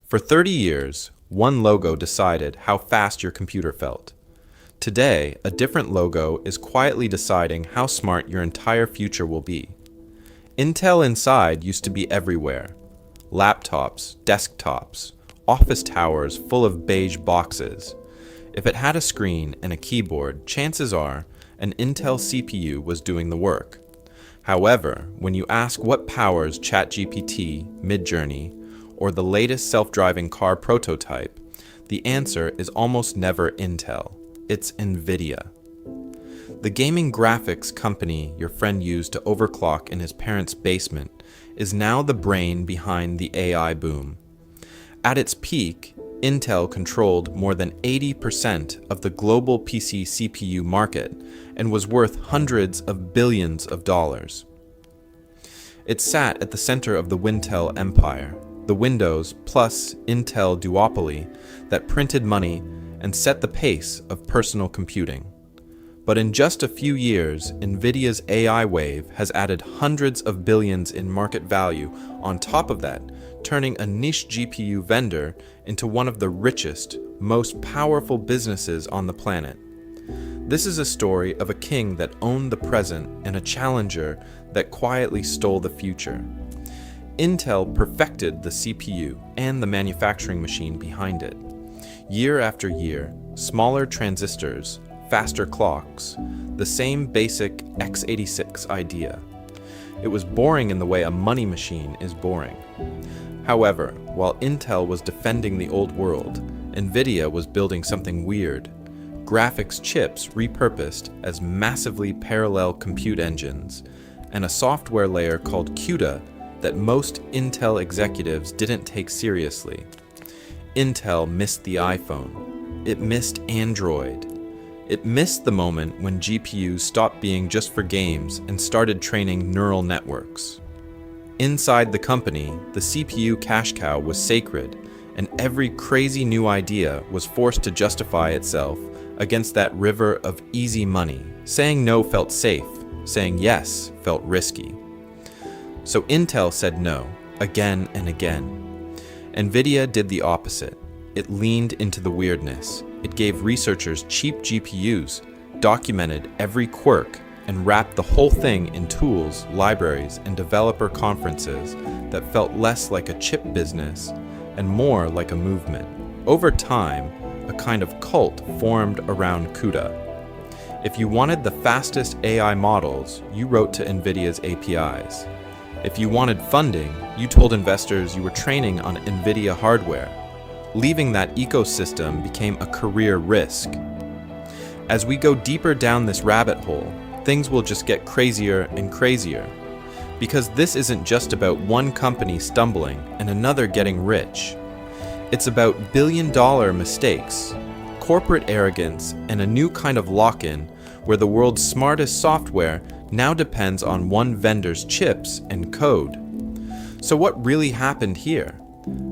For 30 years, one logo decided how fast your computer felt. Today, a different logo is quietly deciding how smart your entire future will be. Intel Inside used to be everywhere. Laptops, desktops, office towers full of beige boxes. If it had a screen and a keyboard, chances are an Intel CPU was doing the work. However, when you ask what powers ChatGPT, Midjourney, or the latest self-driving car prototype, the answer is almost never Intel. It's Nvidia. The gaming graphics company your friend used to overclock in his parents' basement is now the brain behind the AI boom. At its peak, Intel controlled more than 80% of the global PC CPU market and was worth hundreds of billions of dollars. It sat at the center of the Wintel empire, the Windows plus Intel duopoly that printed money and set the pace of personal computing. But in just a few years, Nvidia's AI wave has added hundreds of billions in market value on top of that, turning a niche GPU vendor into one of the richest, most powerful businesses on the planet. This is a story of a king that owned the present and a challenger that quietly stole the future. Intel perfected the CPU and the manufacturing machine behind it. Year after year, smaller transistors, faster clocks, the same basic x86 idea. It was boring in the way a money machine is boring. However, while Intel was defending the old world, Nvidia was building something weird. Graphics chips repurposed as massively parallel compute engines, and a software layer called CUDA that most Intel executives didn't take seriously. Intel missed the iPhone. It missed Android. It missed the moment when GPUs stopped being just for games and started training neural networks. Inside the company, the CPU cash cow was sacred, and every crazy new idea was forced to justify itself against that river of easy money. Saying no felt safe, saying yes felt risky. So Intel said no, again and again. Nvidia did the opposite. It leaned into the weirdness. It gave researchers cheap GPUs, documented every quirk, and wrapped the whole thing in tools, libraries, and developer conferences that felt less like a chip business and more like a movement. Over time, a kind of cult formed around CUDA. If you wanted the fastest AI models, you wrote to Nvidia's APIs. If you wanted funding, you told investors you were training on Nvidia hardware. Leaving that ecosystem became a career risk. As we go deeper down this rabbit hole, things will just get crazier and crazier. Because this isn't just about one company stumbling and another getting rich. It's about billion-dollar mistakes, corporate arrogance, and a new kind of lock-in where the world's smartest software now depends on one vendor's chips and code. So what really happened here?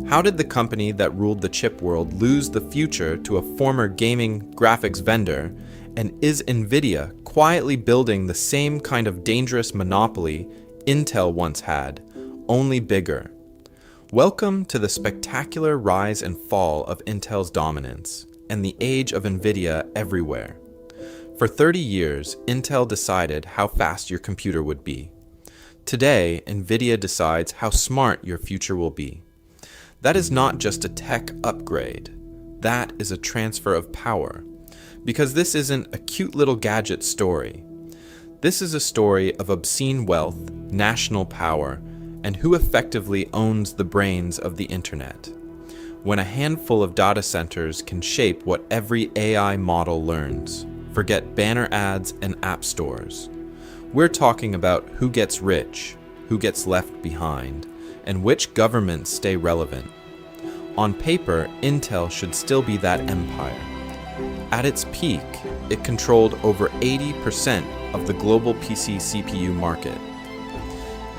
How did the company that ruled the chip world lose the future to a former gaming graphics vendor? And is Nvidia quietly building the same kind of dangerous monopoly Intel once had, only bigger? Welcome to the spectacular rise and fall of Intel's dominance and the age of Nvidia everywhere. For 30 years, Intel decided how fast your computer would be. Today, Nvidia decides how smart your future will be. That is not just a tech upgrade. That is a transfer of power. Because this isn't a cute little gadget story. This is a story of obscene wealth, national power, and who effectively owns the brains of the internet. When a handful of data centers can shape what every AI model learns, forget banner ads and app stores. We're talking about who gets rich, who gets left behind, and which governments stay relevant. On paper, Intel should still be that empire. At its peak, it controlled over 80% of the global PC CPU market.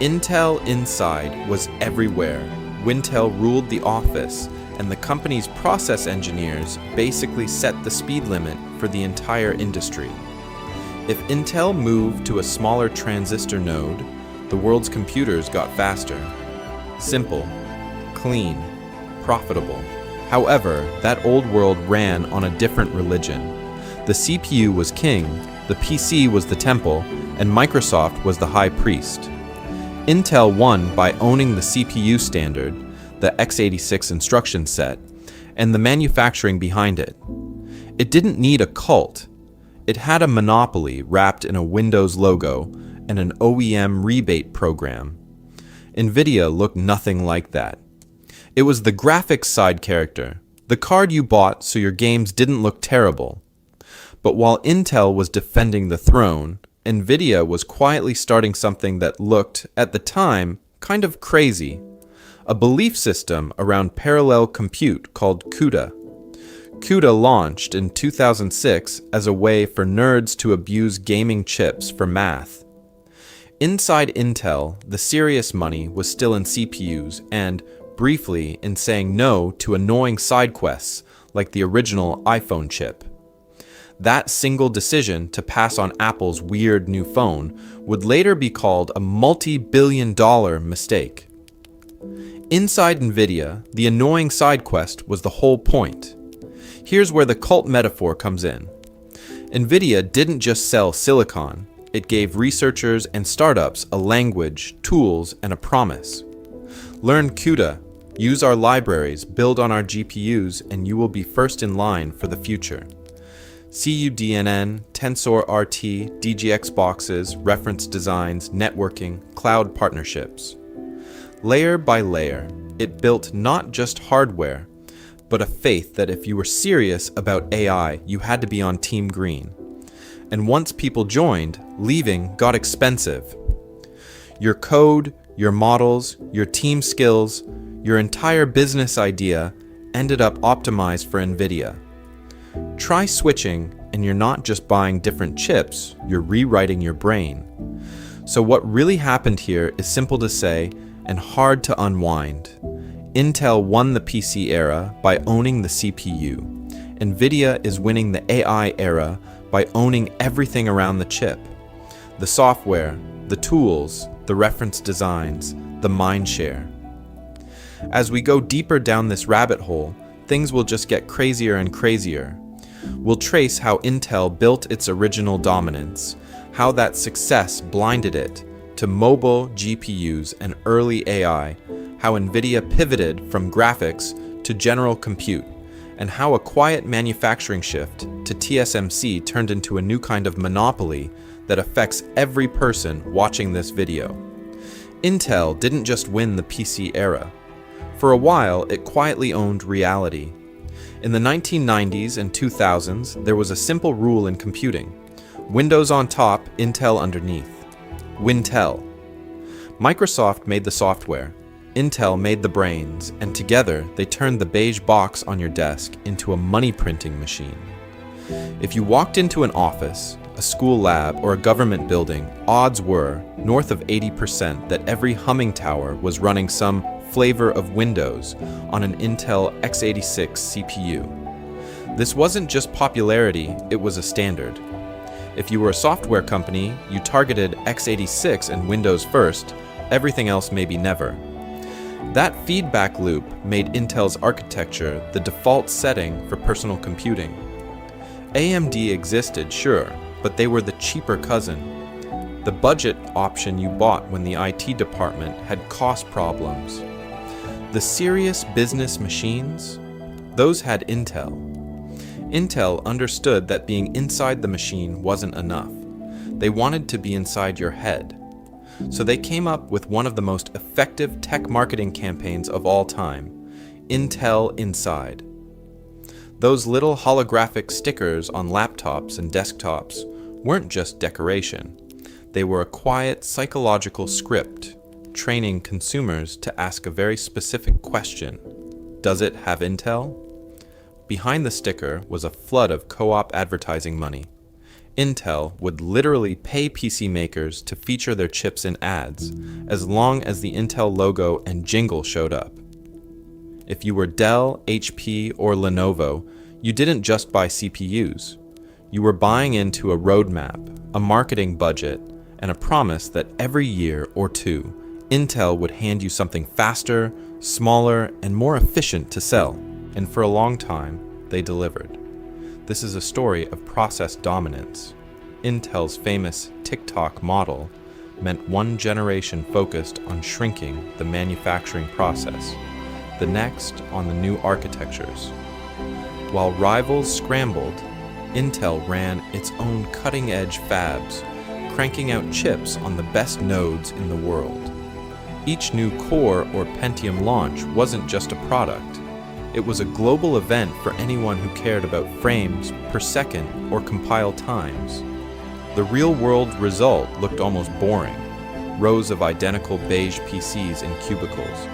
Intel Inside was everywhere. Wintel ruled the office, and the company's process engineers basically set the speed limit for the entire industry. If Intel moved to a smaller transistor node, the world's computers got faster. Simple, clean, profitable. However, that old world ran on a different religion. The CPU was king, the PC was the temple, and Microsoft was the high priest. Intel won by owning the CPU standard, the x86 instruction set, and the manufacturing behind it. It didn't need a cult. It had a monopoly wrapped in a Windows logo and an OEM rebate program. Nvidia looked nothing like that. It was the graphics side character, the card you bought so your games didn't look terrible. But while Intel was defending the throne, Nvidia was quietly starting something that looked, at the time, kind of crazy. A belief system around parallel compute called CUDA. CUDA launched in 2006 as a way for nerds to abuse gaming chips for math. Inside Intel, the serious money was still in CPUs and, briefly, in saying no to annoying side quests like the original iPhone chip. That single decision to pass on Apple's weird new phone would later be called a multi-billion-dollar mistake. Inside Nvidia, the annoying side quest was the whole point. Here's where the cult metaphor comes in. Nvidia didn't just sell silicon, it gave researchers and startups a language, tools, and a promise. Learn CUDA, use our libraries, build on our GPUs, and you will be first in line for the future. CUDNN, TensorRT, DGX boxes, reference designs, networking, cloud partnerships. Layer by layer, it built not just hardware, but a faith that if you were serious about AI, you had to be on Team Green. And once people joined, leaving got expensive. Your code, your models, your team skills, your entire business idea ended up optimized for Nvidia. Try switching, and you're not just buying different chips, you're rewriting your brain. So what really happened here is simple to say and hard to unwind. Intel won the PC era by owning the CPU. Nvidia is winning the AI era by owning everything around the chip. The software, the tools, the reference designs, the mindshare. As we go deeper down this rabbit hole, things will just get crazier and crazier. We'll trace how Intel built its original dominance, how that success blinded it to mobile GPUs and early AI, how Nvidia pivoted from graphics to general compute, and how a quiet manufacturing shift to TSMC turned into a new kind of monopoly that affects every person watching this video. Intel didn't just win the PC era. For a while, it quietly owned reality. In the 1990s and 2000s, there was a simple rule in computing. Windows on top, Intel underneath. Wintel. Microsoft made the software, Intel made the brains, and together they turned the beige box on your desk into a money printing machine. If you walked into an office, a school lab, or a government building, odds were, north of 80%, that every humming tower was running some flavor of Windows on an Intel x86 CPU. This wasn't just popularity, it was a standard. If you were a software company, you targeted x86 and Windows first, everything else maybe never. That feedback loop made Intel's architecture the default setting for personal computing. AMD existed, sure, but they were the cheaper cousin. The budget option you bought when the IT department had cost problems. The serious business machines, those had Intel. Intel understood that being inside the machine wasn't enough. They wanted to be inside your head. So they came up with one of the most effective tech marketing campaigns of all time, Intel Inside. Those little holographic stickers on laptops and desktops weren't just decoration. They were a quiet psychological script, training consumers to ask a very specific question. Does it have Intel? Behind the sticker was a flood of co-op advertising money. Intel would literally pay PC makers to feature their chips in ads, as long as the Intel logo and jingle showed up. If you were Dell, HP, or Lenovo, you didn't just buy CPUs. You were buying into a roadmap, a marketing budget, and a promise that every year or two, Intel would hand you something faster, smaller, and more efficient to sell, and for a long time, they delivered. This is a story of process dominance. Intel's famous tick-tock model meant one generation focused on shrinking the manufacturing process, the next on the new architectures. While rivals scrambled, Intel ran its own cutting-edge fabs, cranking out chips on the best nodes in the world. Each new Core or Pentium launch wasn't just a product. It was a global event for anyone who cared about frames per second or compile times. The real-world result looked almost boring. Rows of identical beige PCs in cubicles.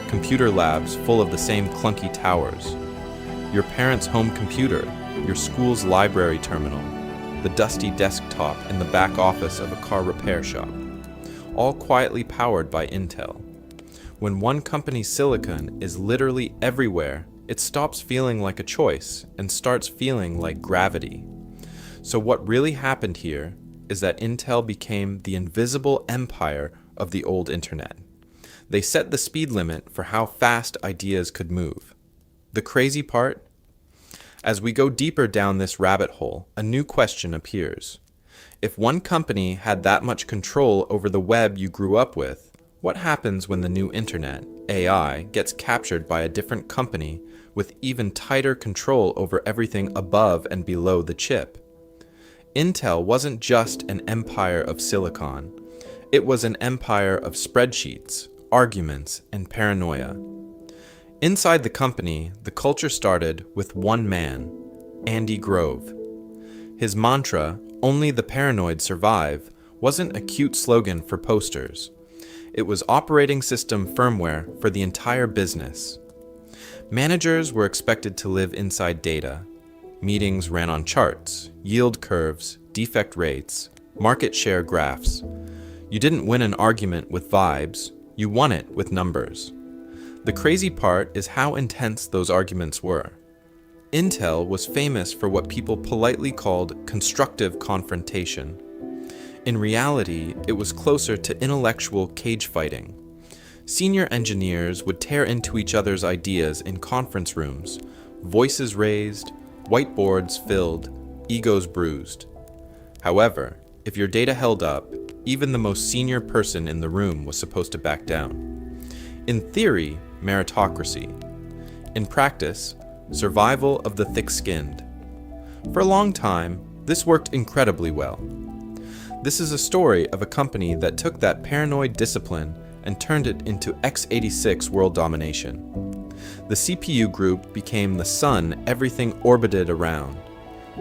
Computer labs full of the same clunky towers. Your parents' home computer, your school's library terminal, the dusty desktop in the back office of a car repair shop, all quietly powered by Intel. When one company's silicon is literally everywhere, it stops feeling like a choice and starts feeling like gravity. So what really happened here is that Intel became the invisible empire of the old internet. They set the speed limit for how fast ideas could move. The crazy part? As we go deeper down this rabbit hole, a new question appears. If one company had that much control over the web you grew up with, what happens when the new internet, AI, gets captured by a different company with even tighter control over everything above and below the chip? Intel wasn't just an empire of silicon. It was an empire of spreadsheets, arguments, and paranoia. Inside the company, the culture started with one man, Andy Grove. His mantra, "Only the paranoid survive," wasn't a cute slogan for posters. It was operating system firmware for the entire business. Managers were expected to live inside data. Meetings ran on charts, yield curves, defect rates, market share graphs. You didn't win an argument with vibes, you won it with numbers. The crazy part is how intense those arguments were. Intel was famous for what people politely called constructive confrontation. In reality, it was closer to intellectual cage fighting. Senior engineers would tear into each other's ideas in conference rooms, voices raised, whiteboards filled, egos bruised. However, if your data held up, even the most senior person in the room was supposed to back down. In theory, meritocracy. In practice, survival of the thick-skinned. For a long time, this worked incredibly well. This is a story of a company that took that paranoid discipline and turned it into x86 world domination. The CPU group became the sun everything orbited around.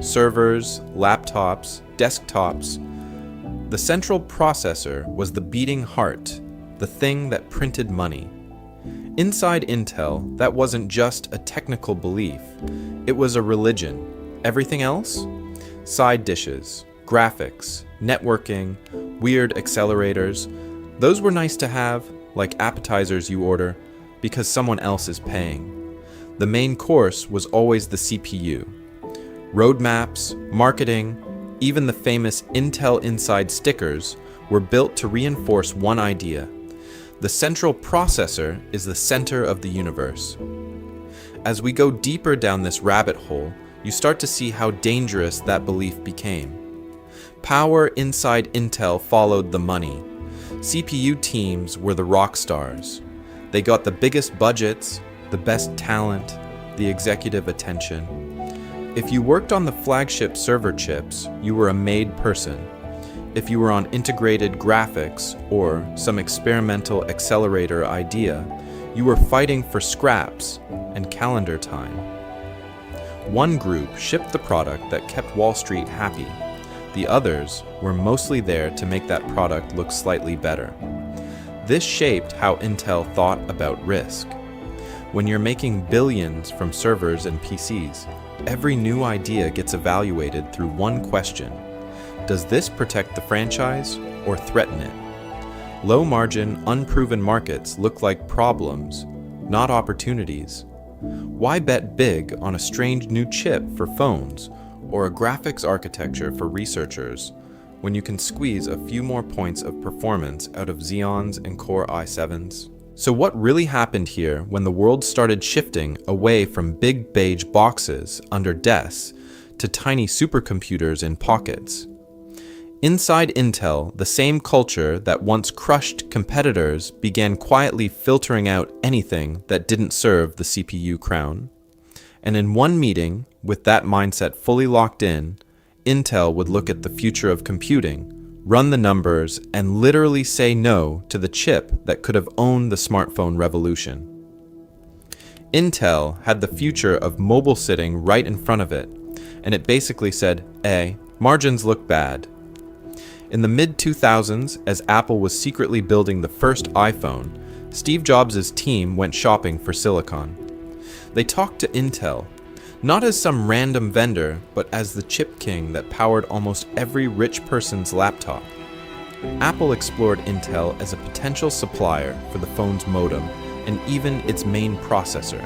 Servers, laptops, desktops. The central processor was the beating heart, the thing that printed money. Inside Intel, that wasn't just a technical belief, it was a religion. Everything else? Side dishes, graphics, networking, weird accelerators. Those were nice to have, like appetizers you order, because someone else is paying. The main course was always the CPU. Roadmaps, marketing, even the famous Intel Inside stickers were built to reinforce one idea. The central processor is the center of the universe. As we go deeper down this rabbit hole, you start to see how dangerous that belief became. Power inside Intel followed the money. CPU teams were the rock stars. They got the biggest budgets, the best talent, the executive attention. If you worked on the flagship server chips, you were a made person. If you were on integrated graphics or some experimental accelerator idea, you were fighting for scraps and calendar time. One group shipped the product that kept Wall Street happy. The others were mostly there to make that product look slightly better. This shaped how Intel thought about risk. When you're making billions from servers and PCs, every new idea gets evaluated through one question. Does this protect the franchise or threaten it? Low-margin, unproven markets look like problems, not opportunities. Why bet big on a strange new chip for phones or a graphics architecture for researchers when you can squeeze a few more points of performance out of Xeons and Core i7s? So what really happened here when the world started shifting away from big beige boxes under desks to tiny supercomputers in pockets? Inside Intel, the same culture that once crushed competitors began quietly filtering out anything that didn't serve the CPU crown. And in one meeting, with that mindset fully locked in, Intel would look at the future of computing, run the numbers, and literally say no to the chip that could have owned the smartphone revolution. Intel had the future of mobile sitting right in front of it, and it basically said, margins look bad. In the mid-2000s, as Apple was secretly building the first iPhone, Steve Jobs' team went shopping for silicon. They talked to Intel, not as some random vendor, but as the chip king that powered almost every rich person's laptop. Apple explored Intel as a potential supplier for the phone's modem and even its main processor.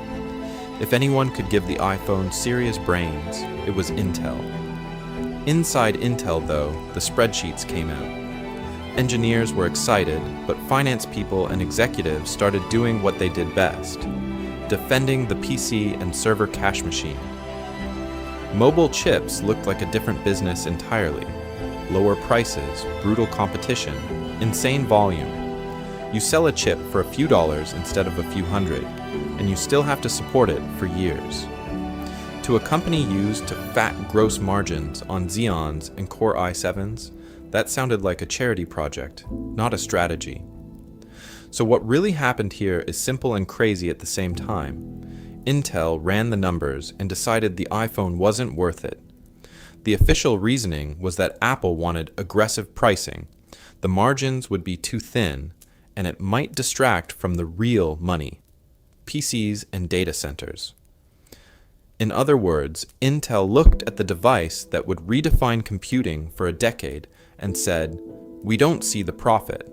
If anyone could give the iPhone serious brains, it was Intel. Inside Intel, though, the spreadsheets came out. Engineers were excited, but finance people and executives started doing what they did best: defending the PC and server cache machine. Mobile chips looked like a different business entirely. Lower prices, brutal competition, insane volume. You sell a chip for a few dollars instead of a few hundred, and you still have to support it for years. To a company used to fat gross margins on Xeons and Core i7s, that sounded like a charity project, not a strategy. So what really happened here is simple and crazy at the same time. Intel ran the numbers and decided the iPhone wasn't worth it. The official reasoning was that Apple wanted aggressive pricing, the margins would be too thin, and it might distract from the real money: PCs and data centers. In other words, Intel looked at the device that would redefine computing for a decade and said, "We don't see the profit."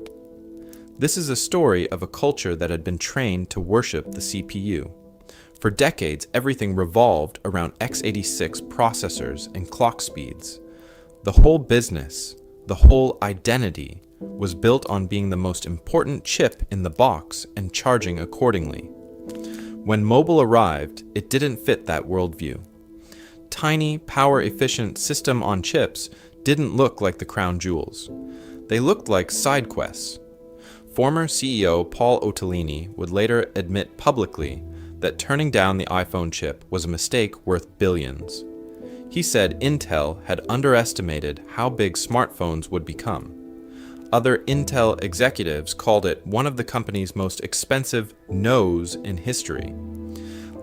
This is a story of a culture that had been trained to worship the CPU. For decades, everything revolved around x86 processors and clock speeds. The whole business, the whole identity, was built on being the most important chip in the box and charging accordingly. When mobile arrived, it didn't fit that worldview. Tiny, power-efficient system-on-chips didn't look like the crown jewels. They looked like side quests. Former CEO Paul Otellini would later admit publicly that turning down the iPhone chip was a mistake worth billions. He said Intel had underestimated how big smartphones would become. Other Intel executives called it one of the company's most expensive no's in history.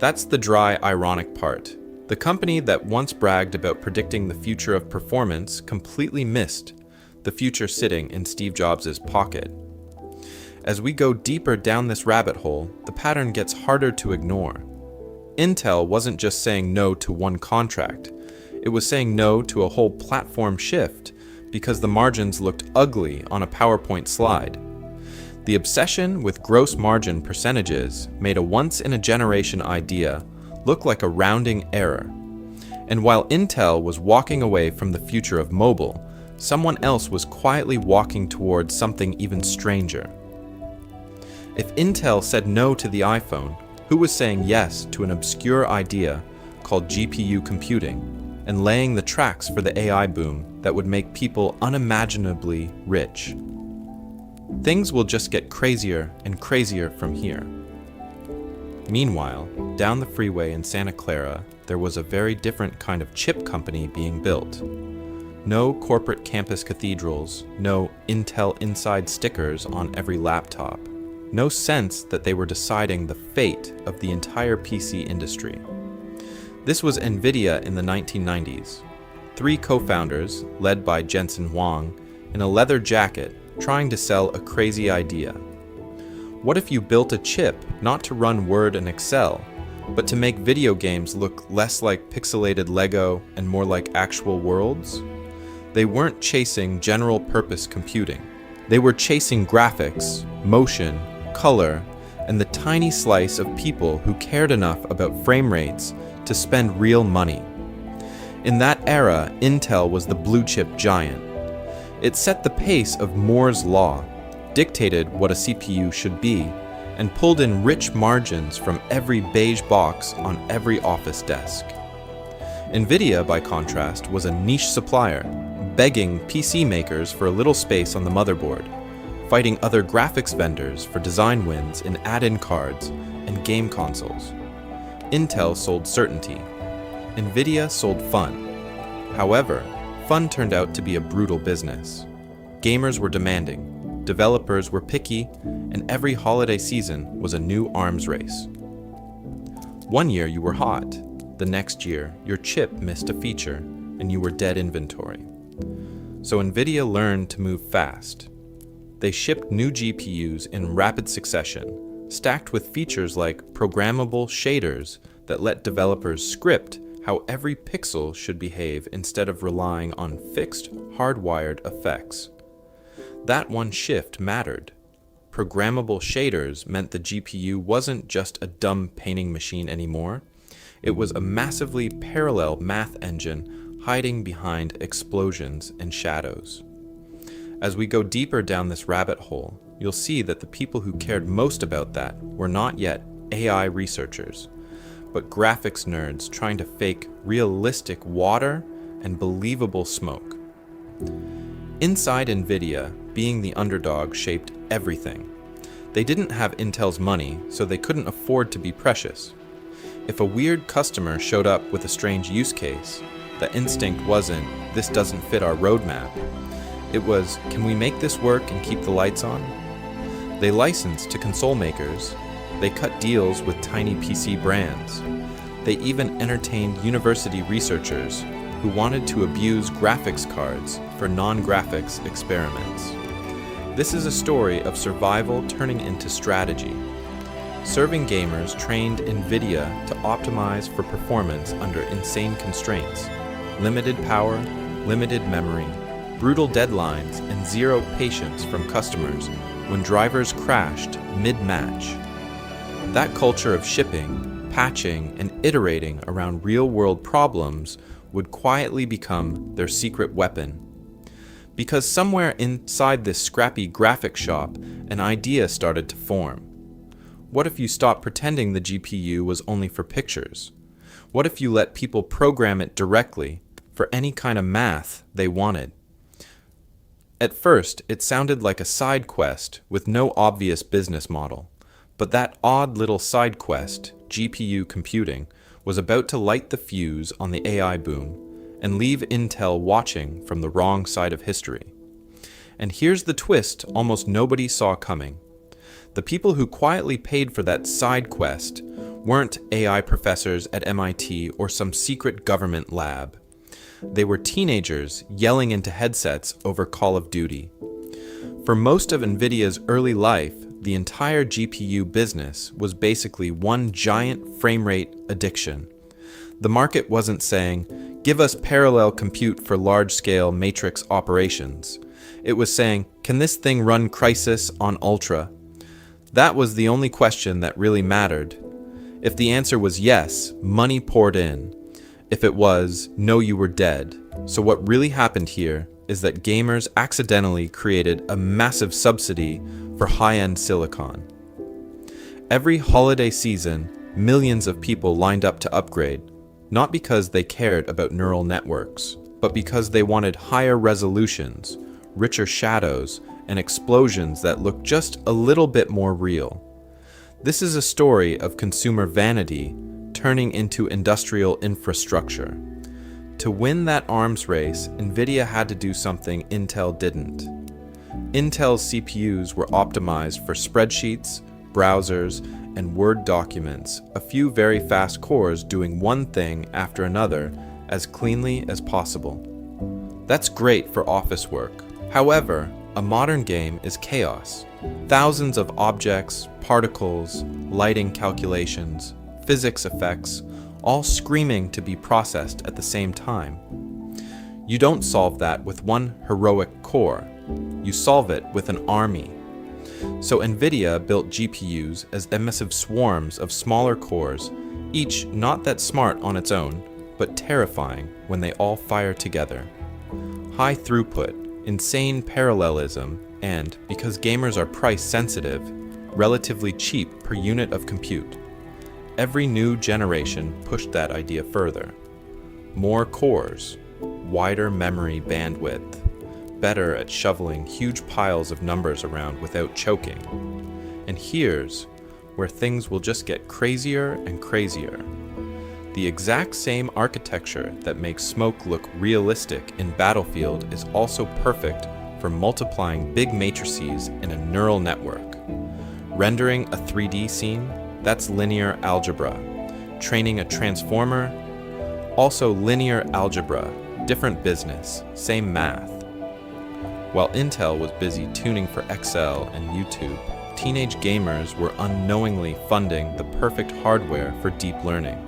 That's the dry, ironic part. The company that once bragged about predicting the future of performance completely missed the future sitting in Steve Jobs' pocket. As we go deeper down this rabbit hole, the pattern gets harder to ignore. Intel wasn't just saying no to one contract. It was saying no to a whole platform shift because the margins looked ugly on a PowerPoint slide. The obsession with gross margin percentages made a once-in-a-generation idea look like a rounding error. And while Intel was walking away from the future of mobile, someone else was quietly walking towards something even stranger. If Intel said no to the iPhone, who was saying yes to an obscure idea called GPU computing and laying the tracks for the AI boom that would make people unimaginably rich? Things will just get crazier and crazier from here. Meanwhile, down the freeway in Santa Clara, there was a very different kind of chip company being built. No corporate campus cathedrals, no Intel Inside stickers on every laptop. No sense that they were deciding the fate of the entire PC industry. This was Nvidia in the 1990s. 3 co-founders, led by Jensen Huang, in a leather jacket, trying to sell a crazy idea. What if you built a chip not to run Word and Excel, but to make video games look less like pixelated Lego and more like actual worlds? They weren't chasing general-purpose computing. They were chasing graphics, motion, color, and the tiny slice of people who cared enough about frame rates to spend real money. In that era, Intel was the blue-chip giant. It set the pace of Moore's law, dictated what a CPU should be, and pulled in rich margins from every beige box on every office desk. Nvidia, by contrast, was a niche supplier, begging PC makers for a little space on the motherboard, fighting other graphics vendors for design wins in add-in cards and game consoles. Intel sold certainty. Nvidia sold fun. However, fun turned out to be a brutal business. Gamers were demanding, developers were picky, and every holiday season was a new arms race. One year you were hot. The next year, your chip missed a feature, and you were dead inventory. So Nvidia learned to move fast. They shipped new GPUs in rapid succession, stacked with features like programmable shaders that let developers script how every pixel should behave instead of relying on fixed, hardwired effects. That one shift mattered. Programmable shaders meant the GPU wasn't just a dumb painting machine anymore. It was a massively parallel math engine hiding behind explosions and shadows. As we go deeper down this rabbit hole, you'll see that the people who cared most about that were not yet AI researchers, but graphics nerds trying to fake realistic water and believable smoke. Inside Nvidia, being the underdog shaped everything. They didn't have Intel's money, so they couldn't afford to be precious. If a weird customer showed up with a strange use case, the instinct wasn't, "This doesn't fit our roadmap." It was, "Can we make this work and keep the lights on?" They licensed to console makers. They cut deals with tiny PC brands. They even entertained university researchers who wanted to abuse graphics cards for non-graphics experiments. This is a story of survival turning into strategy. Serving gamers trained Nvidia to optimize for performance under insane constraints, limited power, limited memory, brutal deadlines, and zero patience from customers when drivers crashed mid-match. That culture of shipping, patching, and iterating around real-world problems would quietly become their secret weapon. Because somewhere inside this scrappy graphic shop, an idea started to form. What if you stopped pretending the GPU was only for pictures? What if you let people program it directly for any kind of math they wanted? At first, it sounded like a side quest with no obvious business model. But that odd little side quest, GPU computing, was about to light the fuse on the AI boom and leave Intel watching from the wrong side of history. And here's the twist almost nobody saw coming. The people who quietly paid for that side quest weren't AI professors at MIT or some secret government lab. They were teenagers yelling into headsets over Call of Duty. For most of Nvidia's early life, the entire GPU business was basically one giant frame rate addiction. The market wasn't saying, "Give us parallel compute for large-scale matrix operations." It was saying, "Can this thing run Crysis on Ultra?" That was the only question that really mattered. If the answer was yes, money poured in. If it was, no, you were dead. So what really happened here is that gamers accidentally created a massive subsidy for high-end silicon. Every holiday season, millions of people lined up to upgrade, not because they cared about neural networks, but because they wanted higher resolutions, richer shadows, and explosions that looked just a little bit more real. This is a story of consumer vanity turning into industrial infrastructure. To win that arms race, Nvidia had to do something Intel didn't. Intel's CPUs were optimized for spreadsheets, browsers, and Word documents, a few very fast cores doing one thing after another as cleanly as possible. That's great for office work. However, a modern game is chaos. Thousands of objects, particles, lighting calculations, physics effects, all screaming to be processed at the same time. You don't solve that with one heroic core. You solve it with an army. So Nvidia built GPUs as emissive swarms of smaller cores, each not that smart on its own, but terrifying when they all fire together. High throughput, insane parallelism, and, because gamers are price sensitive, relatively cheap per unit of compute. Every new generation pushed that idea further. More cores, wider memory bandwidth, better at shoveling huge piles of numbers around without choking. And here's where things will just get crazier and crazier. The exact same architecture that makes smoke look realistic in Battlefield is also perfect for multiplying big matrices in a neural network. Rendering a 3D scene, that's linear algebra. Training a transformer, also linear algebra, different business, same math. While Intel was busy tuning for Excel and YouTube, teenage gamers were unknowingly funding the perfect hardware for deep learning.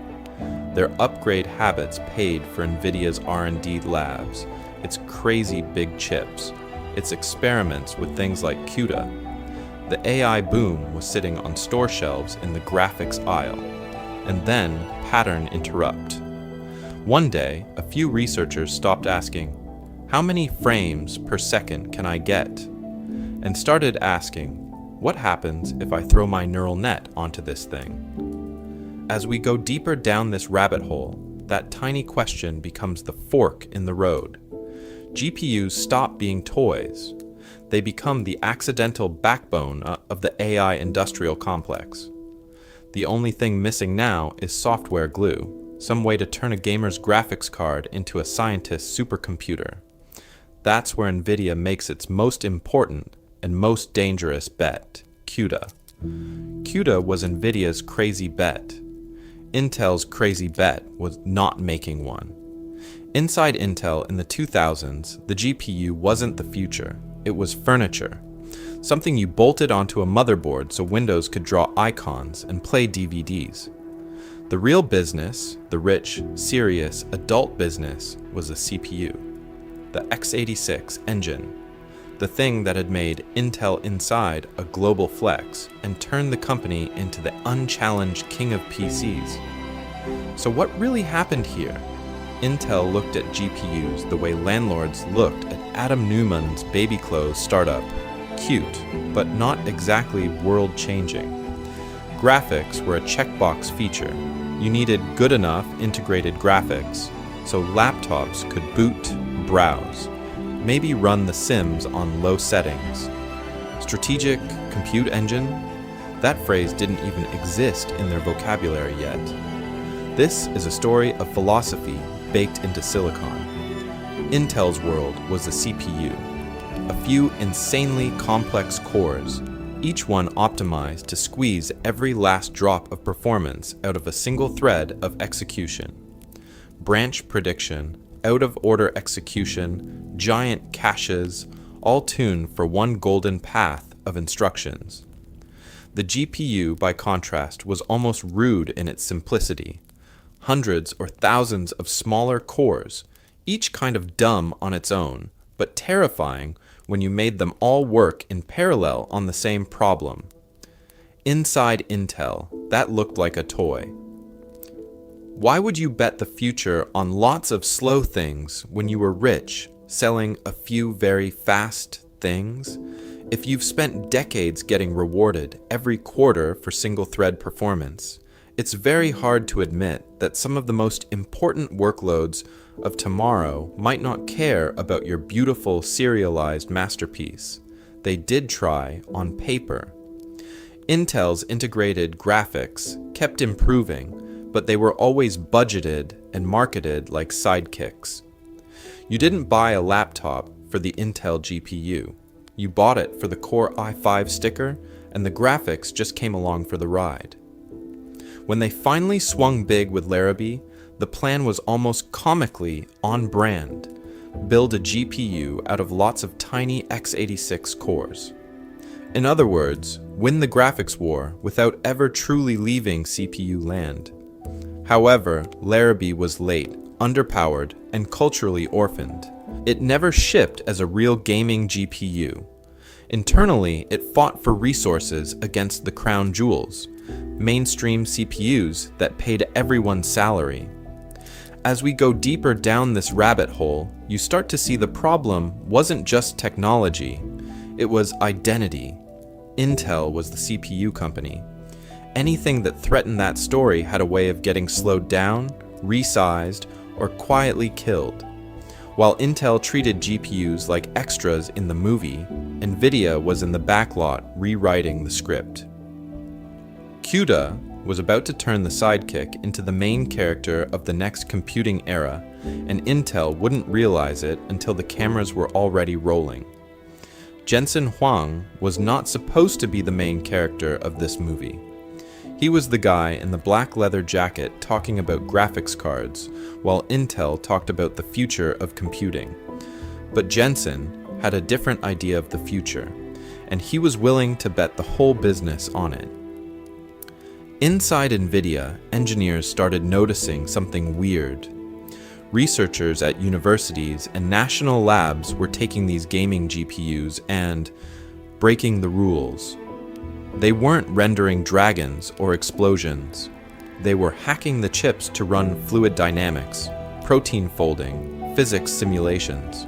Their upgrade habits paid for Nvidia's R&D labs, its crazy big chips, its experiments with things like CUDA. The AI boom was sitting on store shelves in the graphics aisle, and then pattern interrupt. One day, a few researchers stopped asking, "How many frames per second can I get?" and started asking, "What happens if I throw my neural net onto this thing?" As we go deeper down this rabbit hole, that tiny question becomes the fork in the road. GPUs stop being toys. They become the accidental backbone of the AI industrial complex. The only thing missing now is software glue, some way to turn a gamer's graphics card into a scientist's supercomputer. That's where Nvidia makes its most important and most dangerous bet, CUDA. CUDA was Nvidia's crazy bet. Intel's crazy bet was not making one. Inside Intel in the 2000s, the GPU wasn't the future. It was furniture, something you bolted onto a motherboard so Windows could draw icons and play DVDs. The real business, the rich, serious, adult business, was the CPU, the x86 engine, the thing that had made Intel Inside a global flex and turned the company into the unchallenged king of PCs. So what really happened here? Intel looked at GPUs the way landlords looked at Adam Neumann's baby clothes startup. Cute, but not exactly world-changing. Graphics were a checkbox feature. You needed good enough integrated graphics, so laptops could boot, browse, maybe run The Sims on low settings. Strategic compute engine? That phrase didn't even exist in their vocabulary yet. This is a story of philosophy baked into silicon. Intel's world was the CPU. A few insanely complex cores, each one optimized to squeeze every last drop of performance out of a single thread of execution. Branch prediction, out-of-order execution, giant caches, all tuned for one golden path of instructions. The GPU, by contrast, was almost rude in its simplicity. Hundreds or thousands of smaller cores, each kind of dumb on its own, but terrifying when you made them all work in parallel on the same problem. Inside Intel, that looked like a toy. Why would you bet the future on lots of slow things when you were rich, selling a few very fast things? If you've spent decades getting rewarded every quarter for single-thread performance, it's very hard to admit that some of the most important workloads of tomorrow might not care about your beautiful serialized masterpiece. They did try on paper. Intel's integrated graphics kept improving, but they were always budgeted and marketed like sidekicks. You didn't buy a laptop for the Intel GPU. You bought it for the Core i5 sticker, and the graphics just came along for the ride. When they finally swung big with Larrabee, the plan was almost comically on brand. Build a GPU out of lots of tiny x86 cores. In other words, win the graphics war without ever truly leaving CPU land. However, Larrabee was late, underpowered, and culturally orphaned. It never shipped as a real gaming GPU. Internally, it fought for resources against the crown jewels, mainstream CPUs that paid everyone's salary. As we go deeper down this rabbit hole, you start to see the problem wasn't just technology, it was identity. Intel was the CPU company. Anything that threatened that story had a way of getting slowed down, resized, or quietly killed. While Intel treated GPUs like extras in the movie, Nvidia was in the backlot rewriting the script. CUDA was about to turn the sidekick into the main character of the next computing era, and Intel wouldn't realize it until the cameras were already rolling. Jensen Huang was not supposed to be the main character of this movie. He was the guy in the black leather jacket talking about graphics cards, while Intel talked about the future of computing. But Jensen had a different idea of the future, and he was willing to bet the whole business on it. Inside Nvidia, engineers started noticing something weird. Researchers at universities and national labs were taking these gaming GPUs and breaking the rules. They weren't rendering dragons or explosions. They were hacking the chips to run fluid dynamics, protein folding, physics simulations.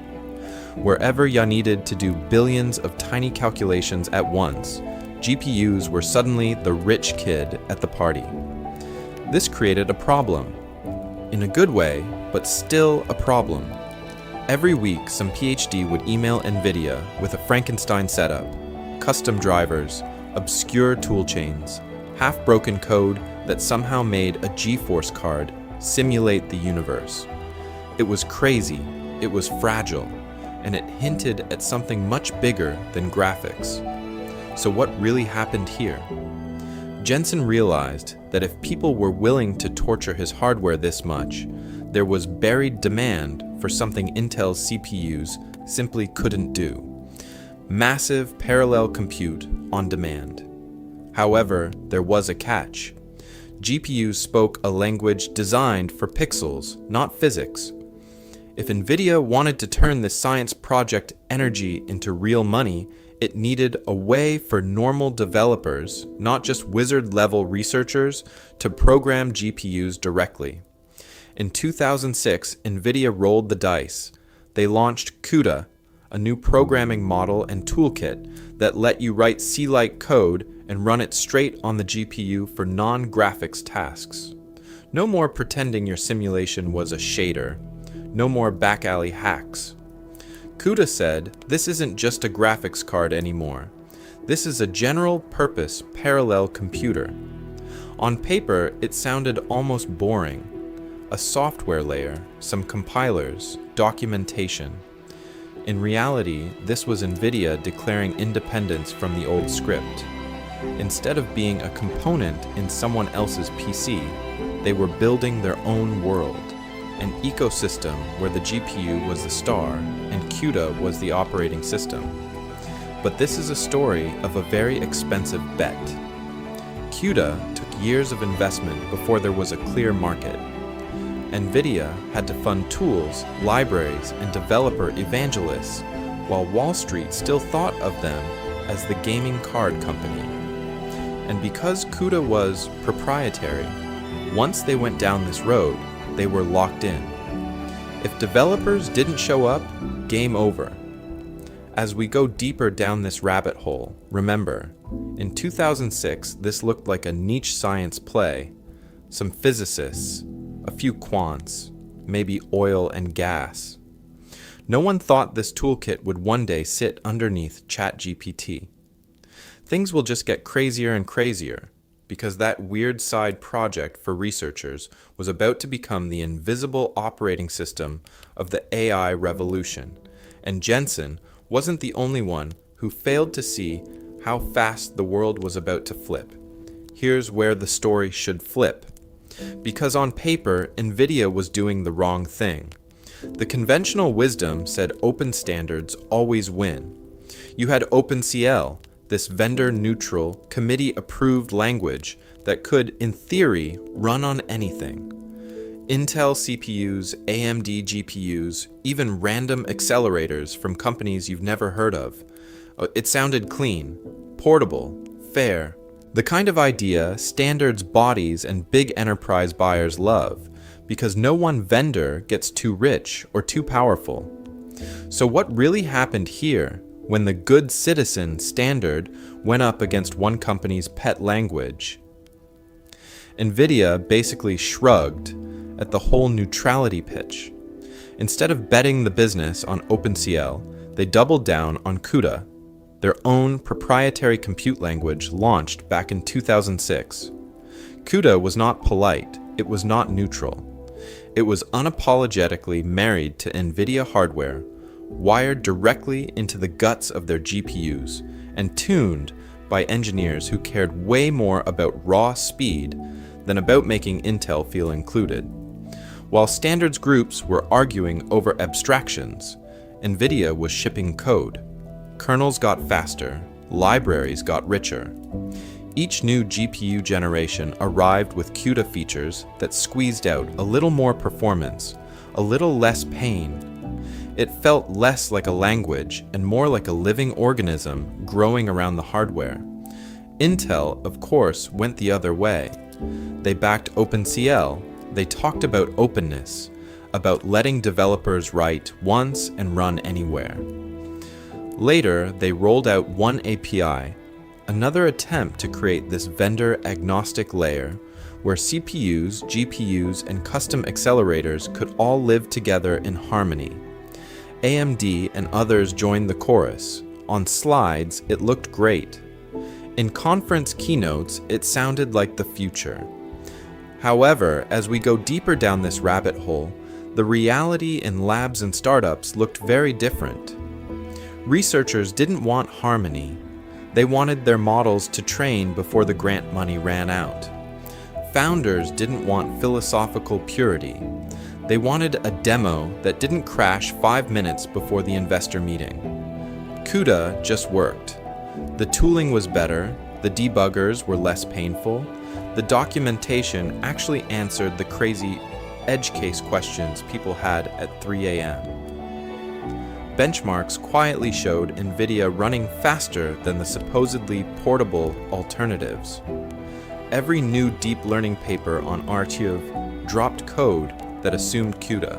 Wherever you needed to do billions of tiny calculations at once, GPUs were suddenly the rich kid at the party. This created a problem. In a good way, but still a problem. Every week, some PhD would email Nvidia with a Frankenstein setup, custom drivers, obscure toolchains, half-broken code that somehow made a GeForce card simulate the universe. It was crazy, it was fragile, and it hinted at something much bigger than graphics. So what really happened here? Jensen realized that if people were willing to torture his hardware this much, there was buried demand for something Intel's CPUs simply couldn't do. Massive parallel compute on demand. However, there was a catch. GPUs spoke a language designed for pixels, not physics. If Nvidia wanted to turn this science project energy into real money, it needed a way for normal developers, not just wizard-level researchers, to program GPUs directly. In 2006, Nvidia rolled the dice. They launched CUDA, a new programming model and toolkit that let you write C-like code and run it straight on the GPU for non-graphics tasks. No more pretending your simulation was a shader. No more back-alley hacks. CUDA said, this isn't just a graphics card anymore. This is a general-purpose parallel computer. On paper, it sounded almost boring. A software layer, some compilers, documentation. In reality, this was Nvidia declaring independence from the old script. Instead of being a component in someone else's PC, they were building their own world. An ecosystem where the GPU was the star and CUDA was the operating system. But this is a story of a very expensive bet. CUDA took years of investment before there was a clear market. Nvidia had to fund tools, libraries, and developer evangelists, while Wall Street still thought of them as the gaming card company. And because CUDA was proprietary, once they went down this road, they were locked in. If developers didn't show up, game over. As we go deeper down this rabbit hole, remember, in 2006, this looked like a niche science play. Some physicists, a few quants, maybe oil and gas. No one thought this toolkit would one day sit underneath ChatGPT. Things will just get crazier and crazier, because that weird side project for researchers was about to become the invisible operating system of the AI revolution, and Jensen wasn't the only one who failed to see how fast the world was about to flip. Here's where the story should flip. Because on paper, Nvidia was doing the wrong thing. The conventional wisdom said open standards always win. You had OpenCL, this vendor-neutral, committee-approved language that could, in theory, run on anything. Intel CPUs, AMD GPUs, even random accelerators from companies you've never heard of. It sounded clean, portable, fair, the kind of idea standards bodies and big enterprise buyers love, because no one vendor gets too rich or too powerful. So what really happened here when the good citizen standard went up against one company's pet language. Nvidia basically shrugged at the whole neutrality pitch. Instead of betting the business on OpenCL, they doubled down on CUDA, their own proprietary compute language launched back in 2006. CUDA was not polite, it was not neutral. It was unapologetically married to Nvidia hardware, wired directly into the guts of their GPUs, and tuned by engineers who cared way more about raw speed than about making Intel feel included. While standards groups were arguing over abstractions, Nvidia was shipping code. Kernels got faster, libraries got richer. Each new GPU generation arrived with CUDA features that squeezed out a little more performance, a little less pain. It felt less like a language and more like a living organism growing around the hardware. Intel, of course, went the other way. They backed OpenCL, they talked about openness, about letting developers write once and run anywhere. Later, they rolled out one API, another attempt to create this vendor-agnostic layer where CPUs, GPUs, and custom accelerators could all live together in harmony. AMD and others joined the chorus. On slides, it looked great. In conference keynotes, it sounded like the future. However, as we go deeper down this rabbit hole, the reality in labs and startups looked very different. Researchers didn't want harmony. They wanted their models to train before the grant money ran out. Founders didn't want philosophical purity. They wanted a demo that didn't crash 5 minutes before the investor meeting. CUDA just worked. The tooling was better, the debuggers were less painful, the documentation actually answered the crazy edge case questions people had at 3 a.m. Benchmarks quietly showed Nvidia running faster than the supposedly portable alternatives. Every new deep learning paper on Archive dropped code that assumed CUDA.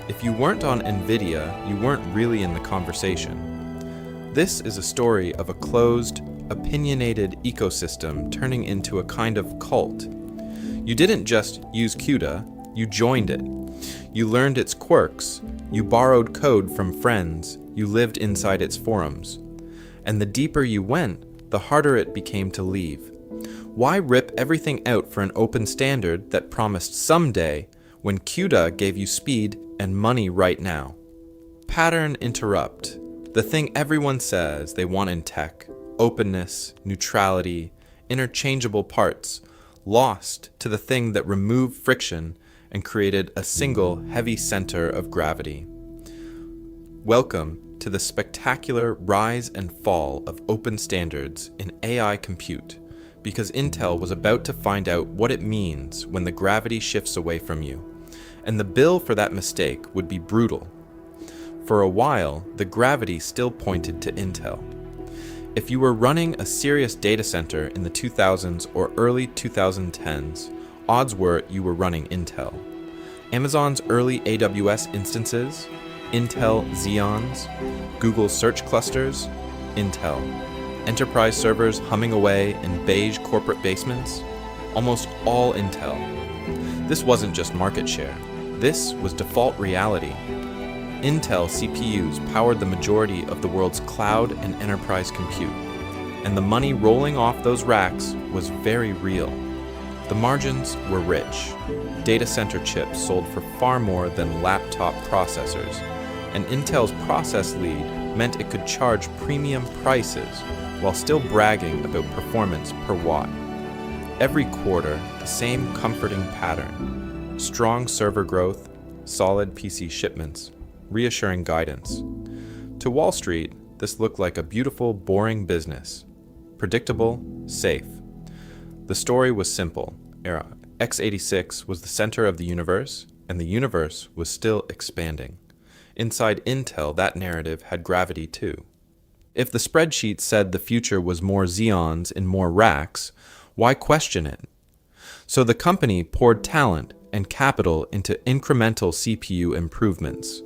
If you weren't on Nvidia, you weren't really in the conversation. This is a story of a closed, opinionated ecosystem turning into a kind of cult. You didn't just use CUDA, you joined it. You learned its quirks, you borrowed code from friends, you lived inside its forums. And the deeper you went, the harder it became to leave. Why rip everything out for an open standard that promised someday when CUDA gave you speed and money right now? Pattern interrupt. The thing everyone says they want in tech, openness, neutrality, interchangeable parts, lost to the thing that removed friction and created a single heavy center of gravity. Welcome to the spectacular rise and fall of open standards in AI compute, because Intel was about to find out what it means when the gravity shifts away from you, and the bill for that mistake would be brutal. For a while, the gravity still pointed to Intel. If you were running a serious data center in the 2000s or early 2010s, odds were you were running Intel. Amazon's early AWS instances, Intel Xeons, Google search clusters, Intel. Enterprise servers humming away in beige corporate basements, almost all Intel. This wasn't just market share. This was default reality. Intel CPUs powered the majority of the world's cloud and enterprise compute, and the money rolling off those racks was very real. The margins were rich. Data center chips sold for far more than laptop processors, and Intel's process lead meant it could charge premium prices while still bragging about performance per watt. Every quarter, the same comforting pattern. Strong server growth, solid PC shipments, reassuring guidance. To Wall Street, this looked like a beautiful, boring business. Predictable, safe. The story was simple. x86 was the center of the universe, and the universe was still expanding. Inside Intel, that narrative had gravity too. If the spreadsheet said the future was more Xeons in more racks, why question it? So the company poured talent and capital into incremental CPU improvements.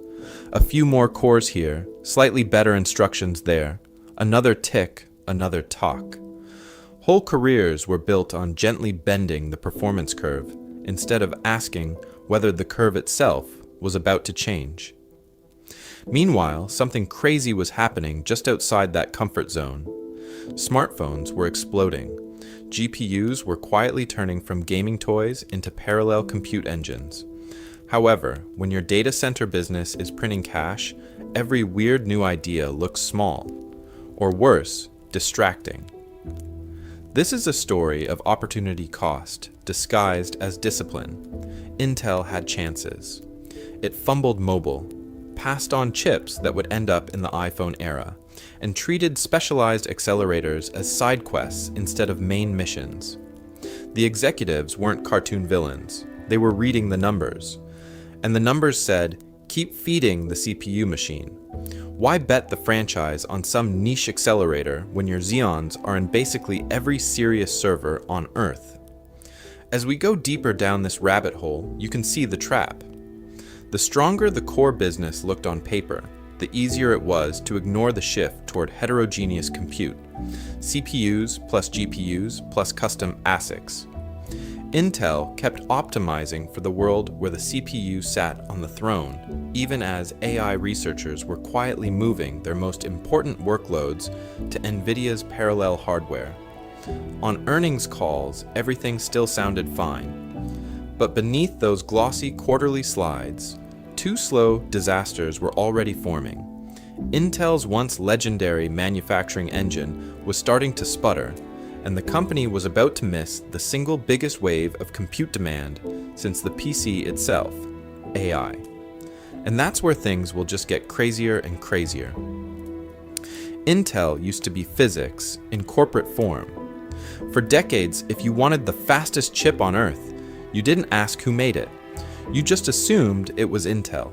A few more cores here, slightly better instructions there. Another tick, another tock. Whole careers were built on gently bending the performance curve instead of asking whether the curve itself was about to change. Meanwhile, something crazy was happening just outside that comfort zone. Smartphones were exploding. GPUs were quietly turning from gaming toys into parallel compute engines. However, when your data center business is printing cash, every weird new idea looks small, or worse, distracting. This is a story of opportunity cost, disguised as discipline. Intel had chances. It fumbled mobile, passed on chips that would end up in the iPhone era, and treated specialized accelerators as side quests instead of main missions. The executives weren't cartoon villains. They were reading the numbers. And the numbers said, keep feeding the CPU machine. Why bet the franchise on some niche accelerator when your Xeons are in basically every serious server on Earth? As we go deeper down this rabbit hole, you can see the trap. The stronger the core business looked on paper, the easier it was to ignore the shift toward heterogeneous compute, CPUs plus GPUs plus custom ASICs. Intel kept optimizing for the world where the CPU sat on the throne, even as AI researchers were quietly moving their most important workloads to Nvidia's parallel hardware. On earnings calls, everything still sounded fine. But beneath those glossy quarterly slides, two slow disasters were already forming. Intel's once legendary manufacturing engine was starting to sputter, and the company was about to miss the single biggest wave of compute demand since the PC itself, AI. And that's where things will just get crazier and crazier. Intel used to be physics in corporate form. For decades, if you wanted the fastest chip on Earth, you didn't ask who made it. You just assumed it was Intel.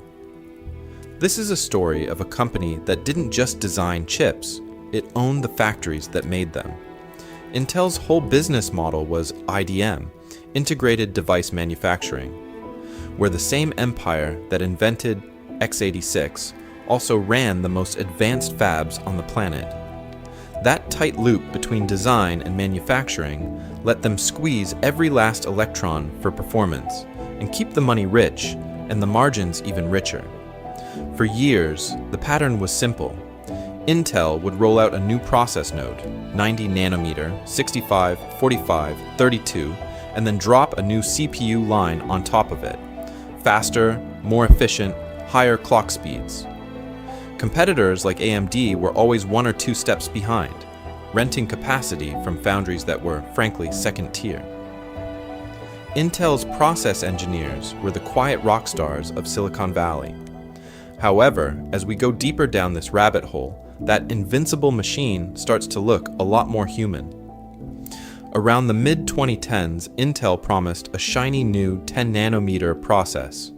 This is a story of a company that didn't just design chips, it owned the factories that made them. Intel's whole business model was IDM, integrated device manufacturing, where the same empire that invented x86 also ran the most advanced fabs on the planet. That tight loop between design and manufacturing let them squeeze every last electron for performance and keep the money rich and the margins even richer. For years, the pattern was simple. Intel would roll out a new process node, 90 nanometer, 65, 45, 32, and then drop a new CPU line on top of it. Faster, more efficient, higher clock speeds. Competitors like AMD were always one or two steps behind, renting capacity from foundries that were, frankly, second tier. Intel's process engineers were the quiet rock stars of Silicon Valley. However, as we go deeper down this rabbit hole, that invincible machine starts to look a lot more human. Around the mid-2010s, Intel promised a shiny new 10 nanometer process.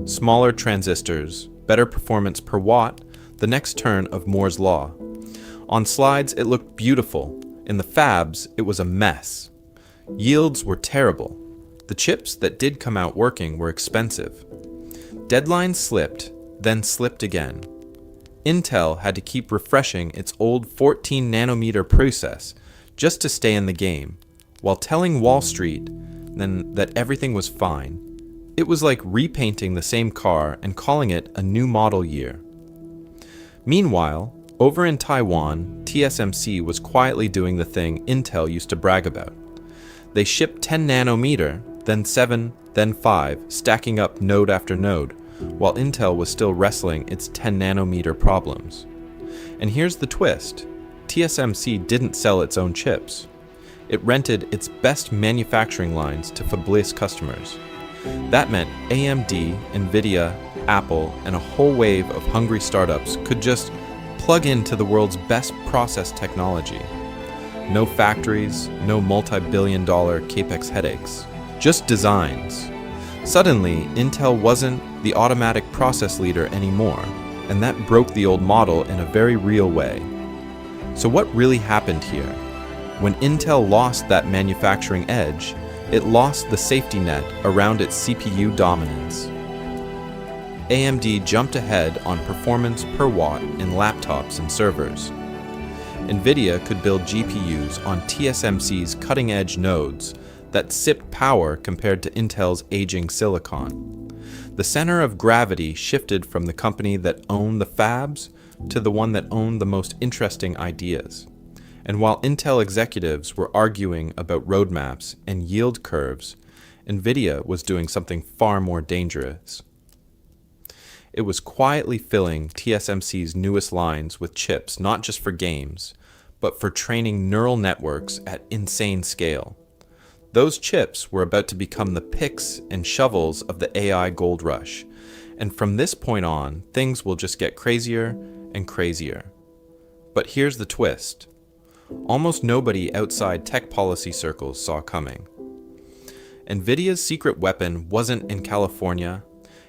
Smaller transistors, better performance per watt, the next turn of Moore's Law. On slides, it looked beautiful. In the fabs, it was a mess. Yields were terrible. The chips that did come out working were expensive. Deadlines slipped, then slipped again. Intel had to keep refreshing its old 14 nanometer process just to stay in the game, while telling Wall Street then that everything was fine. It was like repainting the same car and calling it a new model year. Meanwhile, over in Taiwan, TSMC was quietly doing the thing Intel used to brag about. They shipped 10 nanometer, then 7, then 5, stacking up node after node, while Intel was still wrestling its 10 nanometer problems. And here's the twist. TSMC didn't sell its own chips. It rented its best manufacturing lines to fabless customers. That meant AMD, Nvidia, Apple, and a whole wave of hungry startups could just plug into the world's best process technology. No factories, no multi-billion-dollar capex headaches, just designs. Suddenly, Intel wasn't the automatic process leader anymore, and that broke the old model in a very real way. So what really happened here? When Intel lost that manufacturing edge, it lost the safety net around its CPU dominance. AMD jumped ahead on performance per watt in laptops and servers. Nvidia could build GPUs on TSMC's cutting-edge nodes that sipped power compared to Intel's aging silicon. The center of gravity shifted from the company that owned the fabs to the one that owned the most interesting ideas. And while Intel executives were arguing about roadmaps and yield curves, Nvidia was doing something far more dangerous. It was quietly filling TSMC's newest lines with chips not just for games, but for training neural networks at insane scale. Those chips were about to become the picks and shovels of the AI gold rush, and from this point on, things will just get crazier and crazier. But here's the twist. Almost nobody outside tech policy circles saw coming. Nvidia's secret weapon wasn't in California.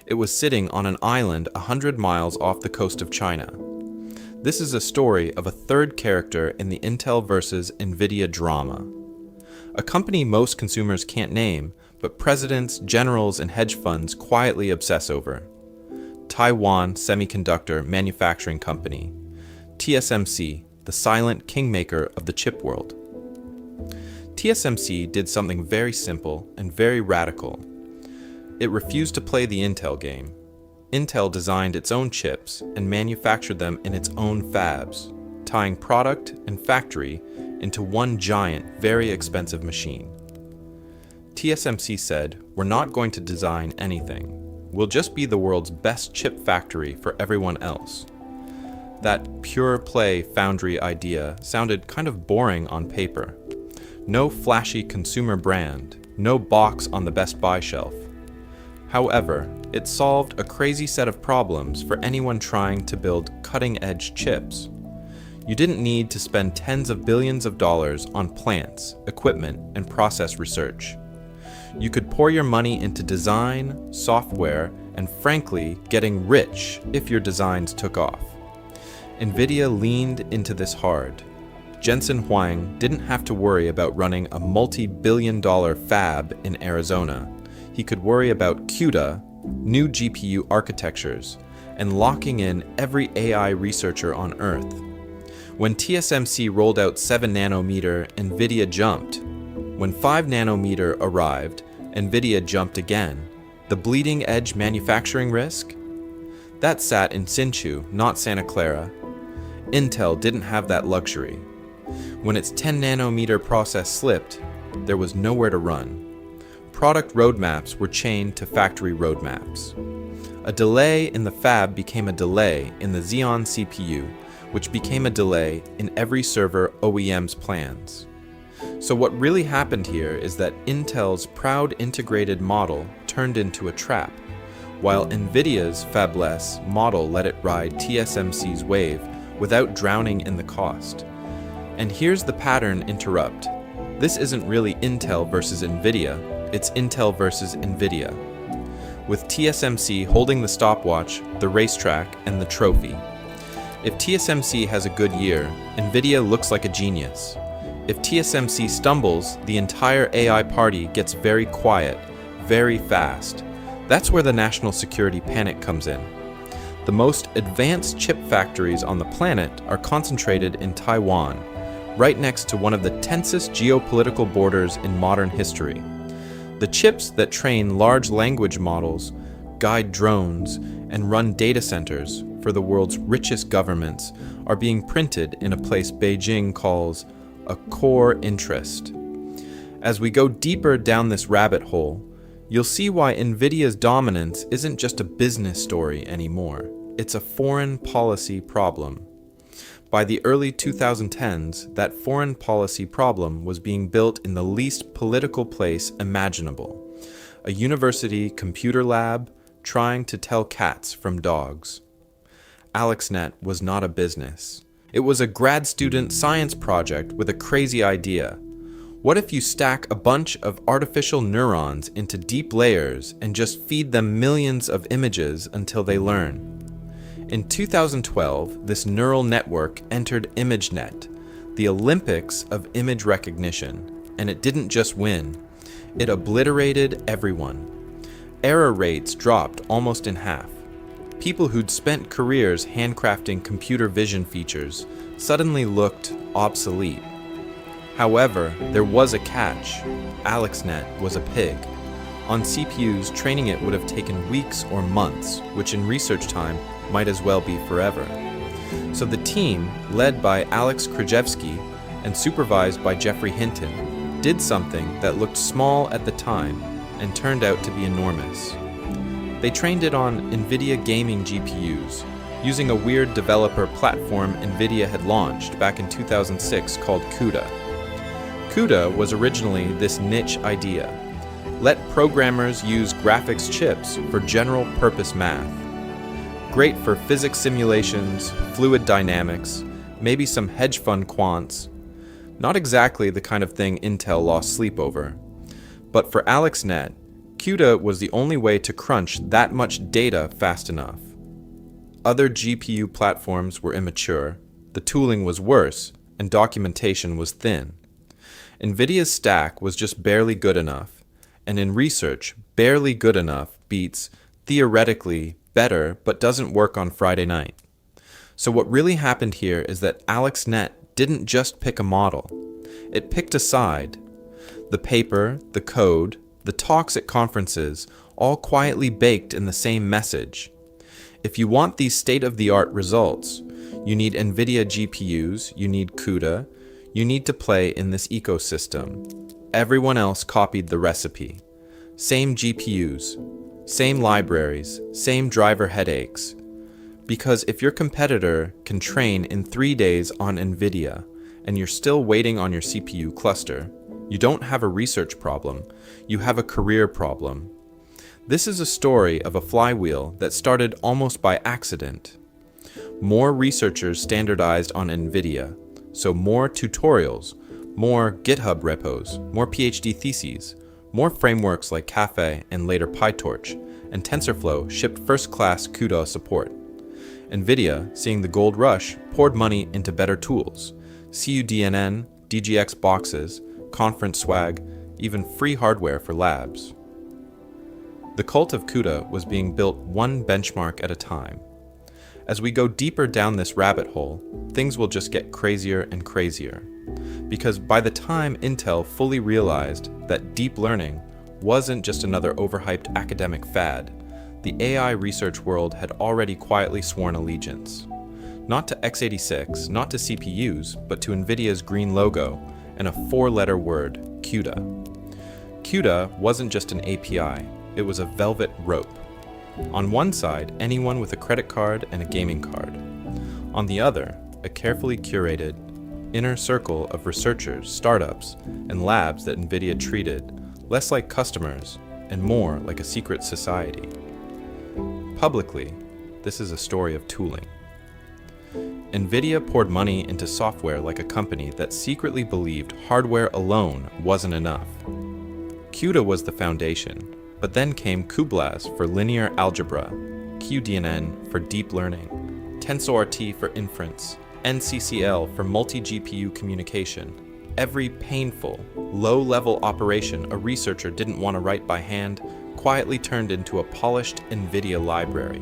It was sitting on an island 100 miles off the coast of China. This is a story of a third character in the Intel versus Nvidia drama. A company most consumers can't name, but presidents, generals, and hedge funds quietly obsess over. Taiwan Semiconductor Manufacturing Company, TSMC, the silent kingmaker of the chip world. TSMC did something very simple and very radical. It refused to play the Intel game. Intel designed its own chips and manufactured them in its own fabs, tying product and factory into one giant, very expensive machine. TSMC said, "We're not going to design anything. We'll just be the world's best chip factory for everyone else." That pure play foundry idea sounded kind of boring on paper. No flashy consumer brand, no box on the Best Buy shelf. However, it solved a crazy set of problems for anyone trying to build cutting-edge chips. You didn't need to spend tens of billions of dollars on plants, equipment, and process research. You could pour your money into design, software, and frankly, getting rich if your designs took off. Nvidia leaned into this hard. Jensen Huang didn't have to worry about running a multi-billion-dollar fab in Arizona. He could worry about CUDA, new GPU architectures, and locking in every AI researcher on Earth. When TSMC rolled out 7 nanometer, Nvidia jumped. When 5 nanometer arrived, Nvidia jumped again. The bleeding edge manufacturing risk? That sat in Hsinchu, not Santa Clara. Intel didn't have that luxury. When its 10 nanometer process slipped, there was nowhere to run. Product roadmaps were chained to factory roadmaps. A delay in the fab became a delay in the Xeon CPU, which became a delay in every server OEM's plans. So what really happened here is that Intel's proud integrated model turned into a trap, while Nvidia's fabless model let it ride TSMC's wave without drowning in the cost. And here's the pattern interrupt. This isn't really Intel versus Nvidia, it's Intel versus Nvidia, with TSMC holding the stopwatch, the racetrack, and the trophy. If TSMC has a good year, Nvidia looks like a genius. If TSMC stumbles, the entire AI party gets very quiet, very fast. That's where the national security panic comes in. The most advanced chip factories on the planet are concentrated in Taiwan, right next to one of the tensest geopolitical borders in modern history. The chips that train large language models, guide drones, and run data centers for the world's richest governments are being printed in a place Beijing calls a core interest. As we go deeper down this rabbit hole, you'll see why Nvidia's dominance isn't just a business story anymore. It's a foreign policy problem. By the early 2010s, that foreign policy problem was being built in the least political place imaginable. A university computer lab trying to tell cats from dogs. AlexNet was not a business. It was a grad student science project with a crazy idea. What if you stack a bunch of artificial neurons into deep layers and just feed them millions of images until they learn? In 2012, this neural network entered ImageNet, the Olympics of image recognition, and it didn't just win. It obliterated everyone. Error rates dropped almost in half. People who'd spent careers handcrafting computer vision features suddenly looked obsolete. However, there was a catch. AlexNet was a pig. On CPUs, training it would have taken weeks or months, which in research time might as well be forever. So the team, led by Alex Krzyzewski and supervised by Jeffrey Hinton, did something that looked small at the time and turned out to be enormous. They trained it on Nvidia gaming GPUs, using a weird developer platform Nvidia had launched back in 2006 called CUDA. CUDA was originally this niche idea. Let programmers use graphics chips for general-purpose math. Great for physics simulations, fluid dynamics, maybe some hedge fund quants. Not exactly the kind of thing Intel lost sleep over. But for AlexNet, CUDA was the only way to crunch that much data fast enough. Other GPU platforms were immature, the tooling was worse, and documentation was thin. Nvidia's stack was just barely good enough, and in research, barely good enough beats theoretically better but doesn't work on Friday night. So what really happened here is that AlexNet didn't just pick a model, it picked a side. The paper, the code, the talks at conferences, all quietly baked in the same message. If you want these state-of-the-art results, you need Nvidia GPUs, you need CUDA, you need to play in this ecosystem. Everyone else copied the recipe. Same GPUs, same libraries, same driver headaches. Because if your competitor can train in 3 days on Nvidia, and you're still waiting on your CPU cluster, you don't have a research problem, you have a career problem. This is a story of a flywheel that started almost by accident. More researchers standardized on Nvidia, so more tutorials, more GitHub repos, more PhD theses, more frameworks like Caffe and later PyTorch, and TensorFlow shipped first-class CUDA support. Nvidia, seeing the gold rush, poured money into better tools, CUDNN, DGX boxes, conference swag, even free hardware for labs. The cult of CUDA was being built one benchmark at a time. As we go deeper down this rabbit hole, things will just get crazier and crazier. Because by the time Intel fully realized that deep learning wasn't just another overhyped academic fad, the AI research world had already quietly sworn allegiance. Not to x86, not to CPUs, but to Nvidia's green logo and a 4-letter word, CUDA. CUDA wasn't just an API, it was a velvet rope. On one side, anyone with a credit card and a gaming card. On the other, a carefully curated inner circle of researchers, startups, and labs that Nvidia treated less like customers and more like a secret society. Publicly, this is a story of tooling. Nvidia poured money into software like a company that secretly believed hardware alone wasn't enough. CUDA was the foundation, but then came cuBLAS for linear algebra, QDNN for deep learning, TensorRT for inference, NCCL for multi-GPU communication. Every painful, low-level operation a researcher didn't want to write by hand quietly turned into a polished Nvidia library.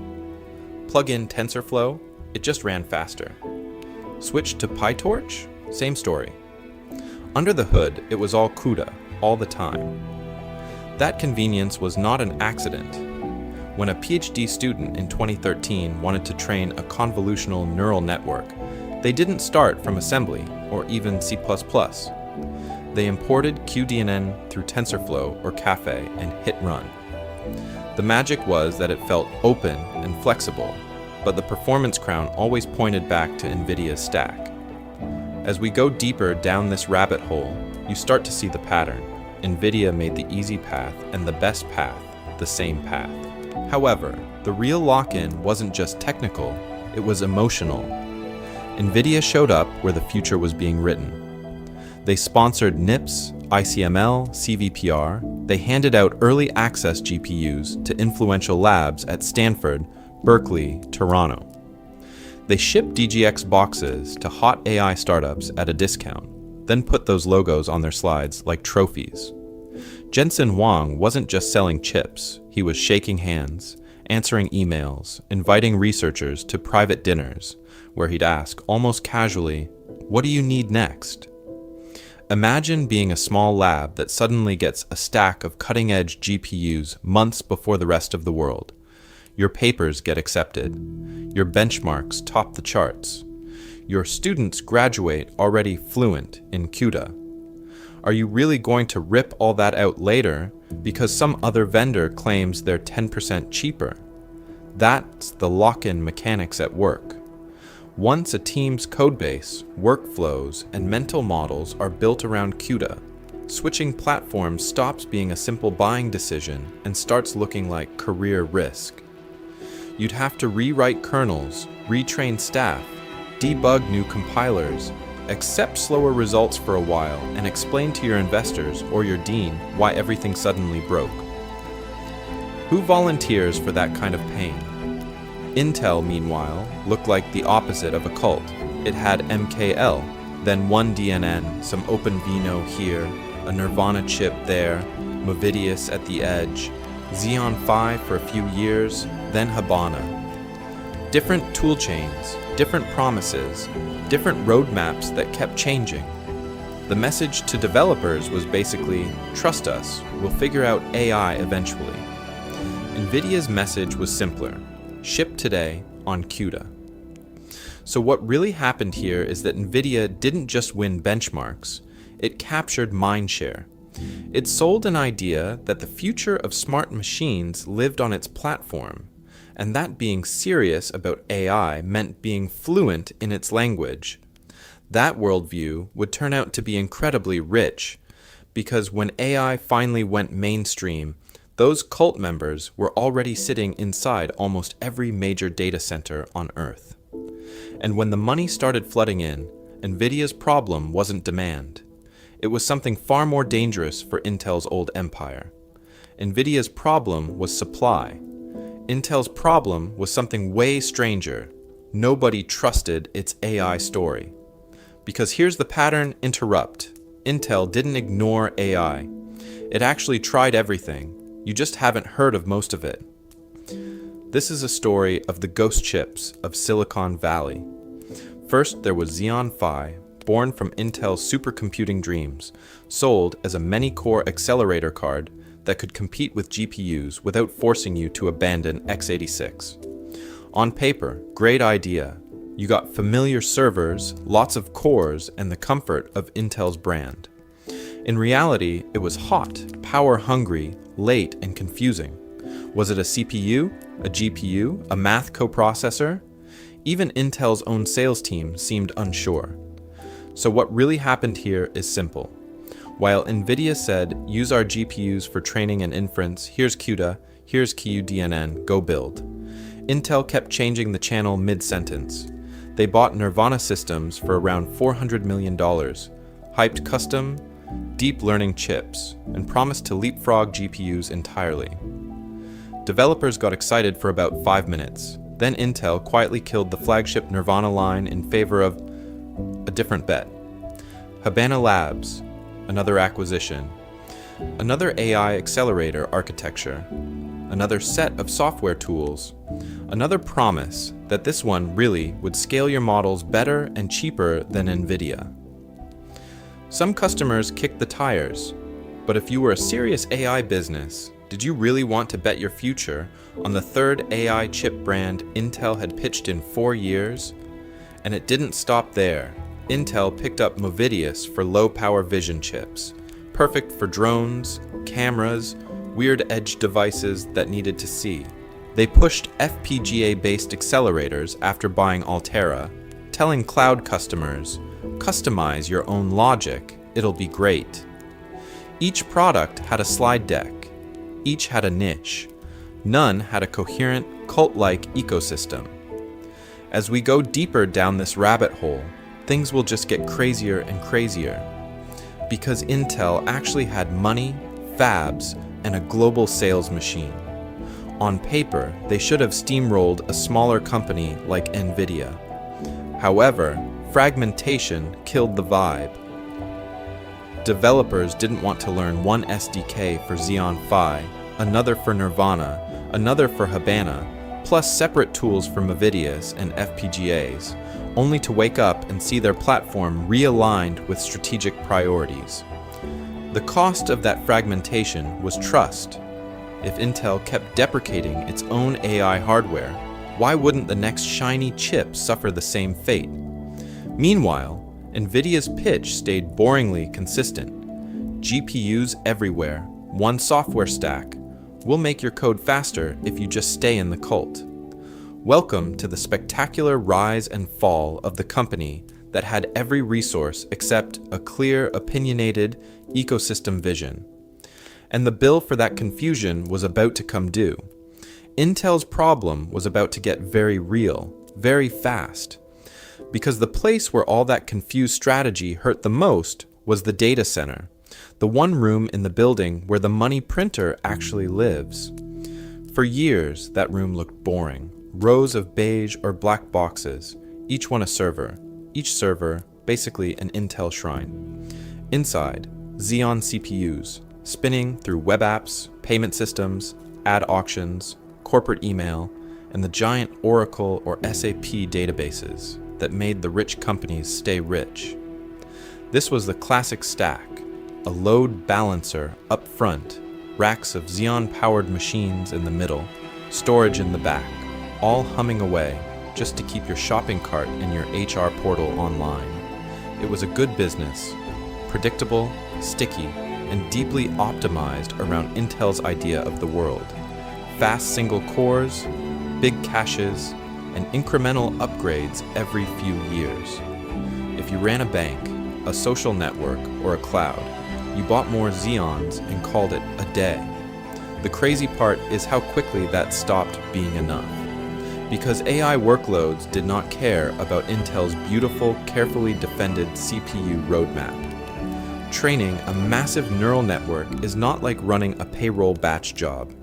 Plug in TensorFlow, it just ran faster. Switch to PyTorch, same story. Under the hood, it was all CUDA, all the time. That convenience was not an accident. When a PhD student in 2013 wanted to train a convolutional neural network, they didn't start from assembly or even C++. They imported QDNN through TensorFlow or Caffe and hit run. The magic was that it felt open and flexible, but the performance crown always pointed back to Nvidia's stack. As we go deeper down this rabbit hole, you start to see the pattern. Nvidia made the easy path and the best path the same path. However, the real lock-in wasn't just technical, it was emotional. Nvidia showed up where the future was being written. They sponsored NIPS, ICML, CVPR. They handed out early access GPUs to influential labs at Stanford, Berkeley, Toronto. They shipped DGX boxes to hot AI startups at a discount, then put those logos on their slides like trophies. Jensen Huang wasn't just selling chips, he was shaking hands, answering emails, inviting researchers to private dinners, where he'd ask, almost casually, "What do you need next?" Imagine being a small lab that suddenly gets a stack of cutting-edge GPUs months before the rest of the world. Your papers get accepted. Your benchmarks top the charts. Your students graduate already fluent in CUDA. Are you really going to rip all that out later because some other vendor claims they're 10% cheaper? That's the lock-in mechanics at work. Once a team's codebase, workflows, and mental models are built around CUDA, switching platforms stops being a simple buying decision and starts looking like career risk. You'd have to rewrite kernels, retrain staff, debug new compilers, accept slower results for a while, and explain to your investors or your dean why everything suddenly broke. Who volunteers for that kind of pain? Intel, meanwhile, looked like the opposite of a cult. It had MKL, then one DNN, some OpenVINO here, a Nirvana chip there, Movidius at the edge, Xeon Phi for a few years, then Habana. Different toolchains, different promises, different roadmaps that kept changing. The message to developers was basically, trust us, we'll figure out AI eventually. Nvidia's message was simpler. Ship today on CUDA. So what really happened here is that Nvidia didn't just win benchmarks, it captured mindshare. It sold an idea that the future of smart machines lived on its platform, and that being serious about AI meant being fluent in its language. That worldview would turn out to be incredibly rich, because when AI finally went mainstream, those cult members were already sitting inside almost every major data center on Earth. And when the money started flooding in, Nvidia's problem wasn't demand. It was something far more dangerous for Intel's old empire. Nvidia's problem was supply. Intel's problem was something way stranger. Nobody trusted its AI story. Because here's the pattern interrupt. Intel didn't ignore AI. It actually tried everything. You just haven't heard of most of it. This is a story of the ghost chips of Silicon Valley. First, there was Xeon Phi, born from Intel's supercomputing dreams, sold as a many-core accelerator card that could compete with GPUs without forcing you to abandon x86. On paper, great idea. You got familiar servers, lots of cores, and the comfort of Intel's brand. In reality, it was hot, power-hungry, late, and confusing. Was it a CPU, a GPU, a math coprocessor? Even Intel's own sales team seemed unsure. So what really happened here is simple. While Nvidia said, use our GPUs for training and inference, here's CUDA, here's QDNN, go build. Intel kept changing the channel mid-sentence. They bought Nirvana systems for around $400 million, hyped custom, deep learning chips, and promised to leapfrog GPUs entirely. Developers got excited for about 5 minutes. Then Intel quietly killed the flagship Nirvana line in favor of a different bet. Habana Labs, another acquisition, another AI accelerator architecture, another set of software tools, another promise that this one really would scale your models better and cheaper than Nvidia. Some customers kicked the tires, but if you were a serious AI business, did you really want to bet your future on the third AI chip brand Intel had pitched in 4 years? And it didn't stop there. Intel picked up Movidius for low-power vision chips, perfect for drones, cameras, weird edge devices that needed to see. They pushed FPGA-based accelerators after buying Altera, telling cloud customers, customize your own logic, it'll be great. Each product had a slide deck. Each had a niche. None had a coherent, cult-like ecosystem. As we go deeper down this rabbit hole, things will just get crazier and crazier. Because Intel actually had money, fabs, and a global sales machine. On paper, they should have steamrolled a smaller company like Nvidia. However, fragmentation killed the vibe. Developers didn't want to learn one SDK for Xeon Phi, another for Nirvana, another for Habana, plus separate tools for Nvidias and FPGAs, only to wake up and see their platform realigned with strategic priorities. The cost of that fragmentation was trust. If Intel kept deprecating its own AI hardware, why wouldn't the next shiny chip suffer the same fate? Meanwhile, Nvidia's pitch stayed boringly consistent. GPUs everywhere, one software stack. We'll make your code faster if you just stay in the cult. Welcome to the spectacular rise and fall of the company that had every resource except a clear, opinionated ecosystem vision. And the bill for that confusion was about to come due. Intel's problem was about to get very real, very fast. Because the place where all that confused strategy hurt the most was the data center, the one room in the building where the money printer actually lives. For years, that room looked boring. Rows of beige or black boxes, each one a server. Each server, basically an Intel shrine. Inside, Xeon CPUs, spinning through web apps, payment systems, ad auctions, corporate email, and the giant Oracle or SAP databases that made the rich companies stay rich. This was the classic stack, a load balancer up front, racks of Xeon-powered machines in the middle, storage in the back, all humming away just to keep your shopping cart and your HR portal online. It was a good business, predictable, sticky, and deeply optimized around Intel's idea of the world. Fast single cores, big caches, and incremental upgrades every few years. If you ran a bank, a social network, or a cloud, you bought more Xeons and called it a day. The crazy part is how quickly that stopped being enough. Because AI workloads did not care about Intel's beautiful, carefully defended CPU roadmap. Training a massive neural network is not like running a payroll batch job.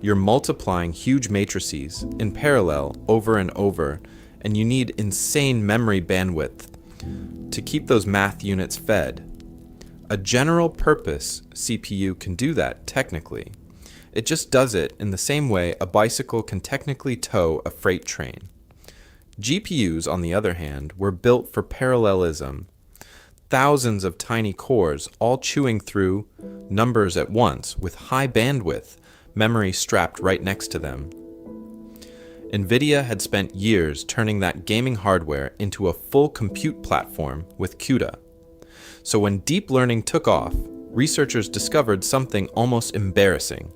You're multiplying huge matrices in parallel over and over, and you need insane memory bandwidth to keep those math units fed. A general purpose CPU can do that technically. It just does it in the same way a bicycle can technically tow a freight train. GPUs, on the other hand, were built for parallelism. Thousands of tiny cores all chewing through numbers at once with high bandwidth, memory strapped right next to them. Nvidia had spent years turning that gaming hardware into a full compute platform with CUDA. So when deep learning took off, researchers discovered something almost embarrassing.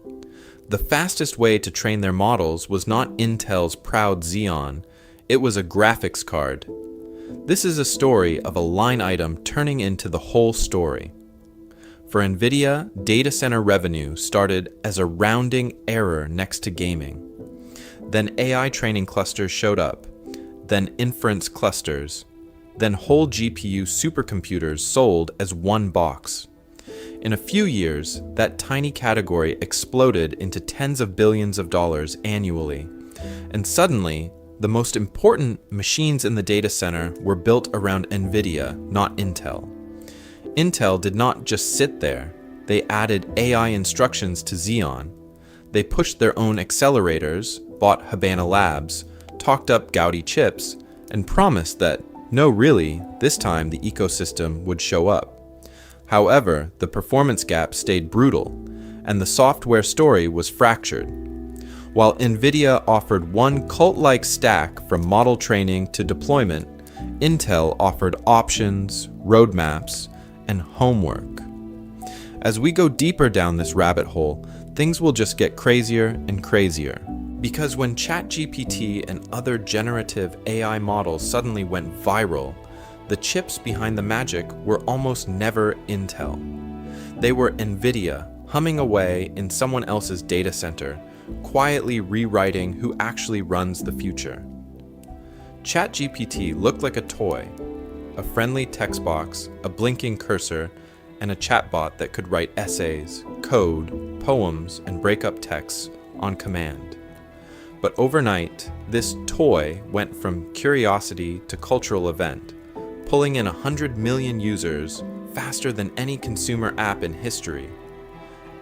The fastest way to train their models was not Intel's proud Xeon, it was a graphics card. This is a story of a line item turning into the whole story. For Nvidia, data center revenue started as a rounding error next to gaming. Then AI training clusters showed up, then inference clusters, then whole GPU supercomputers sold as one box. In a few years, that tiny category exploded into tens of billions of dollars annually, and suddenly, the most important machines in the data center were built around Nvidia, not Intel. Intel did not just sit there, they added AI instructions to Xeon. They pushed their own accelerators, bought Habana Labs, talked up Gaudi chips, and promised that, no really, this time the ecosystem would show up. However, the performance gap stayed brutal, and the software story was fractured. While Nvidia offered one cult-like stack from model training to deployment, Intel offered options, roadmaps, and homework. As we go deeper down this rabbit hole, things will just get crazier and crazier. Because when ChatGPT and other generative AI models suddenly went viral, the chips behind the magic were almost never Intel. They were Nvidia, humming away in someone else's data center, quietly rewriting who actually runs the future. ChatGPT looked like a toy, a friendly text box, a blinking cursor, and a chatbot that could write essays, code, poems, and break up texts on command. But overnight, this toy went from curiosity to cultural event, pulling in 100 million users faster than any consumer app in history.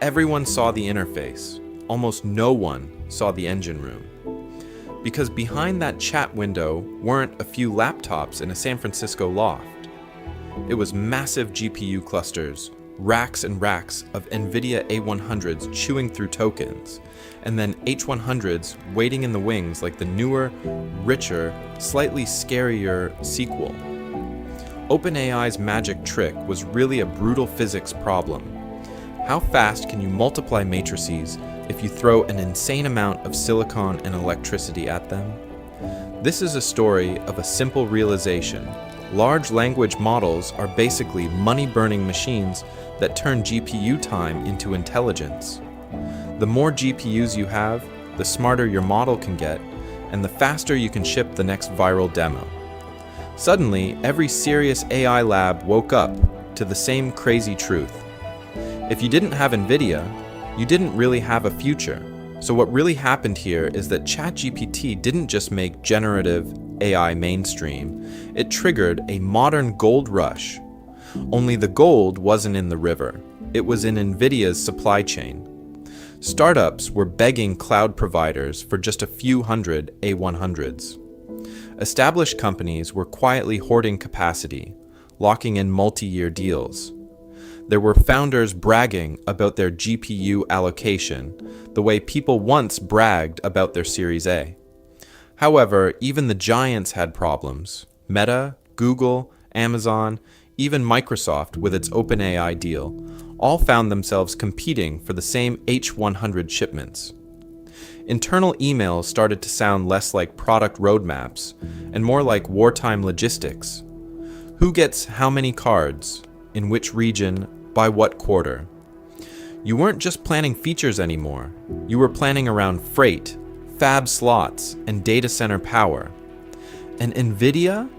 Everyone saw the interface, almost no one saw the engine room. Because behind that chat window weren't a few laptops in a San Francisco loft. It was massive GPU clusters, racks and racks of Nvidia A100s chewing through tokens, and then H100s waiting in the wings like the newer, richer, slightly scarier sequel. OpenAI's magic trick was really a brutal physics problem. How fast can you multiply matrices if you throw an insane amount of silicon and electricity at them? This is a story of a simple realization. Large language models are basically money-burning machines that turn GPU time into intelligence. The more GPUs you have, the smarter your model can get, and the faster you can ship the next viral demo. Suddenly, every serious AI lab woke up to the same crazy truth. If you didn't have Nvidia, you didn't really have a future. So what really happened here is that ChatGPT didn't just make generative AI mainstream, it triggered a modern gold rush. Only the gold wasn't in the river, it was in Nvidia's supply chain. Startups were begging cloud providers for just a few hundred A100s. Established companies were quietly hoarding capacity, locking in multi-year deals. There were founders bragging about their GPU allocation, the way people once bragged about their Series A. However, even the giants had problems. Meta, Google, Amazon, even Microsoft with its OpenAI deal, all found themselves competing for the same H100 shipments. Internal emails started to sound less like product roadmaps and more like wartime logistics. Who gets how many cards, in which region, by what quarter? You weren't just planning features anymore. You were planning around freight, fab slots, and data center power. And Nvidia?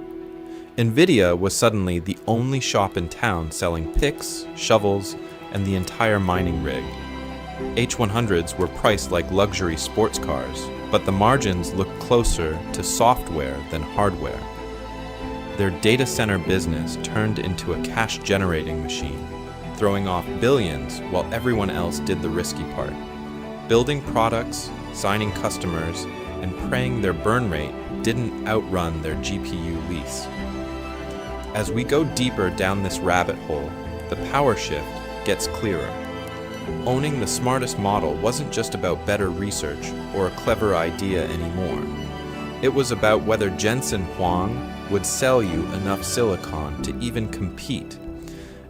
Nvidia was suddenly the only shop in town selling picks, shovels, and the entire mining rig. H100s were priced like luxury sports cars, but the margins looked closer to software than hardware. Their data center business turned into a cash-generating machine, throwing off billions while everyone else did the risky part. Building products, signing customers, and praying their burn rate didn't outrun their GPU lease. As we go deeper down this rabbit hole, the power shift gets clearer. Owning the smartest model wasn't just about better research or a clever idea anymore. It was about whether Jensen Huang would sell you enough silicon to even compete.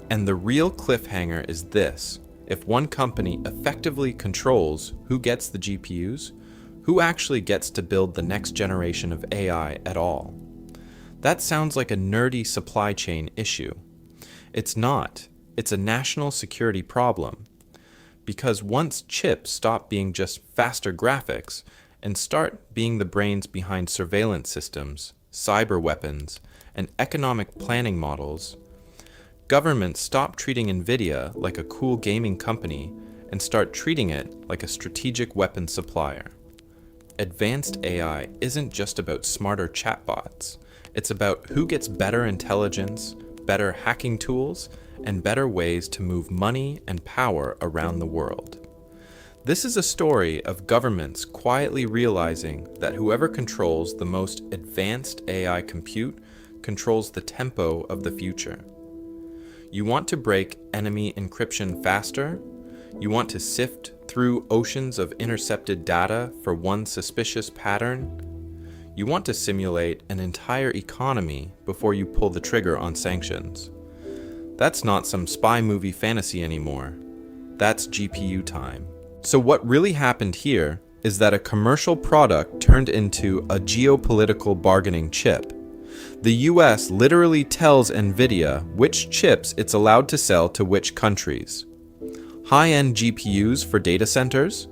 And the real cliffhanger is this: if one company effectively controls who gets the GPUs, who actually gets to build the next generation of AI at all? That sounds like a nerdy supply chain issue. It's not. It's a national security problem. Because once chips stop being just faster graphics and start being the brains behind surveillance systems, cyber weapons, and economic planning models, governments stop treating Nvidia like a cool gaming company and start treating it like a strategic weapons supplier. Advanced AI isn't just about smarter chatbots. It's about who gets better intelligence, better hacking tools, and better ways to move money and power around the world. This is a story of governments quietly realizing that whoever controls the most advanced AI compute controls the tempo of the future. You want to break enemy encryption faster? You want to sift through oceans of intercepted data for one suspicious pattern? You want to simulate an entire economy before you pull the trigger on sanctions. That's not some spy movie fantasy anymore. That's GPU time. So what really happened here is that a commercial product turned into a geopolitical bargaining chip. The US literally tells Nvidia which chips it's allowed to sell to which countries. High-end GPUs for data centers?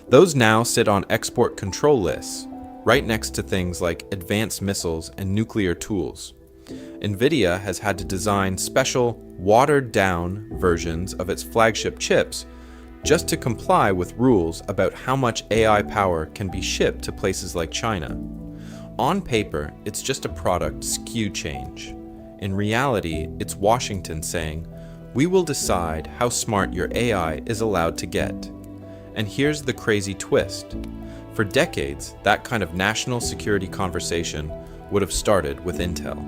Those now sit on export control lists, right next to things like advanced missiles and nuclear tools. Nvidia has had to design special, watered-down versions of its flagship chips just to comply with rules about how much AI power can be shipped to places like China. On paper, it's just a product SKU change. In reality, it's Washington saying, "We will decide how smart your AI is allowed to get." And here's the crazy twist. For decades, that kind of national security conversation would have started with Intel.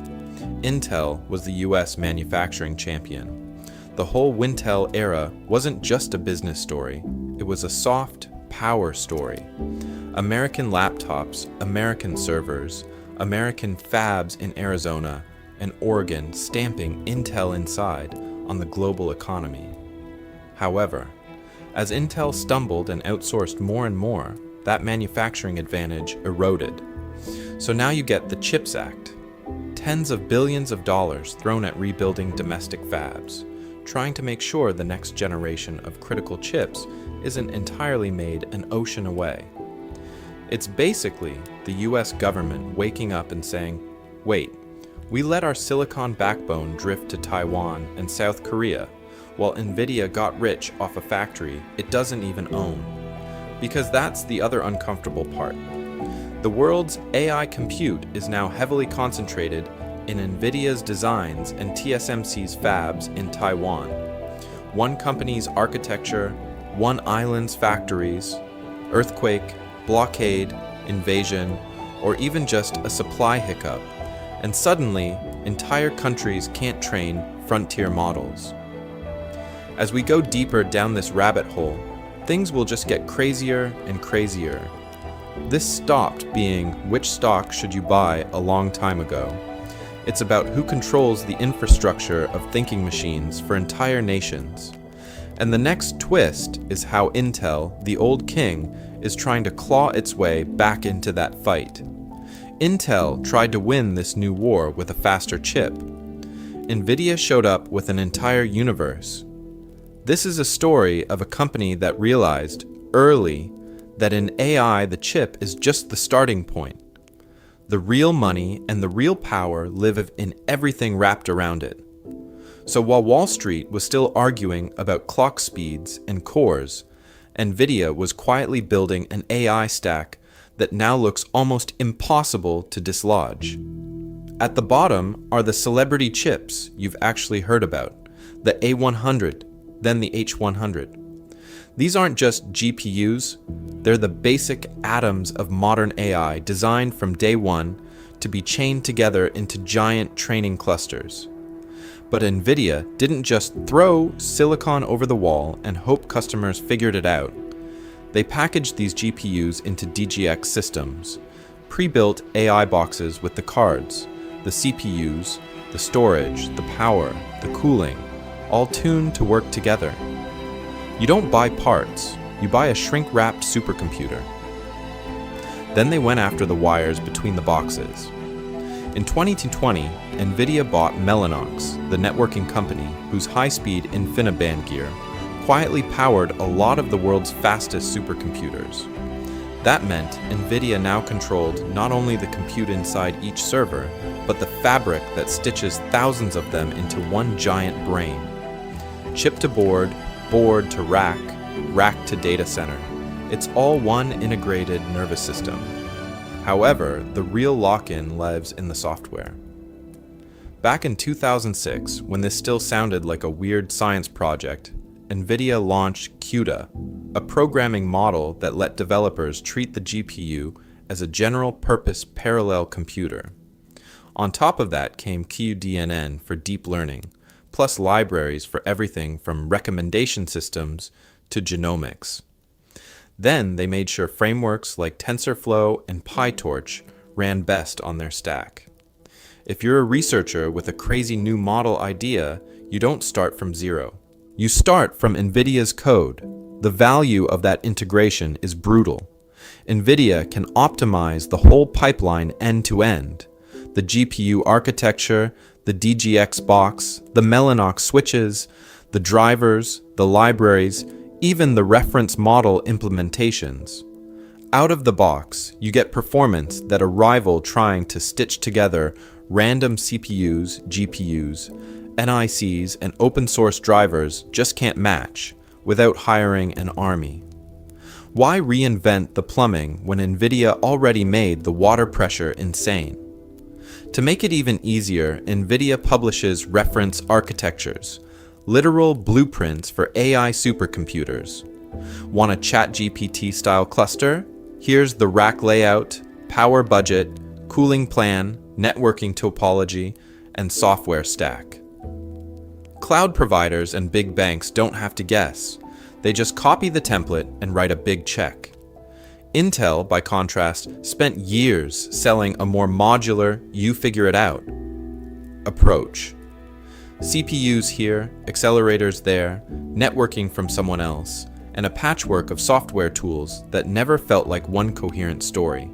Intel was the US manufacturing champion. The whole Wintel era wasn't just a business story, it was a soft power story. American laptops, American servers, American fabs in Arizona and Oregon stamping Intel inside on the global economy. However, as Intel stumbled and outsourced more and more, that manufacturing advantage eroded. So now you get the CHIPS Act. Tens of billions of dollars thrown at rebuilding domestic fabs, trying to make sure the next generation of critical chips isn't entirely made an ocean away. It's basically the US government waking up and saying, wait, we let our silicon backbone drift to Taiwan and South Korea, while Nvidia got rich off a factory it doesn't even own. Because that's the other uncomfortable part. The world's AI compute is now heavily concentrated in Nvidia's designs and TSMC's fabs in Taiwan. One company's architecture, one island's factories, earthquake, blockade, invasion, or even just a supply hiccup, and suddenly entire countries can't train frontier models. As we go deeper down this rabbit hole, things will just get crazier and crazier. This stopped being which stock should you buy a long time ago. It's about who controls the infrastructure of thinking machines for entire nations. And the next twist is how Intel, the old king, is trying to claw its way back into that fight. Intel tried to win this new war with a faster chip. Nvidia showed up with an entire universe. This is a story of a company that realized early that in AI the chip is just the starting point. The real money and the real power live in everything wrapped around it. So while Wall Street was still arguing about clock speeds and cores, Nvidia was quietly building an AI stack that now looks almost impossible to dislodge. At the bottom are the celebrity chips you've actually heard about, the A100, then the H100. These aren't just GPUs, they're the basic atoms of modern AI designed from day one to be chained together into giant training clusters. But Nvidia didn't just throw silicon over the wall and hope customers figured it out. They packaged these GPUs into DGX systems, pre-built AI boxes with the cards, the CPUs, the storage, the power, the cooling, all tuned to work together. You don't buy parts, you buy a shrink-wrapped supercomputer. Then they went after the wires between the boxes. In 2020, Nvidia bought Mellanox, the networking company whose high-speed InfiniBand gear quietly powered a lot of the world's fastest supercomputers. That meant Nvidia now controlled not only the compute inside each server, but the fabric that stitches thousands of them into one giant brain. Chip to board, board to rack, rack to data center. It's all one integrated nervous system. However, the real lock-in lives in the software. Back in 2006, when this still sounded like a weird science project, Nvidia launched CUDA, a programming model that let developers treat the GPU as a general-purpose parallel computer. On top of that came cuDNN for deep learning, plus libraries for everything from recommendation systems to genomics. Then they made sure frameworks like TensorFlow and PyTorch ran best on their stack. If you're a researcher with a crazy new model idea, you don't start from zero. You start from Nvidia's code. The value of that integration is brutal. Nvidia can optimize the whole pipeline end to end. The GPU architecture, the DGX box, the Mellanox switches, the drivers, the libraries, even the reference model implementations. Out of the box, you get performance that a rival trying to stitch together random CPUs, GPUs, NICs, and open source drivers just can't match without hiring an army. Why reinvent the plumbing when Nvidia already made the water pressure insane? To make it even easier, Nvidia publishes reference architectures, literal blueprints for AI supercomputers. Want a ChatGPT style cluster? Here's the rack layout, power budget, cooling plan, networking topology, and software stack. Cloud providers and big banks don't have to guess. They just copy the template and write a big check. Intel, by contrast, spent years selling a more modular, you-figure-it-out approach. CPUs here, accelerators there, networking from someone else, and a patchwork of software tools that never felt like one coherent story.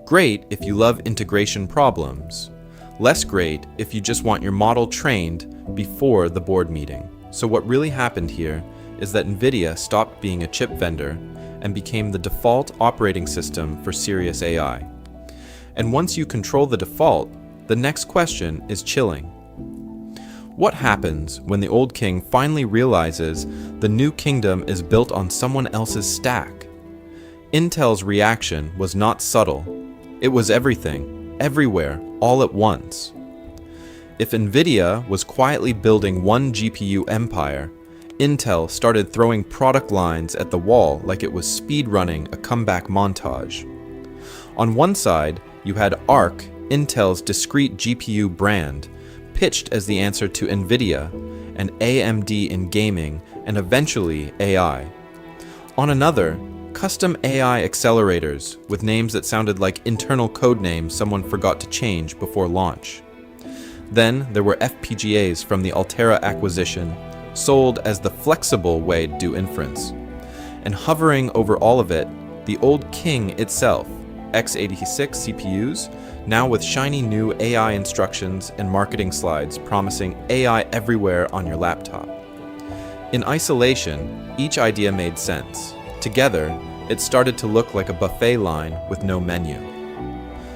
Great if you love integration problems. Less great if you just want your model trained before the board meeting. So what really happened here is that Nvidia stopped being a chip vendor and became the default operating system for serious AI. And once you control the default, the next question is chilling. What happens when the old king finally realizes the new kingdom is built on someone else's stack? Intel's reaction was not subtle. It was everything, everywhere, all at once. If Nvidia was quietly building one GPU empire, Intel started throwing product lines at the wall like it was speedrunning a comeback montage. On one side, you had Arc, Intel's discrete GPU brand, pitched as the answer to Nvidia, and AMD in gaming, and eventually AI. On another, custom AI accelerators with names that sounded like internal code names someone forgot to change before launch. Then there were FPGAs from the Altera acquisition, sold as the flexible way to do inference. And hovering over all of it, the old king itself, x86 CPUs, now with shiny new AI instructions and marketing slides promising AI everywhere on your laptop. In isolation, each idea made sense. Together, it started to look like a buffet line with no menu.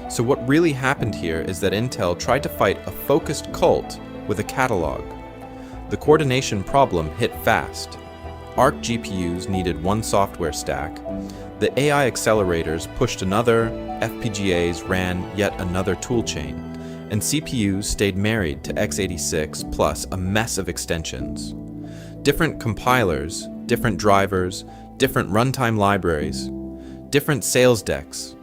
So what really happened here is that Intel tried to fight a focused cult with a catalog. The coordination problem hit fast. Arc GPUs needed one software stack, the AI accelerators pushed another, FPGAs ran yet another toolchain, and CPUs stayed married to x86 plus a mess of extensions. Different compilers, different drivers, different runtime libraries, different sales decks.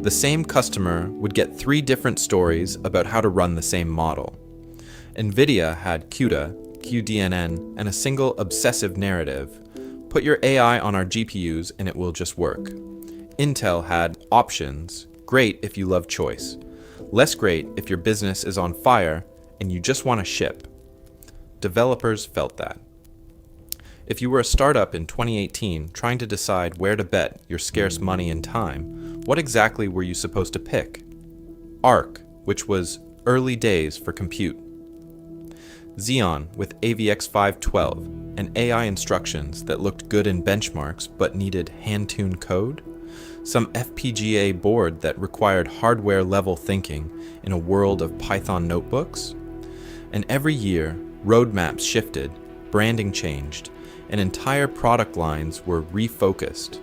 The same customer would get 3 different stories about how to run the same model. Nvidia had CUDA, QDNN, and a single obsessive narrative. Put your AI on our GPUs and it will just work. Intel had options, great if you love choice. Less great if your business is on fire and you just want to ship. Developers felt that. If you were a startup in 2018 trying to decide where to bet your scarce money and time, what exactly were you supposed to pick? Arc, which was early days for compute. Xeon with AVX512 and AI instructions that looked good in benchmarks but needed hand-tuned code. Some FPGA board that required hardware-level thinking in a world of Python notebooks. And every year, roadmaps shifted, branding changed, and entire product lines were refocused.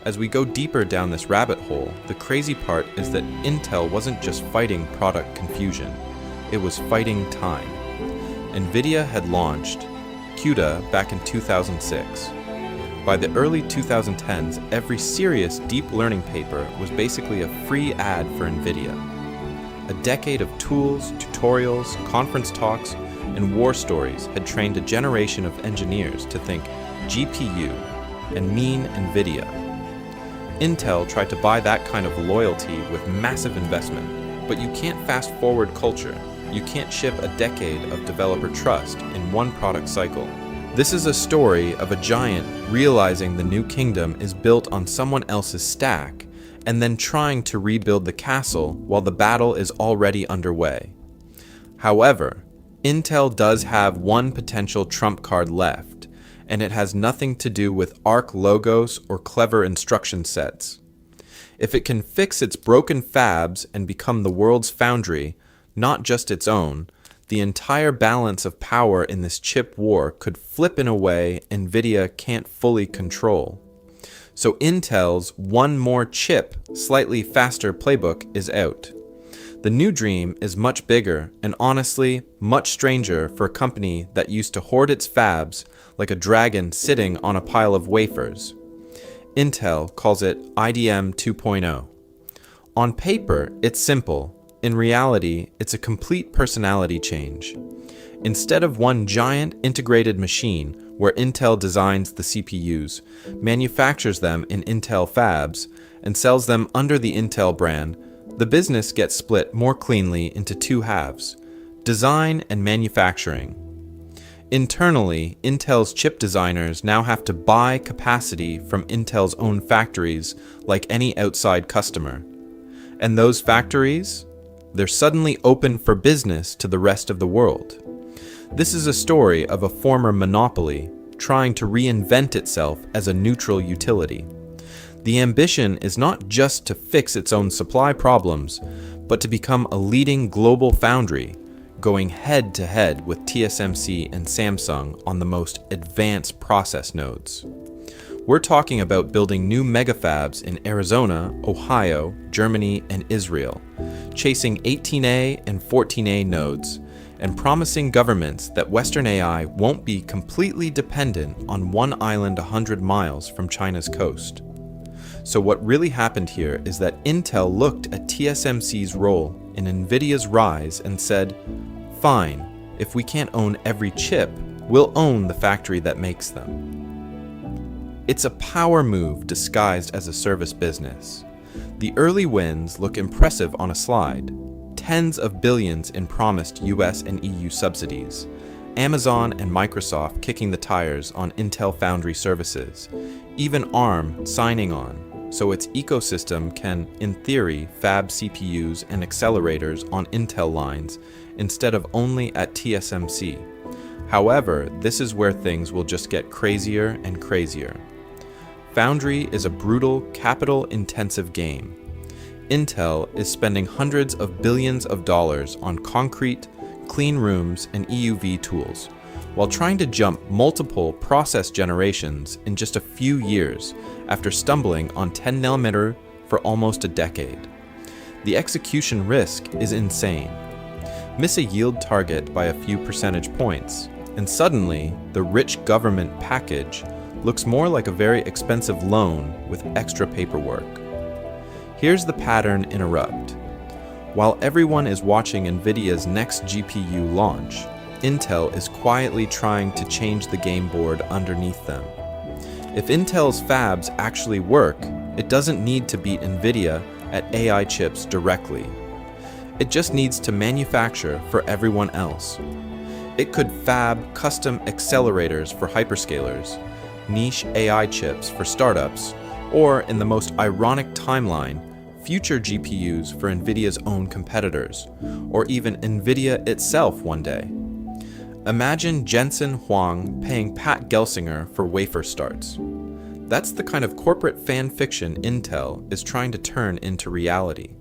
As we go deeper down this rabbit hole, the crazy part is that Intel wasn't just fighting product confusion, it was fighting time. Nvidia had launched CUDA back in 2006. By the early 2010s, every serious deep learning paper was basically a free ad for Nvidia. A decade of tools, tutorials, conference talks, and war stories had trained a generation of engineers to think GPU and mean Nvidia. Intel tried to buy that kind of loyalty with massive investment, but you can't fast forward culture. You can't ship a decade of developer trust in one product cycle. This is a story of a giant realizing the new kingdom is built on someone else's stack and then trying to rebuild the castle while the battle is already underway. However, Intel does have one potential trump card left, and it has nothing to do with Arc logos or clever instruction sets. If it can fix its broken fabs and become the world's foundry, not just its own, the entire balance of power in this chip war could flip in a way Nvidia can't fully control. So Intel's one more chip, slightly faster playbook is out. The new dream is much bigger and honestly much stranger for a company that used to hoard its fabs like a dragon sitting on a pile of wafers. Intel calls it IDM 2.0. On paper, it's simple. In reality, it's a complete personality change. Instead of one giant integrated machine where Intel designs the CPUs, manufactures them in Intel fabs, and sells them under the Intel brand, the business gets split more cleanly into two halves: design and manufacturing. Internally, Intel's chip designers now have to buy capacity from Intel's own factories like any outside customer. And those factories? They're suddenly open for business to the rest of the world. This is a story of a former monopoly trying to reinvent itself as a neutral utility. The ambition is not just to fix its own supply problems, but to become a leading global foundry, going head-to-head with TSMC and Samsung on the most advanced process nodes. We're talking about building new megafabs in Arizona, Ohio, Germany, and Israel, chasing 18A and 14A nodes, and promising governments that Western AI won't be completely dependent on one island 100 miles from China's coast. So what really happened here is that Intel looked at TSMC's role in Nvidia's rise and said, "Fine, if we can't own every chip, we'll own the factory that makes them." It's a power move disguised as a service business. The early wins look impressive on a slide. Tens of billions in promised US and EU subsidies. Amazon and Microsoft kicking the tires on Intel Foundry services. Even ARM signing on, so its ecosystem can, in theory, fab CPUs and accelerators on Intel lines instead of only at TSMC. However, this is where things will just get crazier and crazier. Foundry is a brutal, capital-intensive game. Intel is spending hundreds of billions of dollars on concrete, clean rooms, and EUV tools, while trying to jump multiple process generations in just a few years after stumbling on 10nm for almost a decade. The execution risk is insane. Miss a yield target by a few percentage points, and suddenly the rich government package looks more like a very expensive loan with extra paperwork. Here's the pattern interrupt. While everyone is watching Nvidia's next GPU launch, Intel is quietly trying to change the game board underneath them. If Intel's fabs actually work, it doesn't need to beat Nvidia at AI chips directly. It just needs to manufacture for everyone else. It could fab custom accelerators for hyperscalers, niche AI chips for startups, or, in the most ironic timeline, future GPUs for Nvidia's own competitors, or even Nvidia itself one day. Imagine Jensen Huang paying Pat Gelsinger for wafer starts. That's the kind of corporate fan fiction Intel is trying to turn into reality.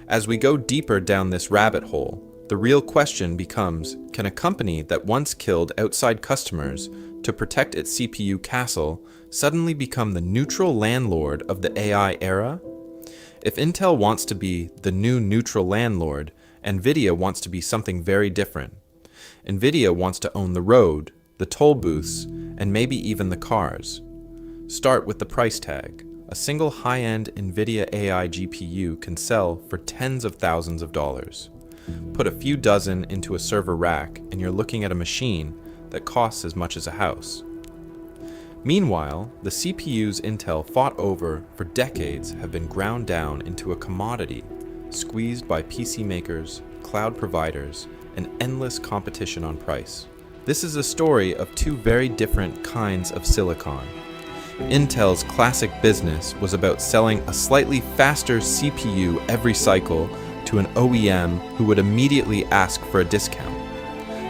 As we go deeper down this rabbit hole, the real question becomes, can a company that once killed outside customers to protect its CPU castle suddenly become the neutral landlord of the AI era? If Intel wants to be the new neutral landlord, Nvidia wants to be something very different. Nvidia wants to own the road, the toll booths, and maybe even the cars. Start with the price tag. A single high-end Nvidia AI GPU can sell for tens of thousands of dollars. Put a few dozen into a server rack, and you're looking at a machine that costs as much as a house. Meanwhile, the CPUs Intel fought over for decades have been ground down into a commodity, squeezed by PC makers, cloud providers, and endless competition on price. This is a story of two very different kinds of silicon. Intel's classic business was about selling a slightly faster CPU every cycle to an OEM who would immediately ask for a discount.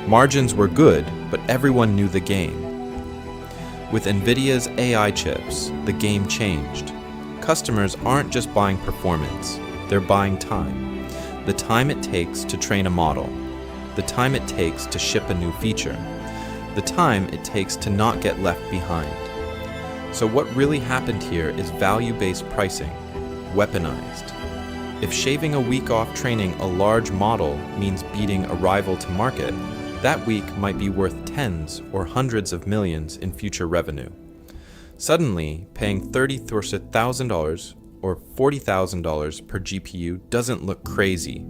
Margins were good, but everyone knew the game. With Nvidia's AI chips, the game changed. Customers aren't just buying performance, they're buying time. The time it takes to train a model, the time it takes to ship a new feature, the time it takes to not get left behind. So what really happened here is value-based pricing, weaponized. If shaving a week off training a large model means beating a rival to market, that week might be worth tens or hundreds of millions in future revenue. Suddenly, paying $30,000 or $40,000 per GPU doesn't look crazy.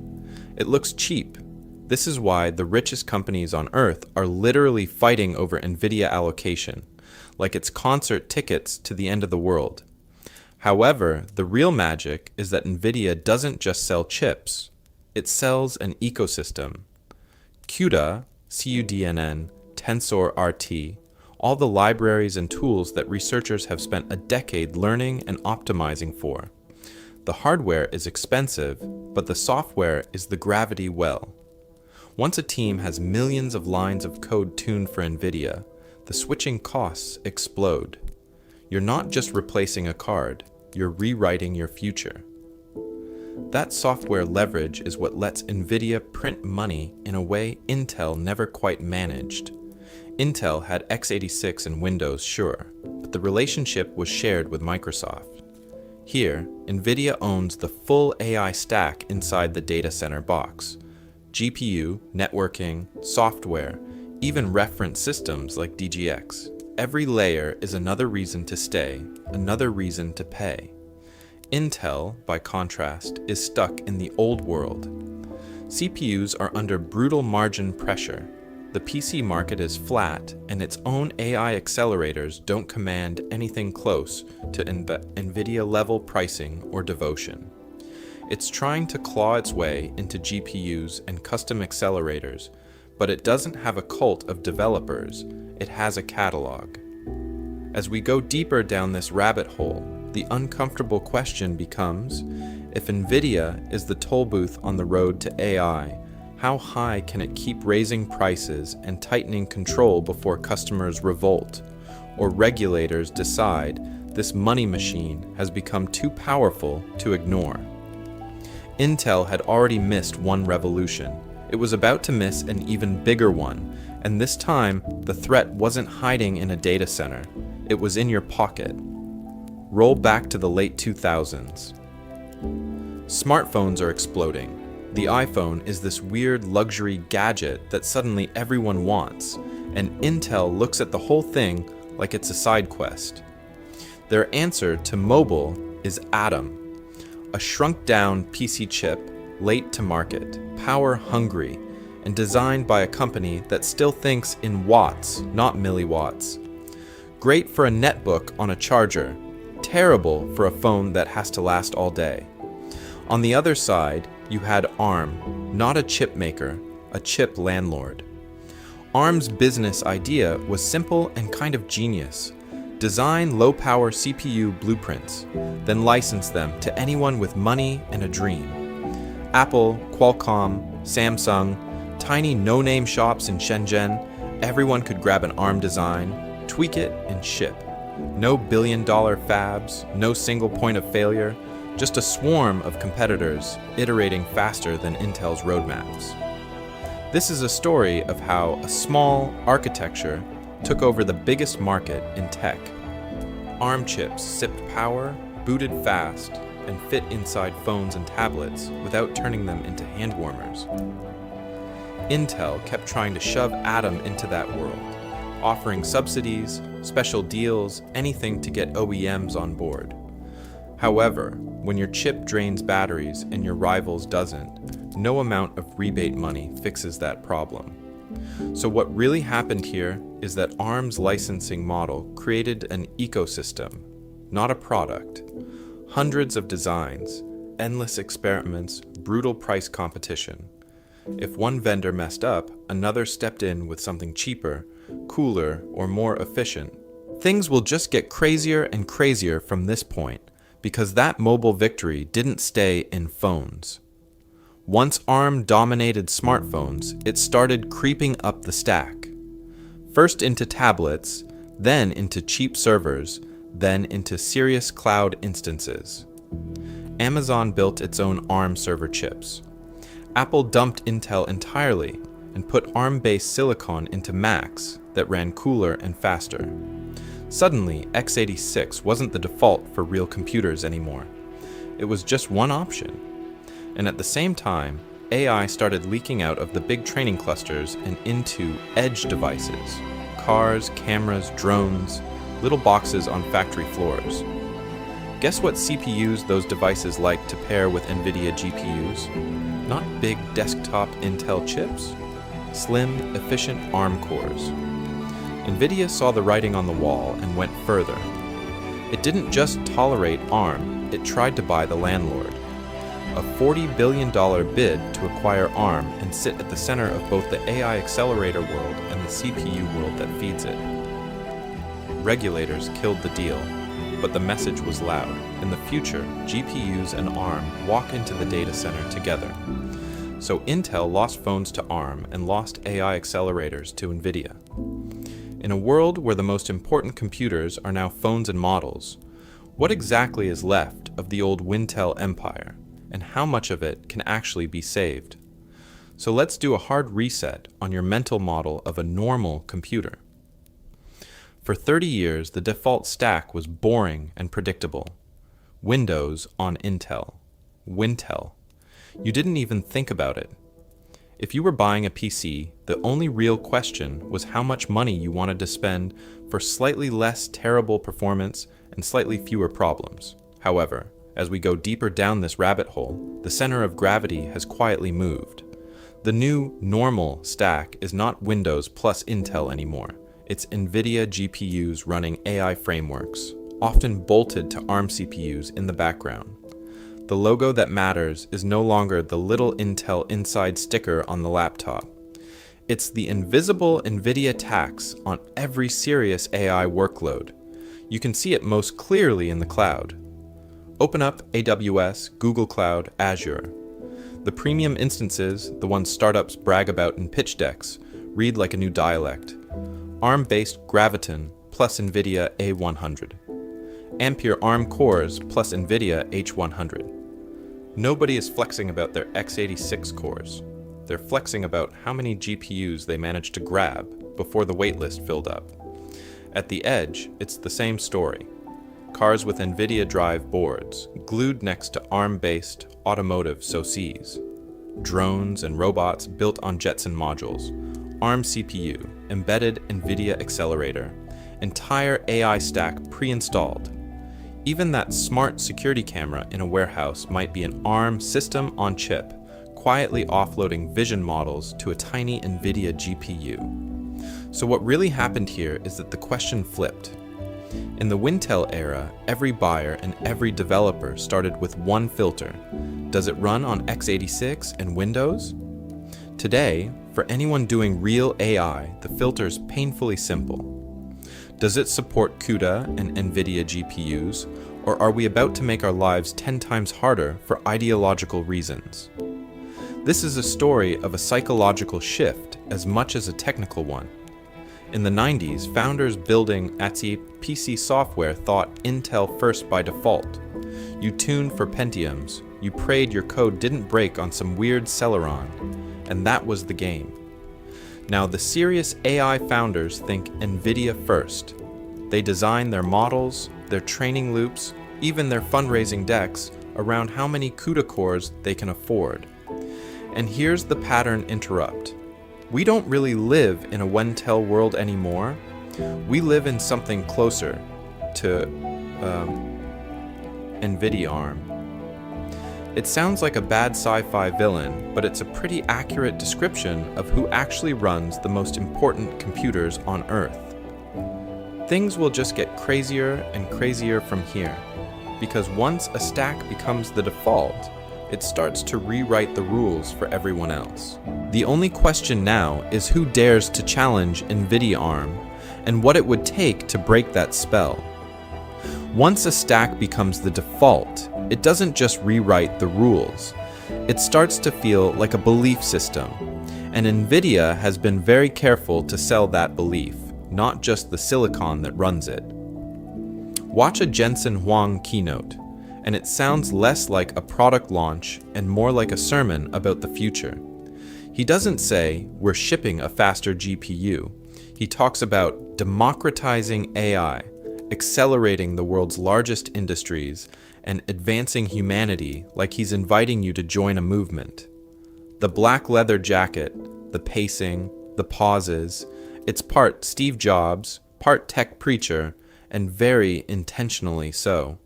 It looks cheap. This is why the richest companies on Earth are literally fighting over Nvidia allocation, like it's concert tickets to the end of the world. However, the real magic is that Nvidia doesn't just sell chips. It sells an ecosystem. CUDA, CUDNN, TensorRT, all the libraries and tools that researchers have spent a decade learning and optimizing for. The hardware is expensive, but the software is the gravity well. Once a team has millions of lines of code tuned for Nvidia, the switching costs explode. You're not just replacing a card, you're rewriting your future. That software leverage is what lets Nvidia print money in a way Intel never quite managed. Intel had x86 and Windows, sure, but the relationship was shared with Microsoft. Here, Nvidia owns the full AI stack inside the data center box. GPU, networking, software, even reference systems like DGX. Every layer is another reason to stay, another reason to pay. Intel, by contrast, is stuck in the old world. CPUs are under brutal margin pressure. The PC market is flat, and its own AI accelerators don't command anything close to Nvidia-level pricing or devotion. It's trying to claw its way into GPUs and custom accelerators, but it doesn't have a cult of developers, it has a catalog. As we go deeper down this rabbit hole, the uncomfortable question becomes, if Nvidia is the toll booth on the road to AI, how high can it keep raising prices and tightening control before customers revolt, or regulators decide this money machine has become too powerful to ignore? Intel had already missed one revolution. It was about to miss an even bigger one, and this time the threat wasn't hiding in a data center. It was in your pocket. Roll back to the late 2000s. Smartphones are exploding. The iPhone is this weird luxury gadget that suddenly everyone wants, and Intel looks at the whole thing like it's a side quest. Their answer to mobile is Atom, a shrunk-down PC chip, late to market, power-hungry, and designed by a company that still thinks in watts, not milliwatts. Great for a netbook on a charger, terrible for a phone that has to last all day. On the other side, you had ARM, not a chip maker, a chip landlord. ARM's business idea was simple and kind of genius. Design low-power CPU blueprints, then license them to anyone with money and a dream. Apple, Qualcomm, Samsung, tiny no-name shops in Shenzhen, everyone could grab an ARM design, tweak it, and ship. No billion-dollar fabs, no single point of failure, just a swarm of competitors iterating faster than Intel's roadmaps. This is a story of how a small architecture took over the biggest market in tech. ARM chips sipped power, booted fast, and fit inside phones and tablets without turning them into hand warmers. Intel kept trying to shove Atom into that world, offering subsidies, special deals, anything to get OEMs on board. However, when your chip drains batteries and your rival's doesn't, no amount of rebate money fixes that problem. So what really happened here is that ARM's licensing model created an ecosystem, not a product. Hundreds of designs, endless experiments, brutal price competition. If one vendor messed up, another stepped in with something cheaper, cooler, or more efficient. Things will just get crazier and crazier from this point, because that mobile victory didn't stay in phones. Once ARM dominated smartphones, it started creeping up the stack. First into tablets, then into cheap servers, then into serious cloud instances. Amazon built its own ARM server chips. Apple dumped Intel entirely and put ARM-based silicon into Macs that ran cooler and faster. Suddenly, x86 wasn't the default for real computers anymore. It was just one option. And at the same time, AI started leaking out of the big training clusters and into edge devices: cars, cameras, drones, little boxes on factory floors. Guess what CPUs those devices like to pair with Nvidia GPUs? Not big desktop Intel chips. Slim, efficient ARM cores. Nvidia saw the writing on the wall and went further. It didn't just tolerate ARM, it tried to buy the landlord. A $40 billion bid to acquire ARM and sit at the center of both the AI accelerator world and the CPU world that feeds it. Regulators killed the deal, but the message was loud. In the future, GPUs and ARM walk into the data center together. So Intel lost phones to ARM and lost AI accelerators to Nvidia. In a world where the most important computers are now phones and models, what exactly is left of the old Wintel empire, and how much of it can actually be saved? So let's do a hard reset on your mental model of a normal computer. For 30 years, the default stack was boring and predictable. Windows on Intel. Wintel. You didn't even think about it. If you were buying a PC, the only real question was how much money you wanted to spend for slightly less terrible performance and slightly fewer problems. However, as we go deeper down this rabbit hole, the center of gravity has quietly moved. The new normal stack is not Windows plus Intel anymore. It's Nvidia GPUs running AI frameworks, often bolted to ARM CPUs in the background. The logo that matters is no longer the little Intel inside sticker on the laptop. It's the invisible Nvidia tax on every serious AI workload. You can see it most clearly in the cloud. Open up AWS, Google Cloud, Azure. The premium instances, the ones startups brag about in pitch decks, read like a new dialect. ARM-based Graviton plus Nvidia A100. Ampere ARM cores plus Nvidia H100. Nobody is flexing about their x86 cores. They're flexing about how many GPUs they managed to grab before the waitlist filled up. At the edge, it's the same story. Cars with Nvidia drive boards, glued next to ARM-based automotive SoCs. Drones and robots built on Jetson modules. ARM CPU, embedded Nvidia accelerator. Entire AI stack pre-installed. Even that smart security camera in a warehouse might be an ARM system on chip, quietly offloading vision models to a tiny Nvidia GPU. So what really happened here is that the question flipped. In the Wintel era, every buyer and every developer started with one filter. Does it run on x86 and Windows? Today, for anyone doing real AI, the filter's painfully simple. Does it support CUDA and Nvidia GPUs, or are we about to make our lives 10 times harder for ideological reasons? This is a story of a psychological shift as much as a technical one. In the 90s, founders building ATI PC software thought Intel first by default. You tuned for Pentiums, you prayed your code didn't break on some weird Celeron, and that was the game. Now, the serious AI founders think Nvidia first. They design their models, their training loops, even their fundraising decks around how many CUDA cores they can afford. And here's the pattern interrupt. We don't really live in a Wintel world anymore. We live in something closer to Nvidia ARM. It sounds like a bad sci-fi villain, but it's a pretty accurate description of who actually runs the most important computers on Earth. Things will just get crazier and crazier from here, because once a stack becomes the default, it starts to rewrite the rules for everyone else. The only question now is who dares to challenge Nvidia ARM, and what it would take to break that spell. Once a stack becomes the default, it doesn't just rewrite the rules. It starts to feel like a belief system, and Nvidia has been very careful to sell that belief, not just the silicon that runs it. Watch a Jensen Huang keynote, and it sounds less like a product launch and more like a sermon about the future. He doesn't say, we're shipping a faster GPU. He talks about democratizing AI, accelerating the world's largest industries, and advancing humanity like he's inviting you to join a movement. The black leather jacket, the pacing, the pauses, it's part Steve Jobs, part tech preacher, and very intentionally so.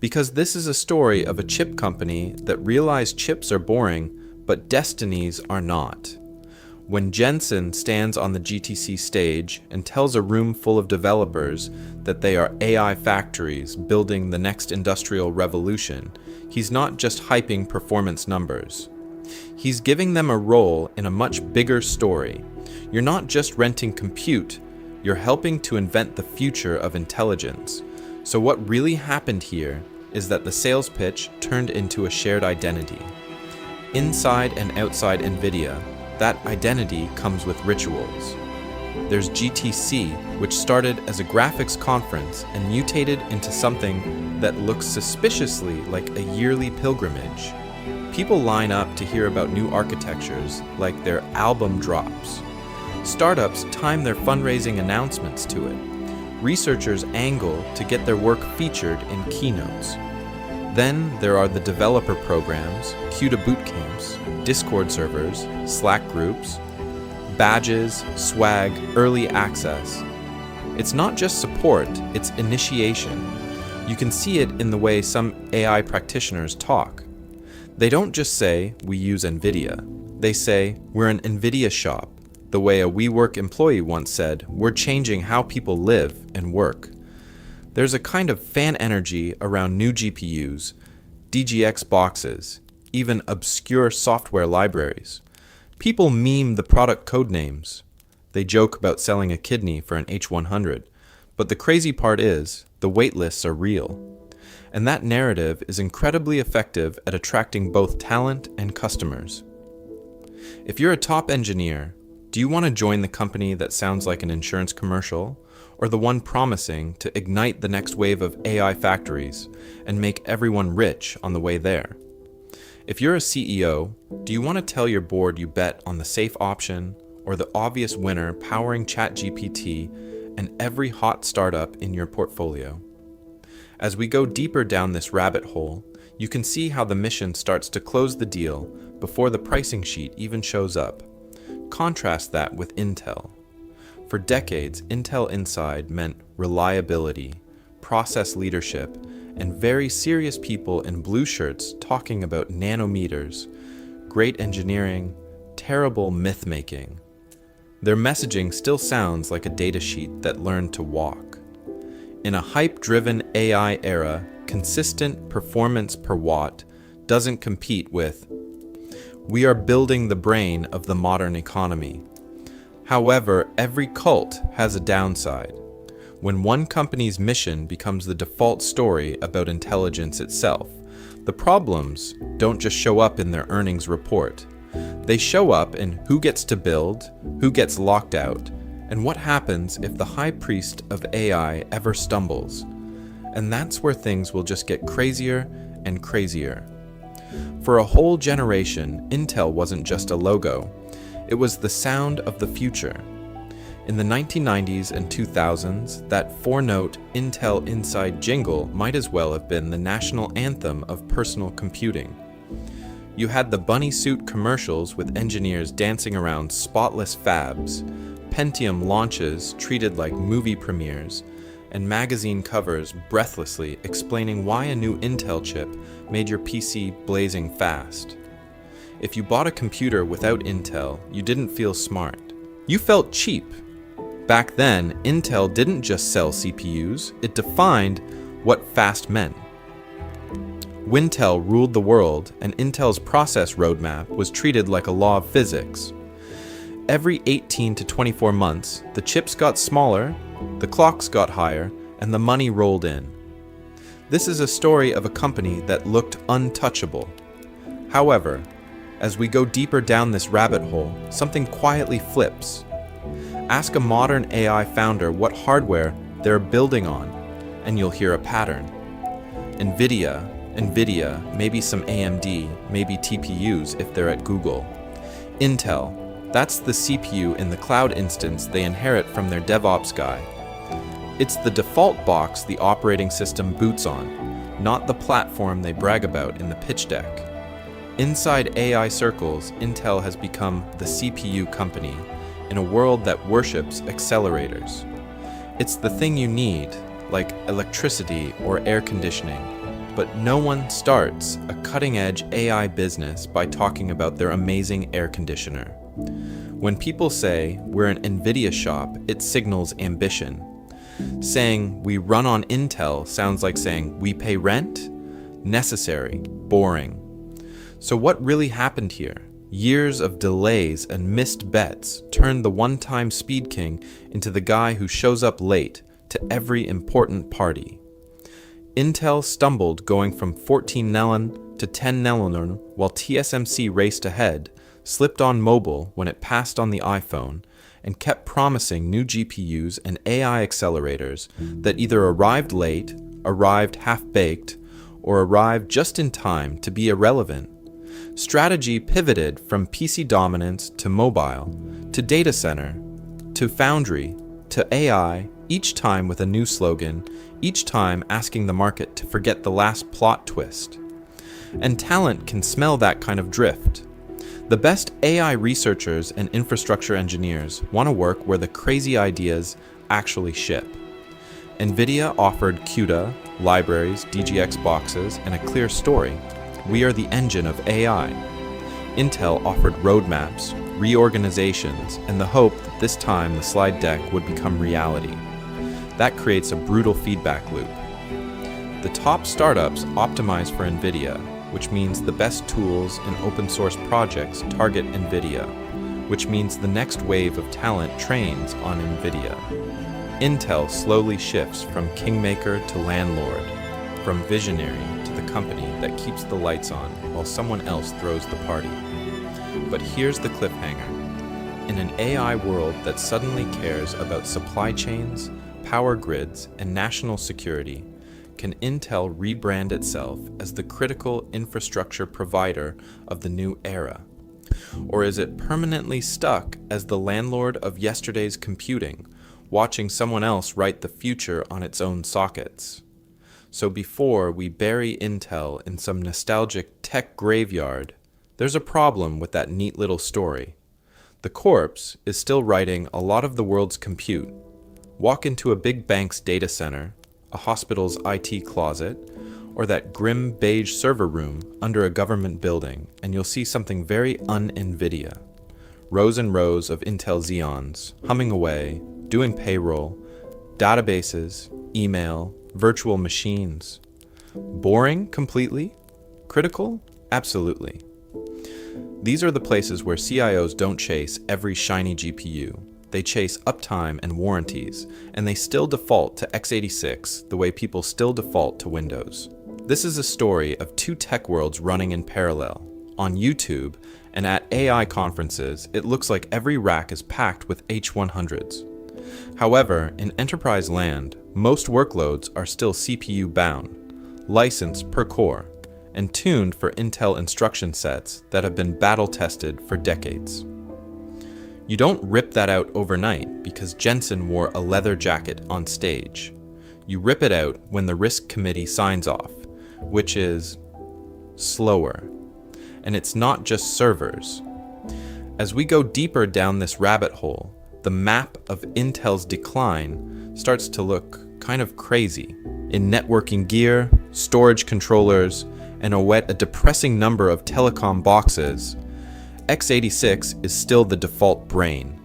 Because this is a story of a chip company that realized chips are boring, but destinies are not. When Jensen stands on the GTC stage and tells a room full of developers that they are AI factories building the next industrial revolution, he's not just hyping performance numbers. He's giving them a role in a much bigger story. You're not just renting compute, you're helping to invent the future of intelligence. So what really happened here is that the sales pitch turned into a shared identity. Inside and outside Nvidia, that identity comes with rituals. There's GTC, which started as a graphics conference and mutated into something that looks suspiciously like a yearly pilgrimage. People line up to hear about new architectures, like their album drops. Startups time their fundraising announcements to it. Researchers angle to get their work featured in keynotes. Then there are the developer programs, CUDA boot camps, Discord servers, Slack groups, badges, swag, early access. It's not just support, it's initiation. You can see it in the way some AI practitioners talk. They don't just say, we use Nvidia. They say, we're an Nvidia shop. The way a WeWork employee once said, we're changing how people live and work. There's a kind of fan energy around new GPUs, DGX boxes, even obscure software libraries. People meme the product code names. They joke about selling a kidney for an H100. But the crazy part is, the waitlists are real. And that narrative is incredibly effective at attracting both talent and customers. If you're a top engineer, do you want to join the company that sounds like an insurance commercial, or the one promising to ignite the next wave of AI factories and make everyone rich on the way there? If you're a CEO, do you want to tell your board you bet on the safe option or the obvious winner powering ChatGPT and every hot startup in your portfolio? As we go deeper down this rabbit hole, you can see how the mission starts to close the deal before the pricing sheet even shows up. Contrast that with Intel. For decades, Intel Inside meant reliability, process leadership, and very serious people in blue shirts talking about nanometers, great engineering, terrible myth-making. Their messaging still sounds like a datasheet that learned to walk. In a hype-driven AI era, consistent performance per watt doesn't compete with, we are building the brain of the modern economy. However, every cult has a downside. When one company's mission becomes the default story about intelligence itself, the problems don't just show up in their earnings report. They show up in who gets to build, who gets locked out, and what happens if the high priest of AI ever stumbles. And that's where things will just get crazier and crazier. For a whole generation, Intel wasn't just a logo. It was the sound of the future. In the 1990s and 2000s, that four-note Intel Inside jingle might as well have been the national anthem of personal computing. You had the bunny suit commercials with engineers dancing around spotless fabs, Pentium launches treated like movie premieres, and magazine covers breathlessly explaining why a new Intel chip made your PC blazing fast. If you bought a computer without Intel, you didn't feel smart. You felt cheap. Back then, Intel didn't just sell CPUs, it defined what fast meant. Wintel ruled the world, and Intel's process roadmap was treated like a law of physics. Every 18 to 24 months, the chips got smaller, the clocks got higher, and the money rolled in. This is a story of a company that looked untouchable. However, as we go deeper down this rabbit hole, something quietly flips. Ask a modern AI founder what hardware they're building on, and you'll hear a pattern. Nvidia, maybe some AMD, maybe TPUs if they're at Google. Intel, that's the CPU in the cloud instance they inherit from their DevOps guy. It's the default box the operating system boots on, not the platform they brag about in the pitch deck. Inside AI circles, Intel has become the CPU company in a world that worships accelerators. It's the thing you need, like electricity or air conditioning, but no one starts a cutting-edge AI business by talking about their amazing air conditioner. When people say we're an Nvidia shop, it signals ambition. Saying we run on Intel sounds like saying we pay rent? Necessary, boring. So what really happened here? Years of delays and missed bets turned the one-time speed king into the guy who shows up late to every important party. Intel stumbled going from 14 nanometer to 10 nanometer while TSMC raced ahead, slipped on mobile when it passed on the iPhone, and kept promising new GPUs and AI accelerators that either arrived late, arrived half-baked, or arrived just in time to be irrelevant. Strategy pivoted from PC dominance to mobile, to data center, to foundry, to AI, each time with a new slogan, each time asking the market to forget the last plot twist. And talent can smell that kind of drift. The best AI researchers and infrastructure engineers want to work where the crazy ideas actually ship. Nvidia offered CUDA, libraries, DGX boxes, and a clear story. We are the engine of AI. Intel offered roadmaps, reorganizations, and the hope that this time the slide deck would become reality. That creates a brutal feedback loop. The top startups optimize for Nvidia, which means the best tools and open source projects target Nvidia, which means the next wave of talent trains on Nvidia. Intel slowly shifts from kingmaker to landlord, from visionary to the company that keeps the lights on while someone else throws the party. But here's the cliffhanger. In an AI world that suddenly cares about supply chains, power grids, and national security, can Intel rebrand itself as the critical infrastructure provider of the new era? Or is it permanently stuck as the landlord of yesterday's computing, watching someone else write the future on its own sockets? So before we bury Intel in some nostalgic tech graveyard, there's a problem with that neat little story. The corpse is still writing a lot of the world's compute. Walk into a big bank's data center, a hospital's IT closet, or that grim beige server room under a government building, and you'll see something very un-Nvidia. Rows and rows of Intel Xeons, humming away, doing payroll, databases, email, virtual machines. Boring completely? Critical? Absolutely. These are the places where CIOs don't chase every shiny GPU. They chase uptime and warranties, and they still default to x86 the way people still default to Windows. This is a story of two tech worlds running in parallel. On YouTube and at AI conferences, it looks like every rack is packed with H100s. However, in enterprise land, most workloads are still CPU bound, licensed per core, and tuned for Intel instruction sets that have been battle tested for decades. You don't rip that out overnight because Jensen wore a leather jacket on stage. You rip it out when the risk committee signs off, which is slower. And it's not just servers. As we go deeper down this rabbit hole, the map of Intel's decline starts to look kind of crazy. In networking gear, storage controllers, and a depressing number of telecom boxes, x86 is still the default brain.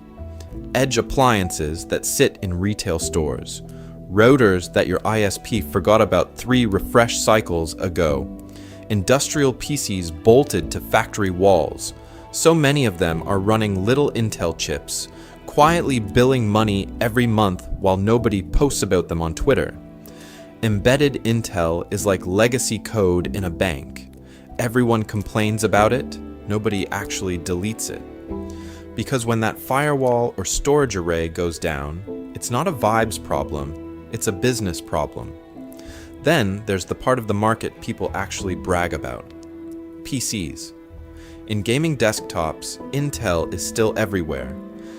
Edge appliances that sit in retail stores. Routers that your ISP forgot about 3 refresh cycles ago. Industrial PCs bolted to factory walls. So many of them are running little Intel chips, quietly billing money every month while nobody posts about them on Twitter. Embedded Intel is like legacy code in a bank. Everyone complains about it, nobody actually deletes it. Because when that firewall or storage array goes down, it's not a vibes problem, it's a business problem. Then there's the part of the market people actually brag about. PCs. In gaming desktops, Intel is still everywhere.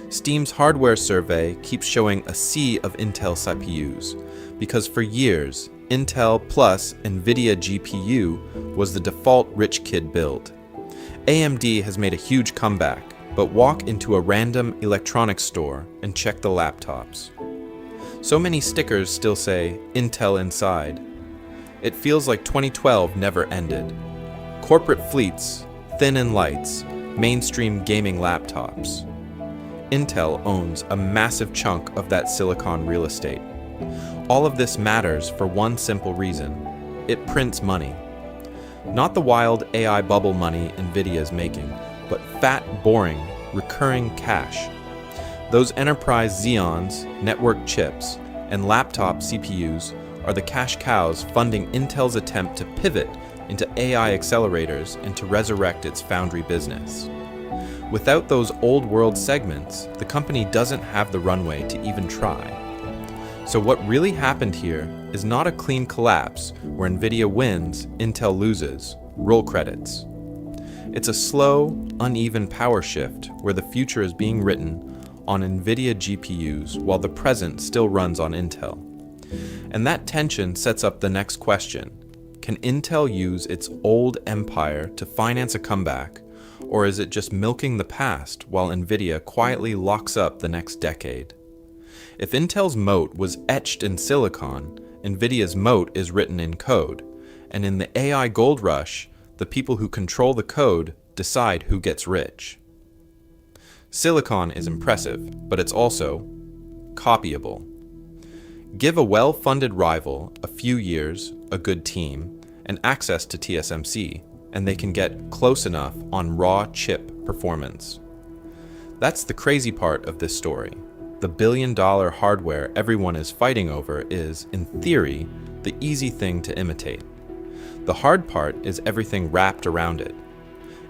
Steam's hardware survey keeps showing a sea of Intel CPUs, because for years, Intel plus Nvidia GPU was the default rich kid build. AMD has made a huge comeback, but walk into a random electronics store and check the laptops. So many stickers still say Intel inside. It feels like 2012 never ended. Corporate fleets, thin-in lights, mainstream gaming laptops. Intel owns a massive chunk of that silicon real estate. All of this matters for one simple reason. It prints money. Not the wild AI bubble money Nvidia is making, but fat, boring, recurring cash. Those enterprise Xeons, network chips, and laptop CPUs are the cash cows funding Intel's attempt to pivot into AI accelerators and to resurrect its foundry business. Without those old-world segments, the company doesn't have the runway to even try. So what really happened here is not a clean collapse where Nvidia wins, Intel loses, roll credits. It's a slow, uneven power shift where the future is being written on Nvidia GPUs while the present still runs on Intel. And that tension sets up the next question. Can Intel use its old empire to finance a comeback, or is it just milking the past while Nvidia quietly locks up the next decade? If Intel's moat was etched in silicon, Nvidia's moat is written in code, and in the AI gold rush, the people who control the code decide who gets rich. Silicon is impressive, but it's also copyable. Give a well-funded rival a few years, a good team, and access to TSMC, and they can get close enough on raw chip performance. That's the crazy part of this story. The billion-dollar hardware everyone is fighting over is, in theory, the easy thing to imitate. The hard part is everything wrapped around it.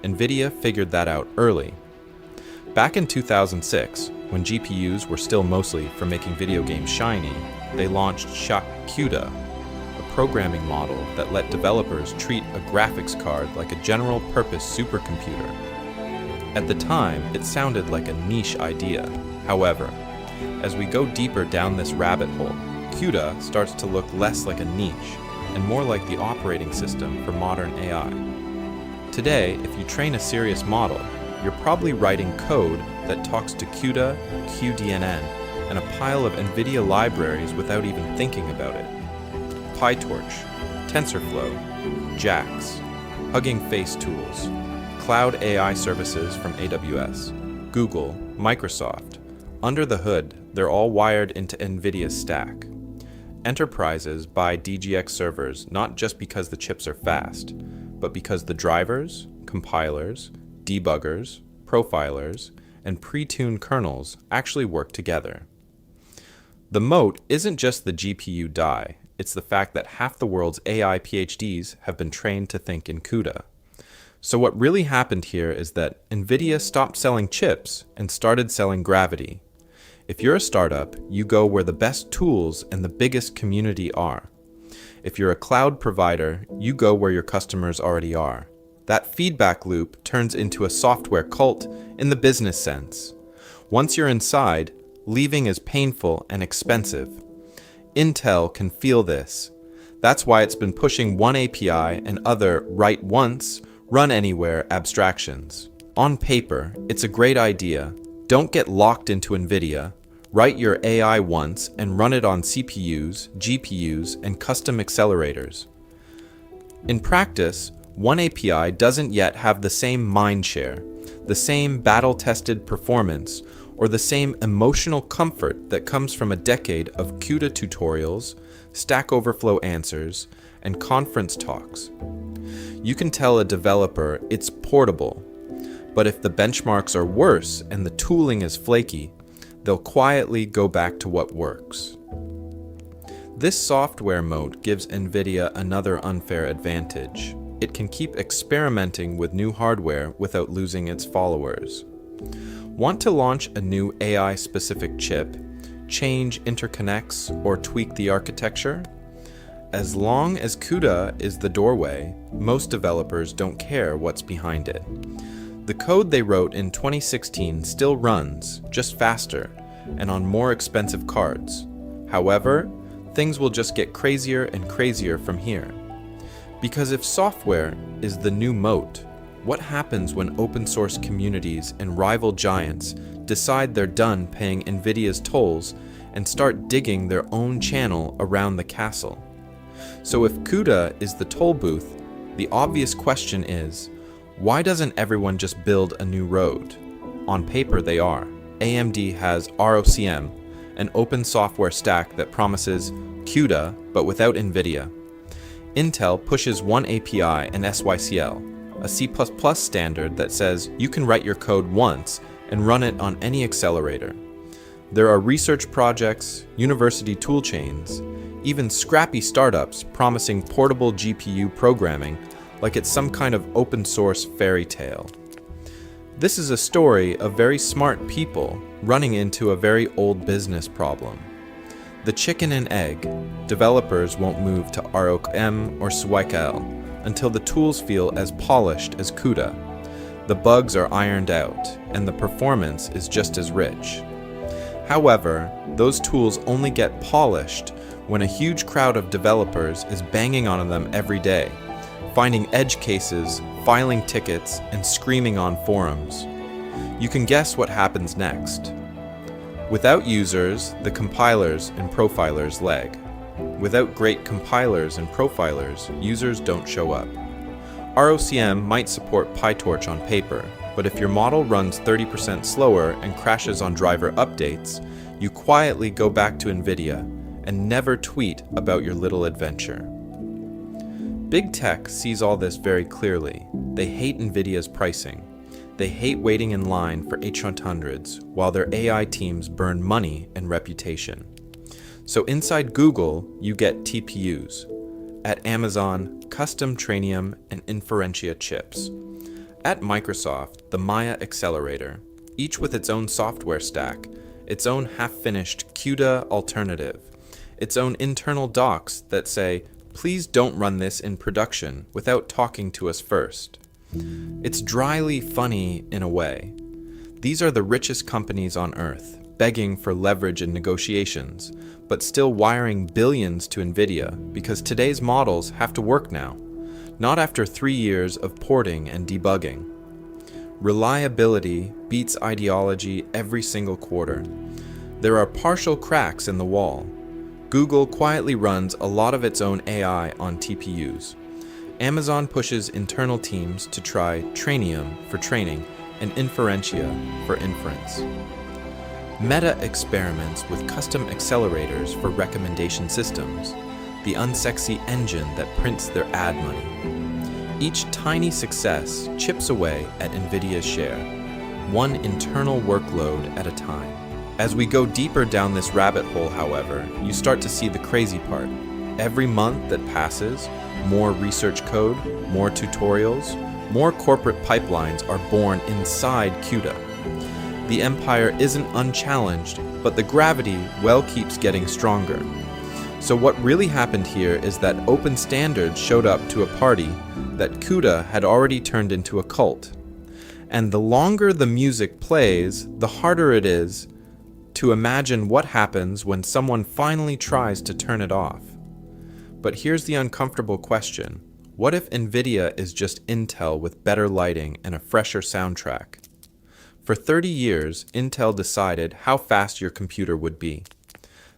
Nvidia figured that out early. Back in 2006, when GPUs were still mostly for making video games shiny, they launched CUDA, a programming model that let developers treat a graphics card like a general-purpose supercomputer. At the time, it sounded like a niche idea. However, as we go deeper down this rabbit hole, CUDA starts to look less like a niche and more like the operating system for modern AI. Today, if you train a serious model, you're probably writing code that talks to CUDA, cuDNN, and a pile of Nvidia libraries without even thinking about it. PyTorch, TensorFlow, JAX, Hugging Face tools, cloud AI services from AWS, Google, Microsoft. Under the hood, they're all wired into Nvidia's stack. Enterprises buy DGX servers not just because the chips are fast, but because the drivers, compilers, debuggers, profilers, and pre-tuned kernels actually work together. The moat isn't just the GPU die, it's the fact that half the world's AI PhDs have been trained to think in CUDA. So what really happened here is that Nvidia stopped selling chips and started selling gravity. If you're a startup, you go where the best tools and the biggest community are. If you're a cloud provider, you go where your customers already are. That feedback loop turns into a software cult in the business sense. Once you're inside, leaving is painful and expensive. Intel can feel this. That's why it's been pushing one API and other write once, run anywhere abstractions. On paper, it's a great idea. Don't get locked into Nvidia. Write your AI once and run it on CPUs, GPUs, and custom accelerators. In practice, one API doesn't yet have the same mindshare, the same battle-tested performance, or the same emotional comfort that comes from a decade of CUDA tutorials, Stack Overflow answers, and conference talks. You can tell a developer it's portable, but if the benchmarks are worse and the tooling is flaky, they'll quietly go back to what works. This software moat gives Nvidia another unfair advantage. It can keep experimenting with new hardware without losing its followers. Want to launch a new AI-specific chip, change interconnects, or tweak the architecture? As long as CUDA is the doorway, most developers don't care what's behind it. The code they wrote in 2016 still runs, just faster, and on more expensive cards. However, things will just get crazier and crazier from here. Because if software is the new moat, what happens when open source communities and rival giants decide they're done paying Nvidia's tolls and start digging their own channel around the castle? So if CUDA is the toll booth, the obvious question is, why doesn't everyone just build a new road? On paper they are. AMD has ROCm, an open software stack that promises CUDA but without Nvidia. Intel pushes one API and SYCL, a C++ standard that says you can write your code once and run it on any accelerator. There are research projects, university toolchains, even scrappy startups promising portable GPU programming like it's some kind of open source fairy tale. This is a story of very smart people running into a very old business problem. The chicken and egg, developers won't move to ROCm or SYCL until the tools feel as polished as CUDA. The bugs are ironed out, and the performance is just as rich. However, those tools only get polished when a huge crowd of developers is banging on them every day, finding edge cases, filing tickets, and screaming on forums. You can guess what happens next. Without users, the compilers and profilers lag. Without great compilers and profilers, users don't show up. ROCm might support PyTorch on paper, but if your model runs 30% slower and crashes on driver updates, you quietly go back to Nvidia and never tweet about your little adventure. Big tech sees all this very clearly. They hate Nvidia's pricing. They hate waiting in line for H100s while their AI teams burn money and reputation. So inside Google, you get TPUs. At Amazon, custom Trainium and Inferentia chips. At Microsoft, the Maya accelerator, each with its own software stack, its own half-finished CUDA alternative, its own internal docs that say, please don't run this in production without talking to us first. It's dryly funny in a way. These are the richest companies on Earth, begging for leverage in negotiations, but still wiring billions to Nvidia because today's models have to work now, not after 3 years of porting and debugging. Reliability beats ideology every single quarter. There are partial cracks in the wall. Google quietly runs a lot of its own AI on TPUs. Amazon pushes internal teams to try Trainium for training and Inferentia for inference. Meta experiments with custom accelerators for recommendation systems, the unsexy engine that prints their ad money. Each tiny success chips away at Nvidia's share, one internal workload at a time. As we go deeper down this rabbit hole, however, you start to see the crazy part. Every month that passes, more research code, more tutorials, more corporate pipelines are born inside CUDA. The empire isn't unchallenged, but the gravity well keeps getting stronger. So what really happened here is that open standards showed up to a party that CUDA had already turned into a cult. And the longer the music plays, the harder it is to imagine what happens when someone finally tries to turn it off. But here's the uncomfortable question. What if Nvidia is just Intel with better lighting and a fresher soundtrack? For 30 years, Intel decided how fast your computer would be.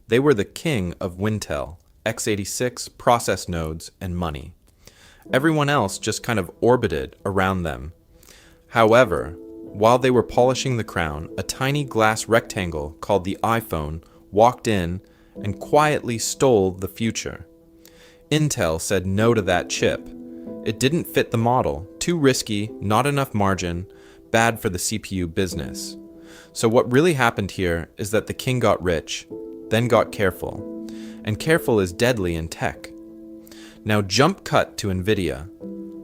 They were the king of Wintel, x86, process nodes, and money. Everyone else just kind of orbited around them. However, while they were polishing the crown, a tiny glass rectangle called the iPhone walked in and quietly stole the future. Intel said no to that chip. It didn't fit the model, too risky, not enough margin, bad for the CPU business. So what really happened here is that the king got rich, then got careful. And careful is deadly in tech. Now jump cut to Nvidia,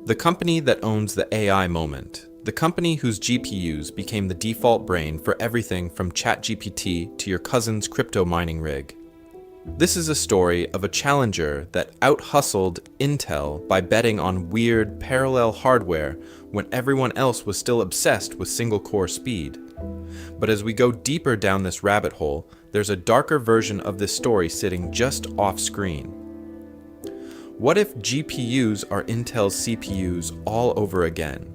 the company that owns the AI moment, the company whose GPUs became the default brain for everything from ChatGPT to your cousin's crypto mining rig. This is a story of a challenger that out-hustled Intel by betting on weird parallel hardware when everyone else was still obsessed with single-core speed. But as we go deeper down this rabbit hole, there's a darker version of this story sitting just off screen. What if GPUs are Intel's CPUs all over again?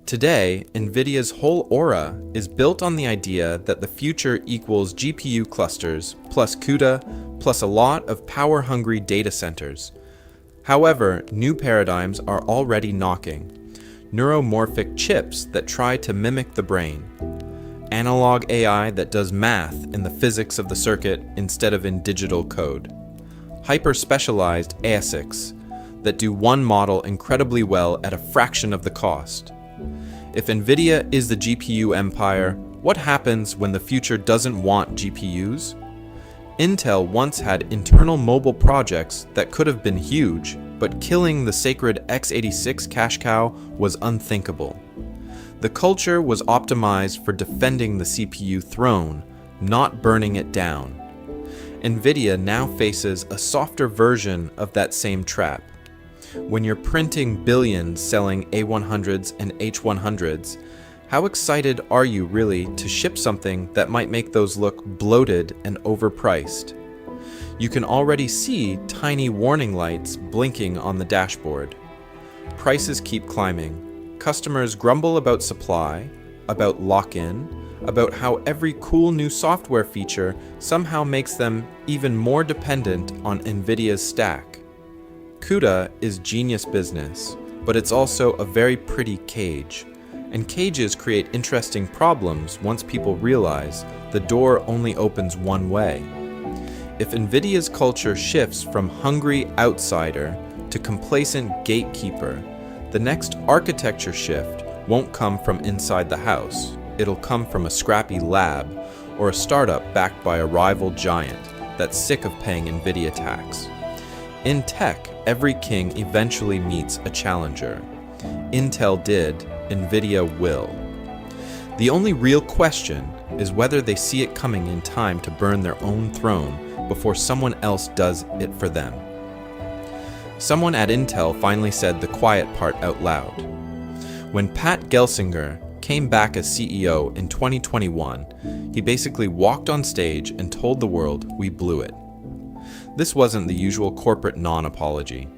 Today, Nvidia's whole aura is built on the idea that the future equals GPU clusters plus CUDA plus a lot of power-hungry data centers. However, new paradigms are already knocking. Neuromorphic chips that try to mimic the brain. Analog AI that does math in the physics of the circuit instead of in digital code. Hyper-specialized ASICs that do one model incredibly well at a fraction of the cost. If Nvidia is the GPU empire, what happens when the future doesn't want GPUs? Intel once had internal mobile projects that could have been huge, but killing the sacred x86 cash cow was unthinkable. The culture was optimized for defending the CPU throne, not burning it down. Nvidia now faces a softer version of that same trap. When you're printing billions selling A100s and H100s, how excited are you really to ship something that might make those look bloated and overpriced? You can already see tiny warning lights blinking on the dashboard. Prices keep climbing. Customers grumble about supply, about lock-in, about how every cool new software feature somehow makes them even more dependent on Nvidia's stack. CUDA is genius business, but it's also a very pretty cage. And cages create interesting problems once people realize the door only opens one way. If Nvidia's culture shifts from hungry outsider to complacent gatekeeper, the next architecture shift won't come from inside the house. It'll come from a scrappy lab or a startup backed by a rival giant that's sick of paying Nvidia tax. In tech, every king eventually meets a challenger. Intel did, Nvidia will. The only real question is whether they see it coming in time to burn their own throne before someone else does it for them. Someone at Intel finally said the quiet part out loud. When Pat Gelsinger came back as CEO in 2021, he basically walked on stage and told the world we blew it. This wasn't the usual corporate non-apology.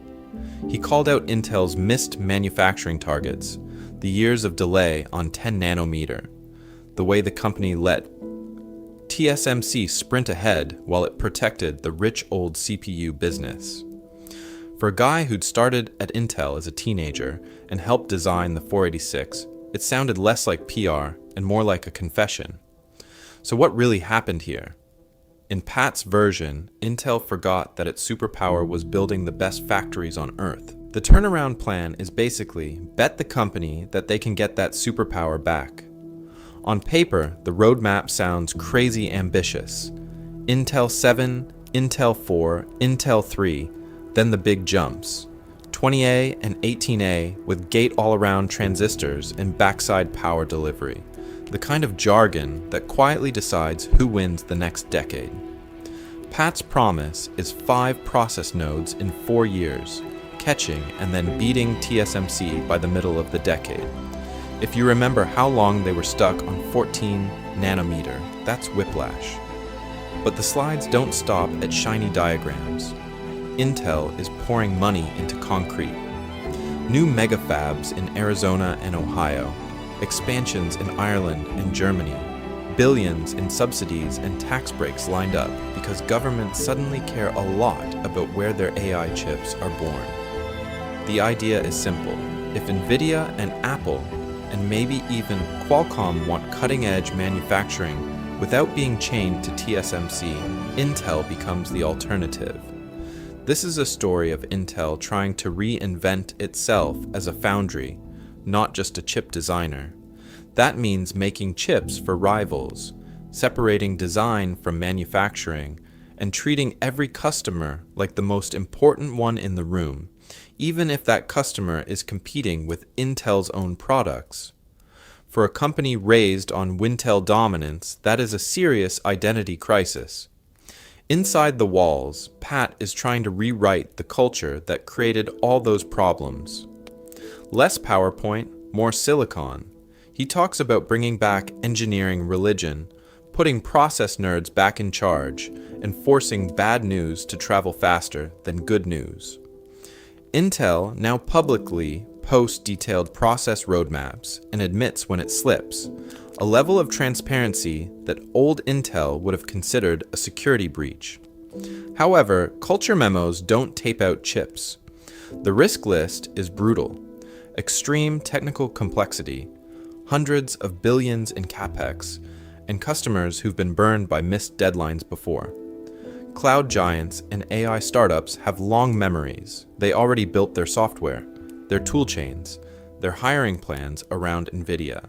He called out Intel's missed manufacturing targets, the years of delay on 10 nanometer, the way the company let TSMC sprint ahead while it protected the rich old CPU business. For a guy who'd started at Intel as a teenager and helped design the 486, it sounded less like PR and more like a confession. So what really happened here? In Pat's version, Intel forgot that its superpower was building the best factories on Earth. The turnaround plan is basically bet the company that they can get that superpower back. On paper, the roadmap sounds crazy ambitious. Intel 7, Intel 4, Intel 3, then the big jumps. 20A and 18A with gate-all-around transistors and backside power delivery. The kind of jargon that quietly decides who wins the next decade. Pat's promise is 5 process nodes in 4 years, catching and then beating TSMC by the middle of the decade. If you remember how long they were stuck on 14 nanometer, that's whiplash. But the slides don't stop at shiny diagrams. Intel is pouring money into concrete. New megafabs in Arizona and Ohio, expansions in Ireland and Germany, billions in subsidies and tax breaks lined up because governments suddenly care a lot about where their AI chips are born. The idea is simple. If Nvidia and Apple, and maybe even Qualcomm want cutting-edge manufacturing without being chained to TSMC, Intel becomes the alternative. This is a story of Intel trying to reinvent itself as a foundry, not just a chip designer. That means making chips for rivals, separating design from manufacturing, and treating every customer like the most important one in the room, even if that customer is competing with Intel's own products. For a company raised on Wintel dominance, that is a serious identity crisis. Inside the walls, Pat is trying to rewrite the culture that created all those problems. Less PowerPoint, more silicon. He talks about bringing back engineering religion, putting process nerds back in charge, and forcing bad news to travel faster than good news. Intel now publicly posts detailed process roadmaps and admits when it slips, a level of transparency that old Intel would have considered a security breach. However, culture memos don't tape out chips. The risk list is brutal. Extreme technical complexity, hundreds of billions in capex, and customers who've been burned by missed deadlines before. Cloud giants and AI startups have long memories. They already built their software, their tool chains, their hiring plans around Nvidia.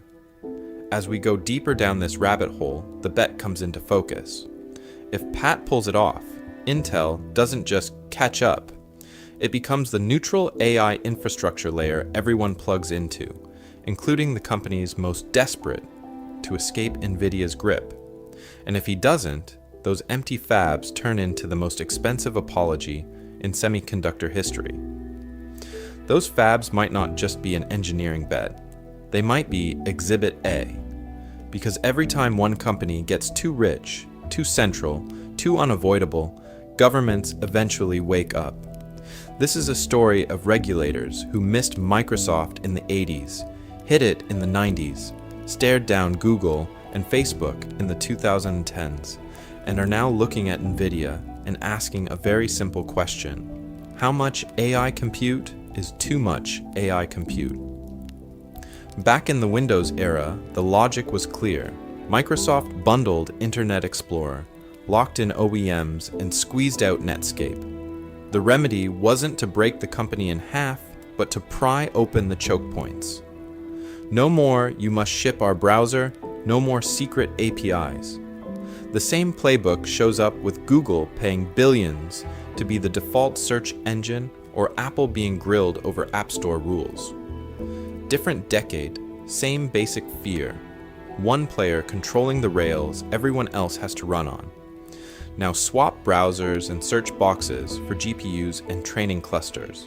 As we go deeper down this rabbit hole, the bet comes into focus. If Pat pulls it off, Intel doesn't just catch up. It becomes the neutral AI infrastructure layer everyone plugs into, including the companies most desperate to escape Nvidia's grip. And if he doesn't, those empty fabs turn into the most expensive apology in semiconductor history. Those fabs might not just be an engineering bet. They might be Exhibit A. Because every time one company gets too rich, too central, too unavoidable, governments eventually wake up. This is a story of regulators who missed Microsoft in the 80s, hit it in the 90s, stared down Google and Facebook in the 2010s, and are now looking at Nvidia and asking a very simple question. How much AI compute is too much AI compute? Back in the Windows era, the logic was clear. Microsoft bundled Internet Explorer, locked in OEMs, and squeezed out Netscape. The remedy wasn't to break the company in half, but to pry open the choke points. No more, you must ship our browser, no more secret APIs. The same playbook shows up with Google paying billions to be the default search engine or Apple being grilled over App Store rules. Different decade, same basic fear. One player controlling the rails everyone else has to run on. Now swap browsers and search boxes for GPUs and training clusters.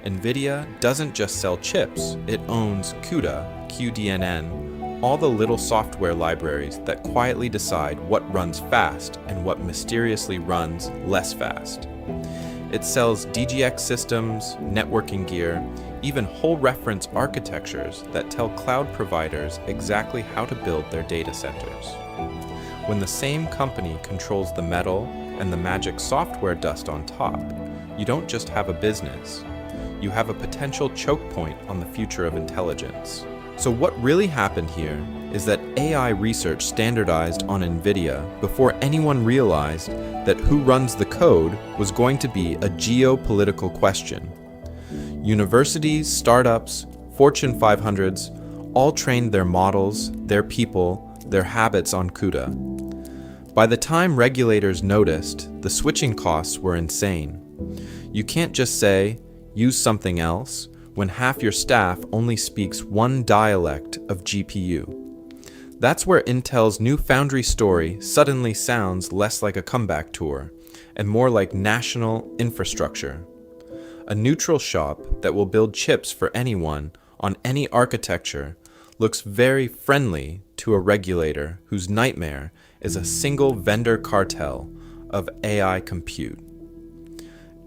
Nvidia doesn't just sell chips, it owns CUDA, QDNN, all the little software libraries that quietly decide what runs fast and what mysteriously runs less fast. It sells DGX systems, networking gear, even whole reference architectures that tell cloud providers exactly how to build their data centers. When the same company controls the metal and the magic software dust on top, you don't just have a business, you have a potential choke point on the future of intelligence. So what really happened here is that AI research standardized on Nvidia before anyone realized that who runs the code was going to be a geopolitical question. Universities, startups, Fortune 500s all trained their models, their people, their habits on CUDA. By the time regulators noticed, the switching costs were insane. You can't just say, use something else, when half your staff only speaks one dialect of GPU. That's where Intel's new foundry story suddenly sounds less like a comeback tour and more like national infrastructure. A neutral shop that will build chips for anyone on any architecture looks very friendly to a regulator whose nightmare is a single vendor cartel of AI compute.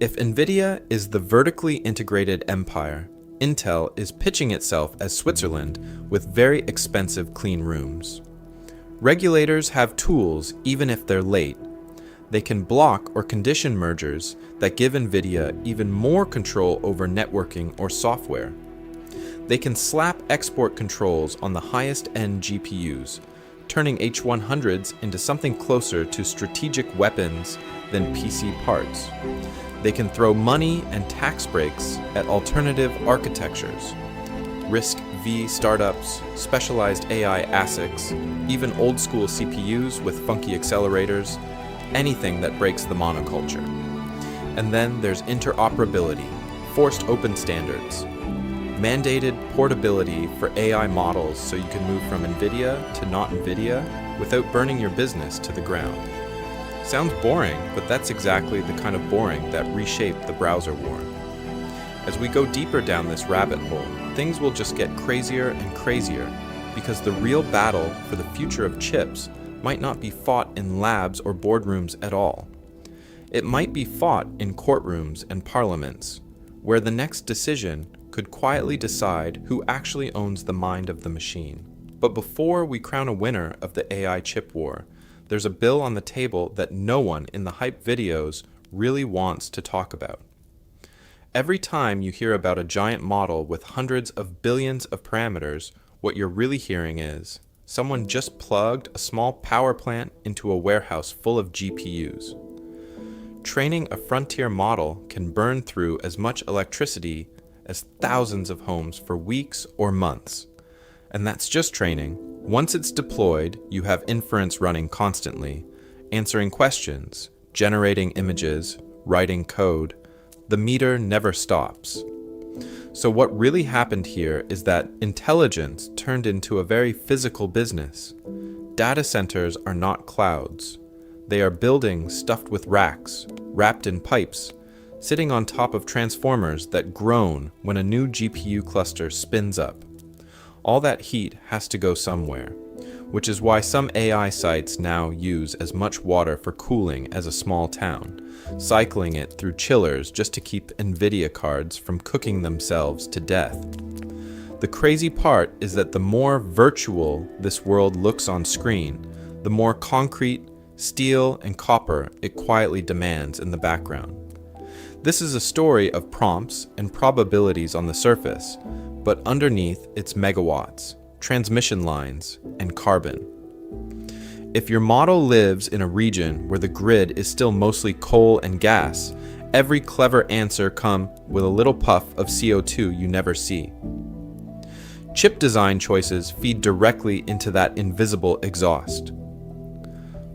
If Nvidia is the vertically integrated empire, Intel is pitching itself as Switzerland with very expensive clean rooms. Regulators have tools even if they're late. They can block or condition mergers that give Nvidia even more control over networking or software. They can slap export controls on the highest end GPUs, turning H100s into something closer to strategic weapons than PC parts. They can throw money and tax breaks at alternative architectures. RISC-V startups, specialized AI ASICs, even old school CPUs with funky accelerators, anything that breaks the monoculture. And then there's interoperability, forced open standards, mandated portability for AI models so you can move from Nvidia to not Nvidia without burning your business to the ground. Sounds boring, but that's exactly the kind of boring that reshaped the browser war. As we go deeper down this rabbit hole, things will just get crazier and crazier. because the real battle for the future of chips might not be fought in labs or boardrooms at all. It might be fought in courtrooms and parliaments, where the next decision could quietly decide who actually owns the mind of the machine. But before we crown a winner of the AI chip war, there's a bill on the table that no one in the hype videos really wants to talk about. Every time you hear about a giant model with hundreds of billions of parameters, what you're really hearing is, someone just plugged a small power plant into a warehouse full of GPUs. Training a frontier model can burn through as much electricity as thousands of homes for weeks or months. And that's just training. Once it's deployed, you have inference running constantly, answering questions, generating images, writing code. The meter never stops. So what really happened here is that intelligence turned into a very physical business. Data centers are not clouds. They are buildings stuffed with racks, wrapped in pipes, sitting on top of transformers that groan when a new GPU cluster spins up. All that heat has to go somewhere, which is why some AI sites now use as much water for cooling as a small town, cycling it through chillers just to keep Nvidia cards from cooking themselves to death. The crazy part is that the more virtual this world looks on screen, the more concrete, steel, and copper it quietly demands in the background. This is a story of prompts and probabilities on the surface, but underneath it's megawatts, transmission lines, and carbon. If your model lives in a region where the grid is still mostly coal and gas, every clever answer comes with a little puff of CO2 you never see. Chip design choices feed directly into that invisible exhaust.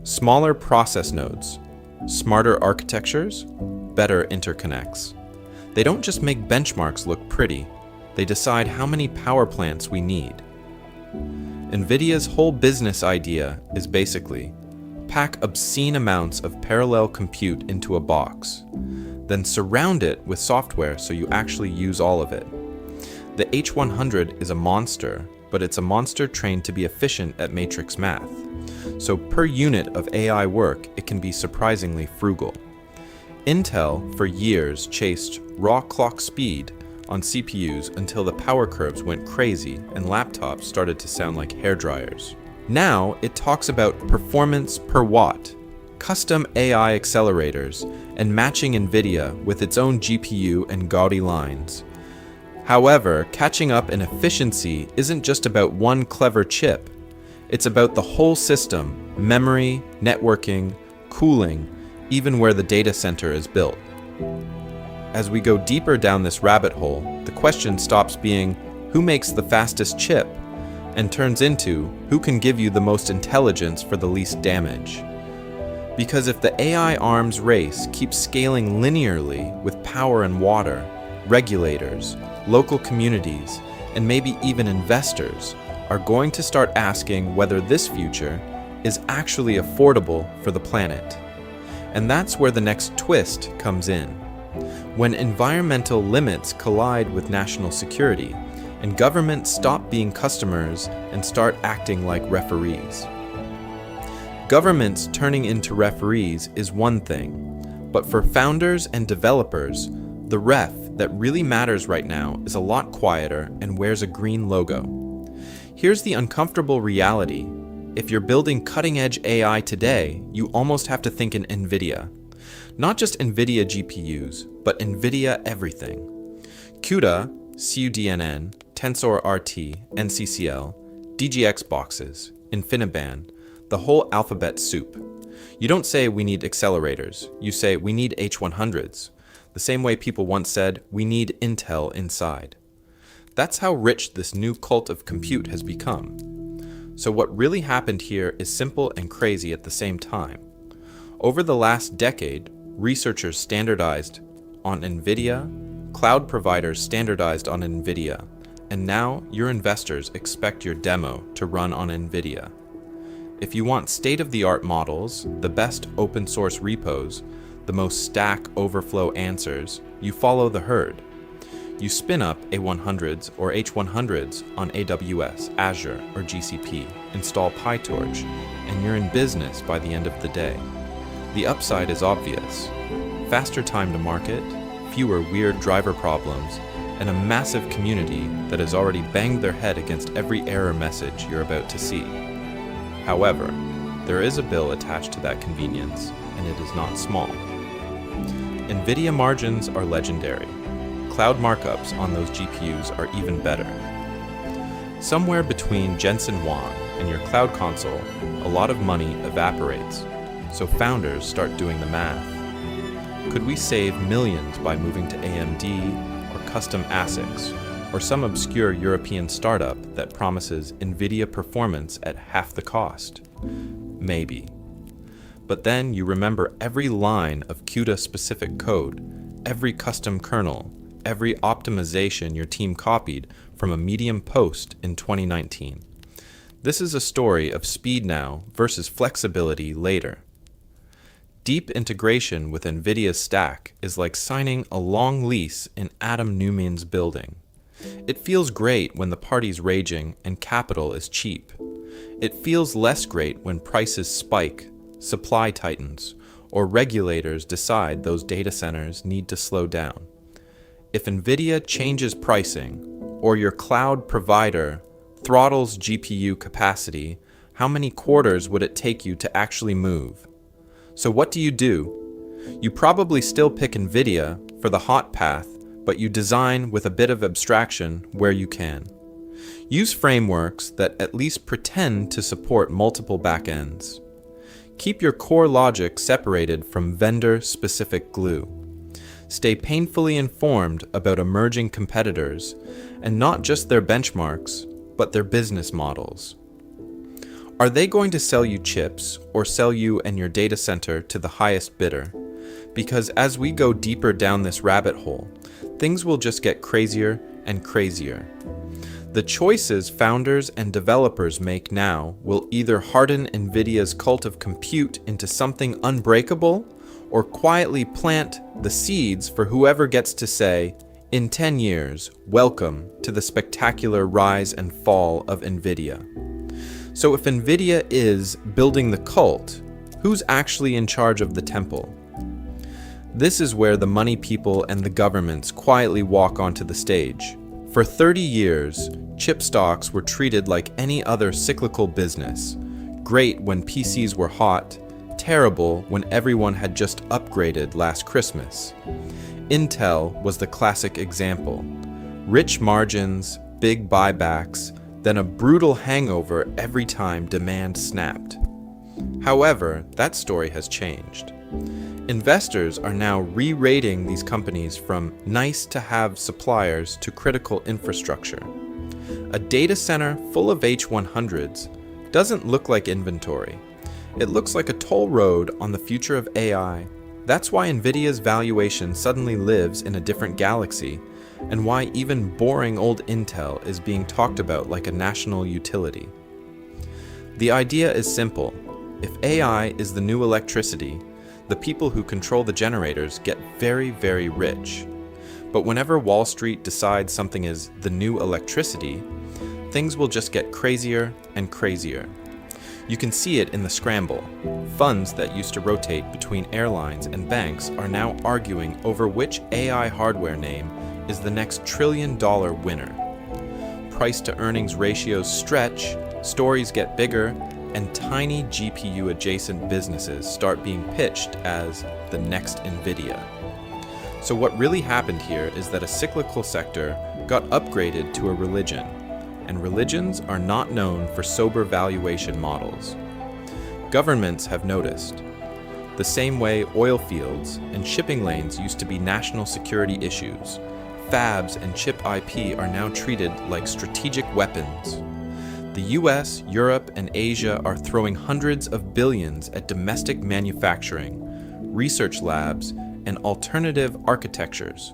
Smaller process nodes, smarter architectures, better interconnects. They don't just make benchmarks look pretty, they decide how many power plants we need. Nvidia's whole business idea is basically pack obscene amounts of parallel compute into a box, then surround it with software so you actually use all of it. The H100 is a monster, but it's a monster trained to be efficient at matrix math. So per unit of AI work, it can be surprisingly frugal. Intel, for years, chased raw clock speed on CPUs until the power curves went crazy and laptops started to sound like hairdryers. Now it talks about performance per watt, custom AI accelerators, and matching Nvidia with its own GPU and gaudy lines. However, catching up in efficiency isn't just about one clever chip. It's about the whole system, memory, networking, cooling, even where the data center is built. As we go deeper down this rabbit hole, the question stops being, who makes the fastest chip? And turns into, who can give you the most intelligence for the least damage? Because if the AI arms race keeps scaling linearly with power and water, regulators, local communities, and maybe even investors are going to start asking whether this future is actually affordable for the planet. And that's where the next twist comes in. When environmental limits collide with national security, and governments stop being customers and start acting like referees. Governments turning into referees is one thing, but for founders and developers, the ref that really matters right now is a lot quieter and wears a green logo. Here's the uncomfortable reality. If you're building cutting-edge AI today, you almost have to think in Nvidia. Not just Nvidia GPUs, but Nvidia everything. CUDA, CUDNN, TensorRT, NCCL, DGX boxes, InfiniBand, the whole alphabet soup. You don't say we need accelerators, you say we need H100s, the same way people once said we need Intel inside. That's how rich this new cult of compute has become. So what really happened here is simple and crazy at the same time. Over the last decade, researchers standardized on Nvidia, cloud providers standardized on Nvidia, and now your investors expect your demo to run on Nvidia. If you want state-of-the-art models, the best open source repos, the most Stack Overflow answers, you follow the herd. You spin up A100s or H100s on AWS, Azure, or GCP, install PyTorch, and you're in business by the end of the day. The upside is obvious. Faster time to market, fewer weird driver problems, and a massive community that has already banged their head against every error message you're about to see. However, there is a bill attached to that convenience, and it is not small. Nvidia margins are legendary. Cloud markups on those GPUs are even better. Somewhere between Jensen Huang and your cloud console, a lot of money evaporates, so founders start doing the math. Could we save millions by moving to AMD or custom ASICs, or some obscure European startup that promises Nvidia performance at half the cost? Maybe. But then you remember every line of CUDA-specific code, every custom kernel, every optimization your team copied from a Medium post in 2019. This is a story of speed now versus flexibility later. Deep integration with Nvidia's stack is like signing a long lease in Adam Newman's building. It feels great when the party's raging and capital is cheap. It feels less great when prices spike, supply tightens, or regulators decide those data centers need to slow down. If Nvidia changes pricing, or your cloud provider throttles GPU capacity, how many quarters would it take you to actually move? So what do? You probably still pick Nvidia for the hot path, but you design with a bit of abstraction where you can. Use frameworks that at least pretend to support multiple backends. Keep your core logic separated from vendor-specific glue. Stay painfully informed about emerging competitors, and not just their benchmarks, but their business models. Are they going to sell you chips or sell you and your data center to the highest bidder? Because as we go deeper down this rabbit hole, things will just get crazier and crazier. The choices founders and developers make now will either harden Nvidia's cult of compute into something unbreakable, or quietly plant the seeds for whoever gets to say, in 10 years, welcome to the spectacular rise and fall of Nvidia. So if Nvidia is building the cult, who's actually in charge of the temple? This is where the money people and the governments quietly walk onto the stage. For 30 years, chip stocks were treated like any other cyclical business. Great when PCs were hot, terrible when everyone had just upgraded last Christmas. Intel was the classic example. Rich margins, big buybacks, then a brutal hangover every time demand snapped. However, that story has changed. Investors are now re-rating these companies from nice-to-have suppliers to critical infrastructure. A data center full of H100s doesn't look like inventory. It looks like a toll road on the future of AI. That's why Nvidia's valuation suddenly lives in a different galaxy, and why even boring old Intel is being talked about like a national utility. The idea is simple. If AI is the new electricity, the people who control the generators get very, very rich. But whenever Wall Street decides something is the new electricity, things will just get crazier and crazier. You can see it in the scramble. Funds that used to rotate between airlines and banks are now arguing over which AI hardware name is the next trillion-dollar winner. Price-to-earnings ratios stretch, stories get bigger, and tiny GPU-adjacent businesses start being pitched as the next Nvidia. So what really happened here is that a cyclical sector got upgraded to a religion, and religions are not known for sober valuation models. Governments have noticed. The same way oil fields and shipping lanes used to be national security issues, fabs and chip IP are now treated like strategic weapons. The US, Europe, and Asia are throwing hundreds of billions at domestic manufacturing, research labs, and alternative architectures.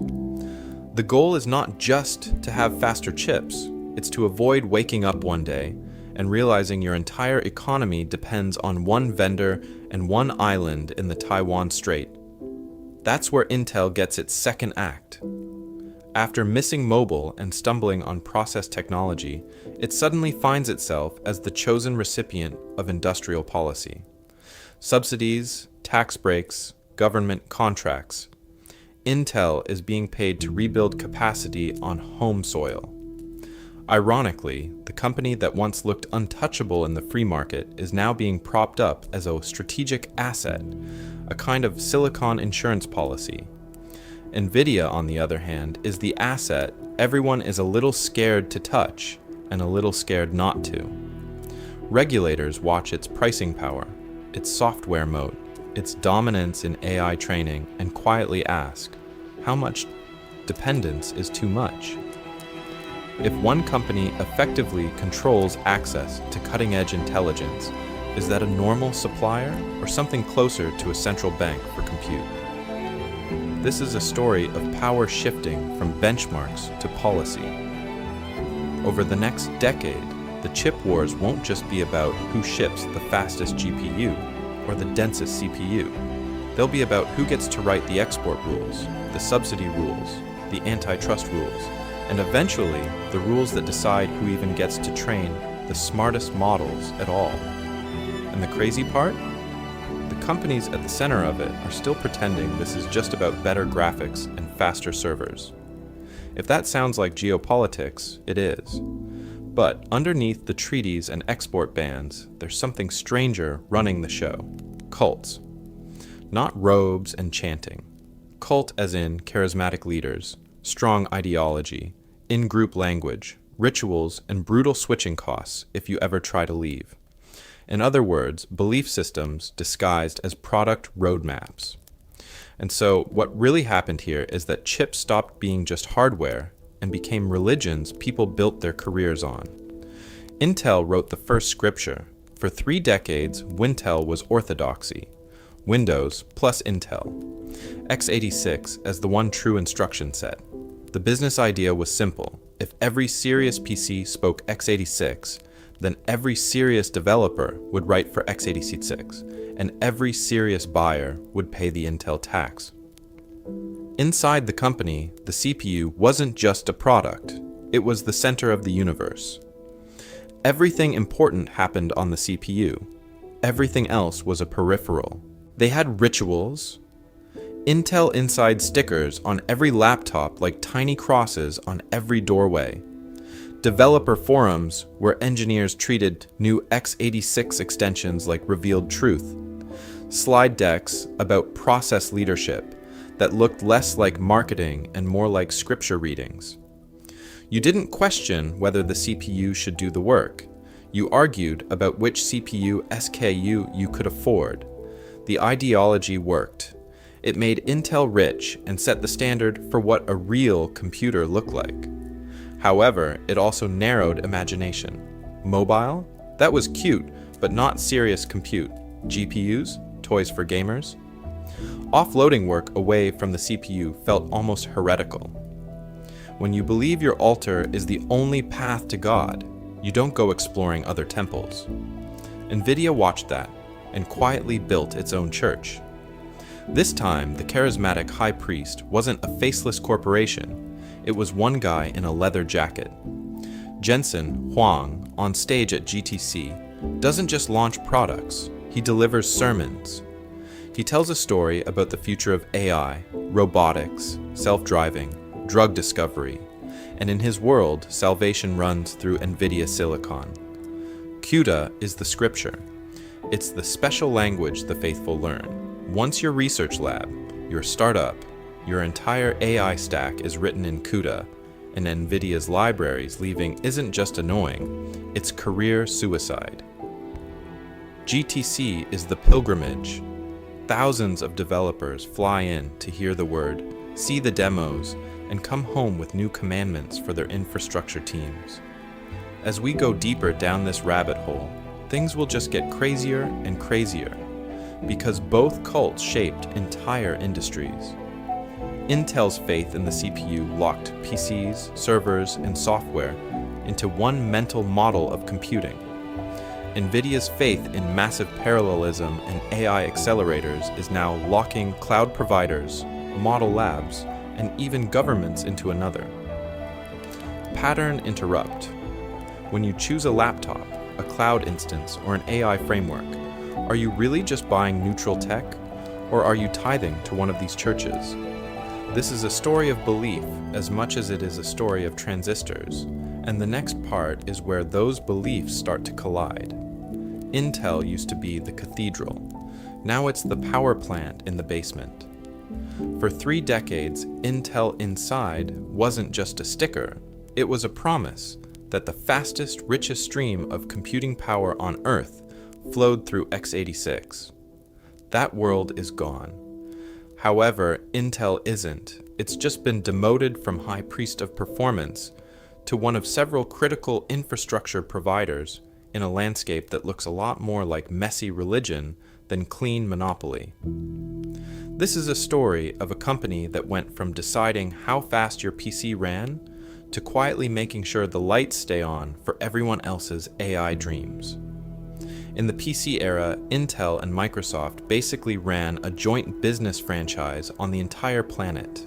The goal is not just to have faster chips, it's to avoid waking up one day and realizing your entire economy depends on one vendor and one island in the Taiwan Strait. That's where Intel gets its second act. After missing mobile and stumbling on process technology, it suddenly finds itself as the chosen recipient of industrial policy. Subsidies, tax breaks, government contracts. Intel is being paid to rebuild capacity on home soil. Ironically, the company that once looked untouchable in the free market is now being propped up as a strategic asset, a kind of silicon insurance policy. Nvidia, on the other hand, is the asset everyone is a little scared to touch and a little scared not to. Regulators watch its pricing power, its software moat, its dominance in AI training, and quietly ask, how much dependence is too much? If one company effectively controls access to cutting-edge intelligence, is that a normal supplier or something closer to a central bank for compute? This is a story of power shifting from benchmarks to policy. Over the next decade, the chip wars won't just be about who ships the fastest GPU or the densest CPU. They'll be about who gets to write the export rules, the subsidy rules, the antitrust rules, and eventually the rules that decide who even gets to train the smartest models at all. And the crazy part? The companies at the center of it are still pretending this is just about better graphics and faster servers. If that sounds like geopolitics, it is. But underneath the treaties and export bans, there's something stranger running the show. Cults. Not robes and chanting. Cult as in charismatic leaders, strong ideology, in-group language, rituals, and brutal switching costs if you ever try to leave. In other words, belief systems disguised as product roadmaps. And so what really happened here is that chips stopped being just hardware and became religions people built their careers on. Intel wrote the first scripture. For 3 decades, Wintel was orthodoxy. Windows plus Intel. x86 as the one true instruction set. The business idea was simple. If every serious PC spoke x86, then every serious developer would write for x86, and every serious buyer would pay the Intel tax. Inside the company, the CPU wasn't just a product. It was the center of the universe. Everything important happened on the CPU. Everything else was a peripheral. They had rituals, Intel Inside stickers on every laptop like tiny crosses on every doorway. Developer forums where engineers treated new x86 extensions like revealed truth. Slide decks about process leadership that looked less like marketing and more like scripture readings. You didn't question whether the CPU should do the work. You argued about which CPU SKU you could afford. The ideology worked. It made Intel rich and set the standard for what a real computer looked like. However, it also narrowed imagination. Mobile? That was cute, but not serious compute. GPUs? Toys for gamers? Offloading work away from the CPU felt almost heretical. When you believe your altar is the only path to God, you don't go exploring other temples. Nvidia watched that and quietly built its own church. This time, the charismatic high priest wasn't a faceless corporation. It was one guy in a leather jacket. Jensen Huang, on stage at GTC, doesn't just launch products, he delivers sermons. He tells a story about the future of AI, robotics, self-driving, drug discovery, and in his world, salvation runs through Nvidia silicon. CUDA is the scripture. It's the special language the faithful learn. Once your research lab, your startup, your entire AI stack is written in CUDA, and Nvidia's libraries leaving isn't just annoying, it's career suicide. GTC is the pilgrimage. Thousands of developers fly in to hear the word, see the demos, and come home with new commandments for their infrastructure teams. As we go deeper down this rabbit hole, things will just get crazier and crazier, because both cults shaped entire industries. Intel's faith in the CPU locked PCs, servers, and software into one mental model of computing. Nvidia's faith in massive parallelism and AI accelerators is now locking cloud providers, model labs, and even governments into another. Pattern interrupt. When you choose a laptop, a cloud instance, or an AI framework, are you really just buying neutral tech, or are you tithing to one of these churches? This is a story of belief as much as it is a story of transistors, and the next part is where those beliefs start to collide. Intel used to be the cathedral. Now it's the power plant in the basement. For 3 decades, Intel Inside wasn't just a sticker, it was a promise that the fastest, richest stream of computing power on Earth flowed through x86. That world is gone. However, Intel isn't. It's just been demoted from High Priest of Performance to one of several critical infrastructure providers in a landscape that looks a lot more like messy religion than clean monopoly. This is a story of a company that went from deciding how fast your PC ran to quietly making sure the lights stay on for everyone else's AI dreams. In the PC era, Intel and Microsoft basically ran a joint business franchise on the entire planet.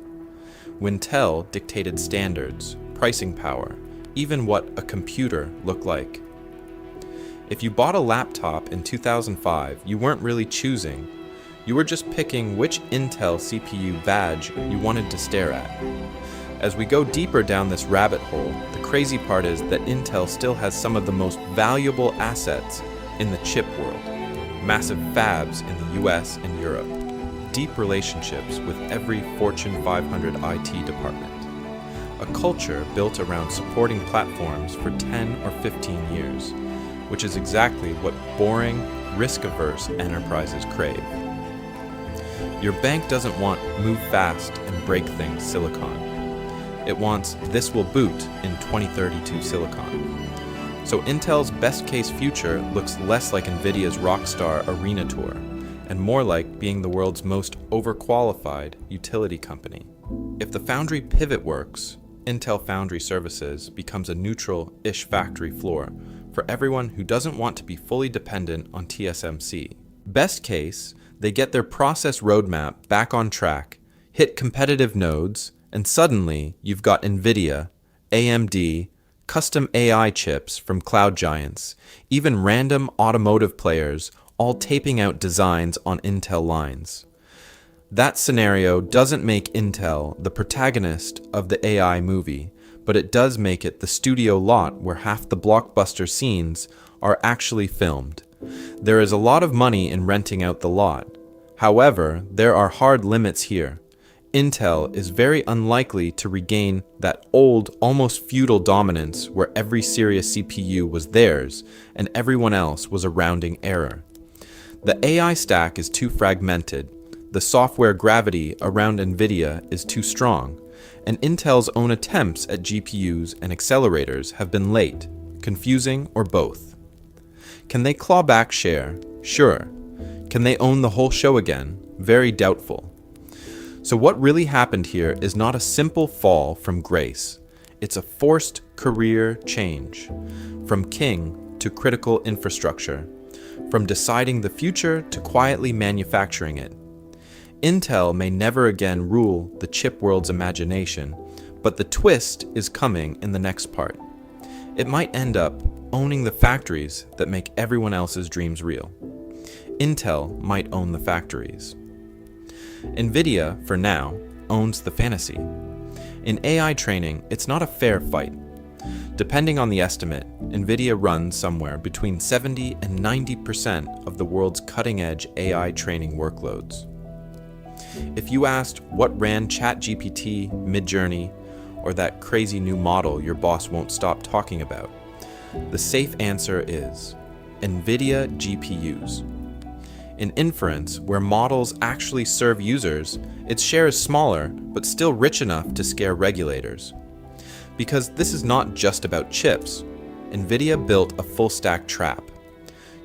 Wintel dictated standards, pricing power, even what a computer looked like. If you bought a laptop in 2005, you weren't really choosing. You were just picking which Intel CPU badge you wanted to stare at. As we go deeper down this rabbit hole, the crazy part is that Intel still has some of the most valuable assets in the chip world. Massive fabs in the US and Europe. Deep relationships with every Fortune 500 IT department. A culture built around supporting platforms for 10 or 15 years, which is exactly what boring, risk-averse enterprises crave. Your bank doesn't want move fast and break things silicon. It wants this will boot in 2032 silicon. So Intel's best-case future looks less like Nvidia's Rockstar Arena Tour, and more like being the world's most overqualified utility company. If the foundry pivot works, Intel Foundry Services becomes a neutral-ish factory floor for everyone who doesn't want to be fully dependent on TSMC. Best case, they get their process roadmap back on track, hit competitive nodes, and suddenly you've got Nvidia, AMD, custom AI chips from cloud giants, even random automotive players all taping out designs on Intel lines. That scenario doesn't make Intel the protagonist of the AI movie, but it does make it the studio lot where half the blockbuster scenes are actually filmed. There is a lot of money in renting out the lot. However, there are hard limits here. Intel is very unlikely to regain that old, almost feudal dominance where every serious CPU was theirs and everyone else was a rounding error. The AI stack is too fragmented, the software gravity around Nvidia is too strong, and Intel's own attempts at GPUs and accelerators have been late, confusing, or both. Can they claw back share? Sure. Can they own the whole show again? Very doubtful. So what really happened here is not a simple fall from grace. It's a forced career change, from king to critical infrastructure, from deciding the future to quietly manufacturing it. Intel may never again rule the chip world's imagination, but the twist is coming in the next part. It might end up owning the factories that make everyone else's dreams real. Intel might own the factories. Nvidia, for now, owns the fantasy. In AI training, it's not a fair fight. Depending on the estimate, Nvidia runs somewhere between 70 and 90% of the world's cutting-edge AI training workloads. If you asked what ran ChatGPT, Midjourney, or that crazy new model your boss won't stop talking about, the safe answer is Nvidia GPUs. In inference, where models actually serve users, its share is smaller, but still rich enough to scare regulators. Because this is not just about chips. Nvidia built a full-stack trap.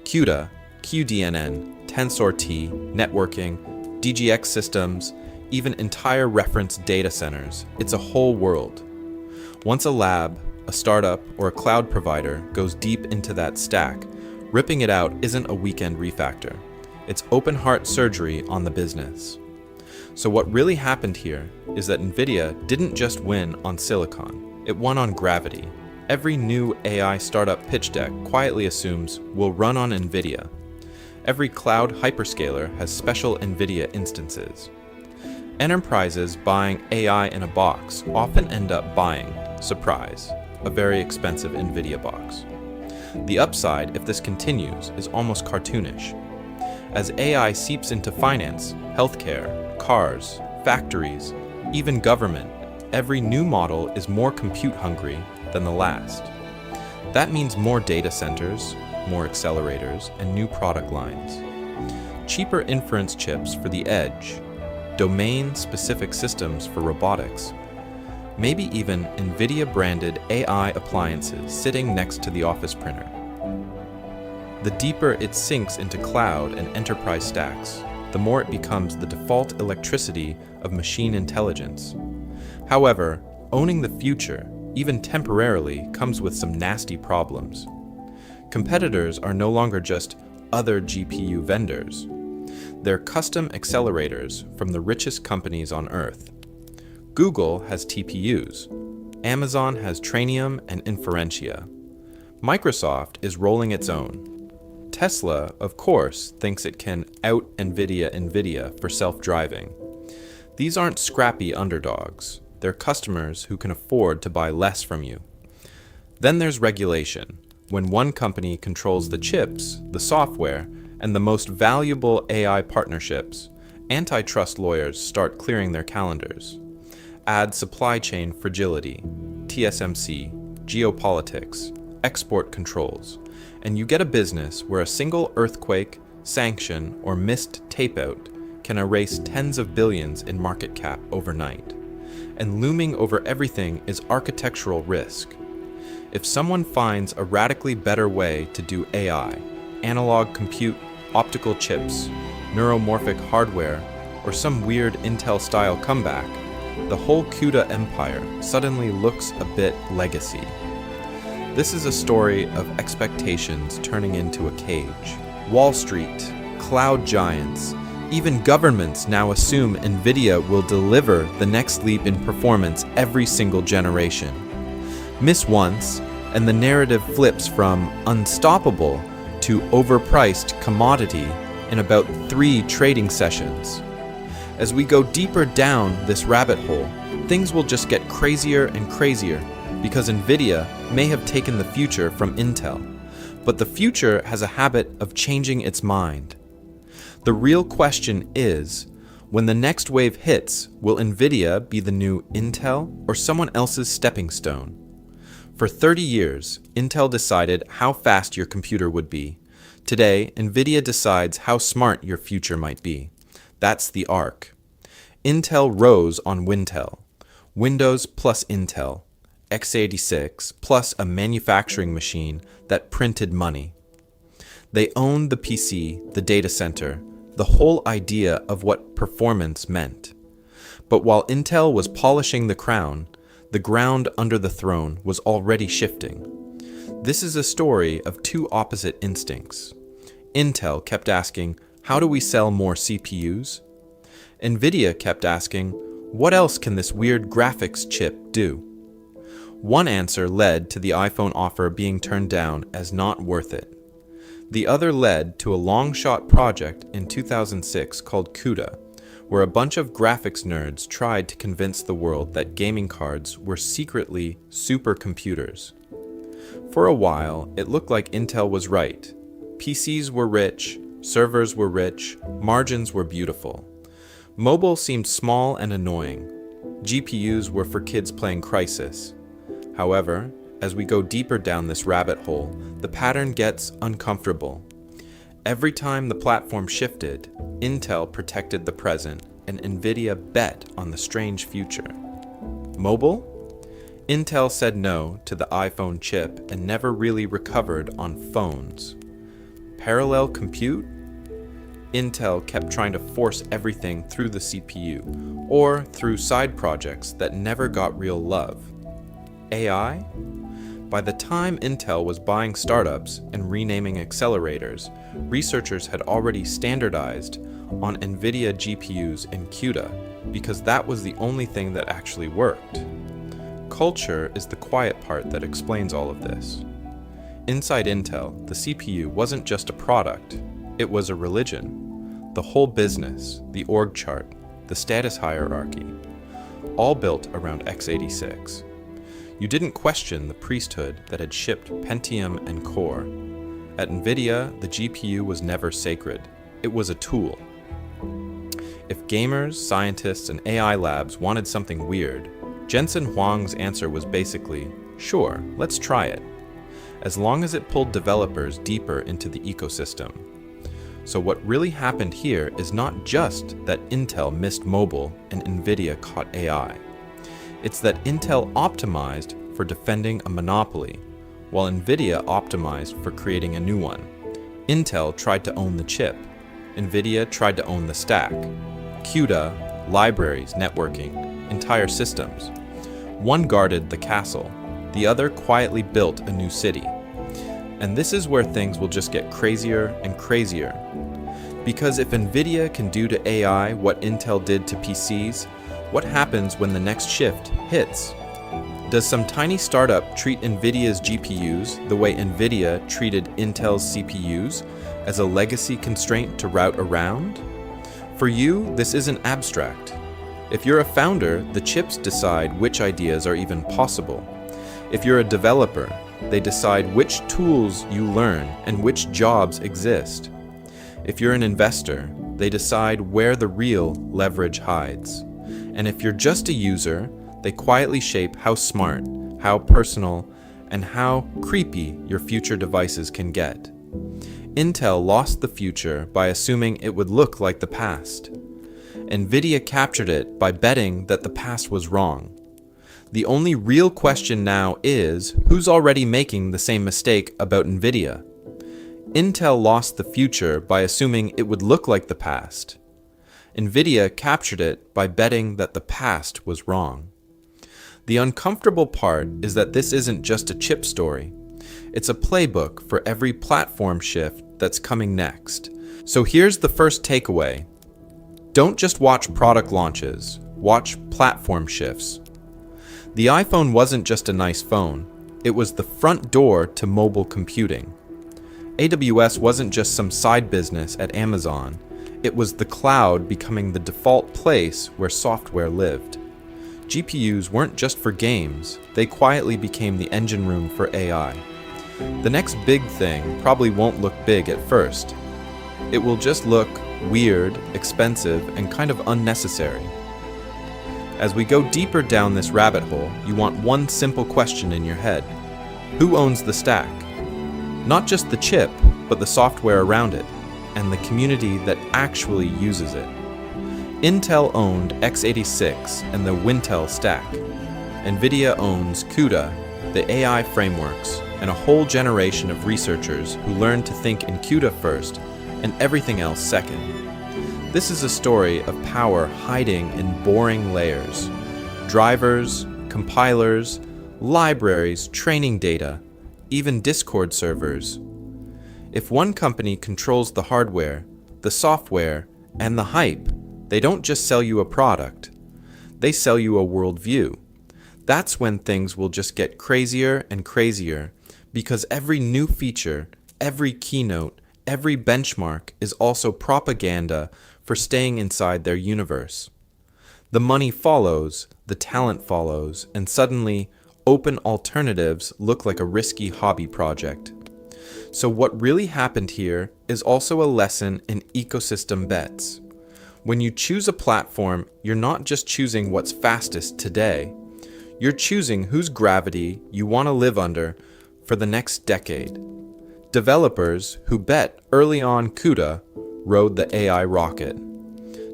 CUDA, QDNN, TensorT, networking, DGX systems, even entire reference data centers. It's a whole world. Once a lab, a startup, or a cloud provider goes deep into that stack, ripping it out isn't a weekend refactor. It's open-heart surgery on the business. So what really happened here is that Nvidia didn't just win on silicon, it won on gravity. Every new AI startup pitch deck quietly assumes we'll run on Nvidia. Every cloud hyperscaler has special Nvidia instances. Enterprises buying AI in a box often end up buying, surprise, a very expensive Nvidia box. The upside, if this continues, is almost cartoonish. As AI seeps into finance, healthcare, cars, factories, even government, every new model is more compute hungry than the last. That means more data centers, more accelerators, and new product lines. Cheaper inference chips for the edge, domain-specific systems for robotics, maybe even Nvidia-branded AI appliances sitting next to the office printer. The deeper it sinks into cloud and enterprise stacks, the more it becomes the default electricity of machine intelligence. However, owning the future, even temporarily, comes with some nasty problems. Competitors are no longer just other GPU vendors. They're custom accelerators from the richest companies on Earth. Google has TPUs. Amazon has Trainium and Inferentia. Microsoft is rolling its own. Tesla, of course, thinks it can out-NVIDIA for self-driving. These aren't scrappy underdogs. They're customers who can afford to buy less from you. Then there's regulation. When one company controls the chips, the software, and the most valuable AI partnerships, antitrust lawyers start clearing their calendars. Add supply chain fragility, TSMC, geopolitics, export controls, and you get a business where a single earthquake, sanction, or missed tape-out can erase tens of billions in market cap overnight. And looming over everything is architectural risk. If someone finds a radically better way to do AI, analog compute, optical chips, neuromorphic hardware, or some weird Intel-style comeback, the whole CUDA empire suddenly looks a bit legacy. This is a story of expectations turning into a cage. Wall Street, cloud giants, even governments now assume Nvidia will deliver the next leap in performance every single generation. Miss once, and the narrative flips from unstoppable to overpriced commodity in about 3 trading sessions. As we go deeper down this rabbit hole, things will just get crazier and crazier because Nvidia may have taken the future from Intel, but the future has a habit of changing its mind. The real question is, when the next wave hits, will Nvidia be the new Intel or someone else's stepping stone? For 30 years, Intel decided how fast your computer would be. Today, Nvidia decides how smart your future might be. That's the arc. Intel rose on Wintel. Windows plus Intel. x86 plus a manufacturing machine that printed money. They owned the PC, the data center, the whole idea of what performance meant. But while Intel was polishing the crown, the ground under the throne was already shifting. This is a story of 2 opposite instincts. Intel kept asking, how do we sell more CPUs? Nvidia kept asking, what else can this weird graphics chip do? One answer led to the iPhone offer being turned down as not worth it. The other led to a long-shot project in 2006 called CUDA, where a bunch of graphics nerds tried to convince the world that gaming cards were secretly supercomputers. For a while, it looked like Intel was right. PCs were rich, servers were rich, margins were beautiful. Mobile seemed small and annoying. GPUs were for kids playing Crysis. However, as we go deeper down this rabbit hole, the pattern gets uncomfortable. Every time the platform shifted, Intel protected the present and Nvidia bet on the strange future. Mobile? Intel said no to the iPhone chip and never really recovered on phones. Parallel compute? Intel kept trying to force everything through the CPU, or through side projects that never got real love. AI? By the time Intel was buying startups and renaming accelerators, researchers had already standardized on Nvidia GPUs in CUDA because that was the only thing that actually worked. Culture is the quiet part that explains all of this. Inside Intel, the CPU wasn't just a product, it was a religion. The whole business, the org chart, the status hierarchy, all built around x86. You didn't question the priesthood that had shipped Pentium and Core. At Nvidia, the GPU was never sacred. It was a tool. If gamers, scientists, and AI labs wanted something weird, Jensen Huang's answer was basically, sure, let's try it, as long as it pulled developers deeper into the ecosystem. So what really happened here is not just that Intel missed mobile and Nvidia caught AI. It's that Intel optimized for defending a monopoly, while Nvidia optimized for creating a new one. Intel tried to own the chip. Nvidia tried to own the stack. CUDA, libraries, networking, entire systems. One guarded the castle, the other quietly built a new city. And this is where things will just get crazier and crazier. Because if Nvidia can do to AI what Intel did to PCs, what happens when the next shift hits? Does some tiny startup treat Nvidia's GPUs the way Nvidia treated Intel's CPUs, as a legacy constraint to route around? For you, this isn't abstract. If you're a founder, the chips decide which ideas are even possible. If you're a developer, they decide which tools you learn and which jobs exist. If you're an investor, they decide where the real leverage hides. And if you're just a user, they quietly shape how smart, how personal, and how creepy your future devices can get. Intel lost the future by assuming it would look like the past. Nvidia captured it by betting that the past was wrong. The only real question now is, who's already making the same mistake about Nvidia? Intel lost the future by assuming it would look like the past. Nvidia captured it by betting that the past was wrong. The uncomfortable part is that this isn't just a chip story. It's a playbook for every platform shift that's coming next. So here's the first takeaway. Don't just watch product launches, watch platform shifts. The iPhone wasn't just a nice phone, it was the front door to mobile computing. AWS wasn't just some side business at Amazon, it was the cloud becoming the default place where software lived. GPUs weren't just for games, they quietly became the engine room for AI. The next big thing probably won't look big at first. It will just look weird, expensive, and kind of unnecessary. As we go deeper down this rabbit hole, you want one simple question in your head. Who owns the stack? Not just the chip, but the software around it, and the community that actually uses it. Intel owned x86 and the Wintel stack. Nvidia owns CUDA, the AI frameworks, and a whole generation of researchers who learned to think in CUDA first and everything else second. This is a story of power hiding in boring layers. Drivers, compilers, libraries, training data, even Discord servers. If one company controls the hardware, the software, and the hype, they don't just sell you a product. They sell you a worldview. That's when things will just get crazier and crazier, because every new feature, every keynote, every benchmark is also propaganda for staying inside their universe. The money follows, the talent follows, and suddenly, open alternatives look like a risky hobby project. So what really happened here is also a lesson in ecosystem bets. When you choose a platform, you're not just choosing what's fastest today. You're choosing whose gravity you want to live under for the next decade. Developers who bet early on CUDA rode the AI rocket.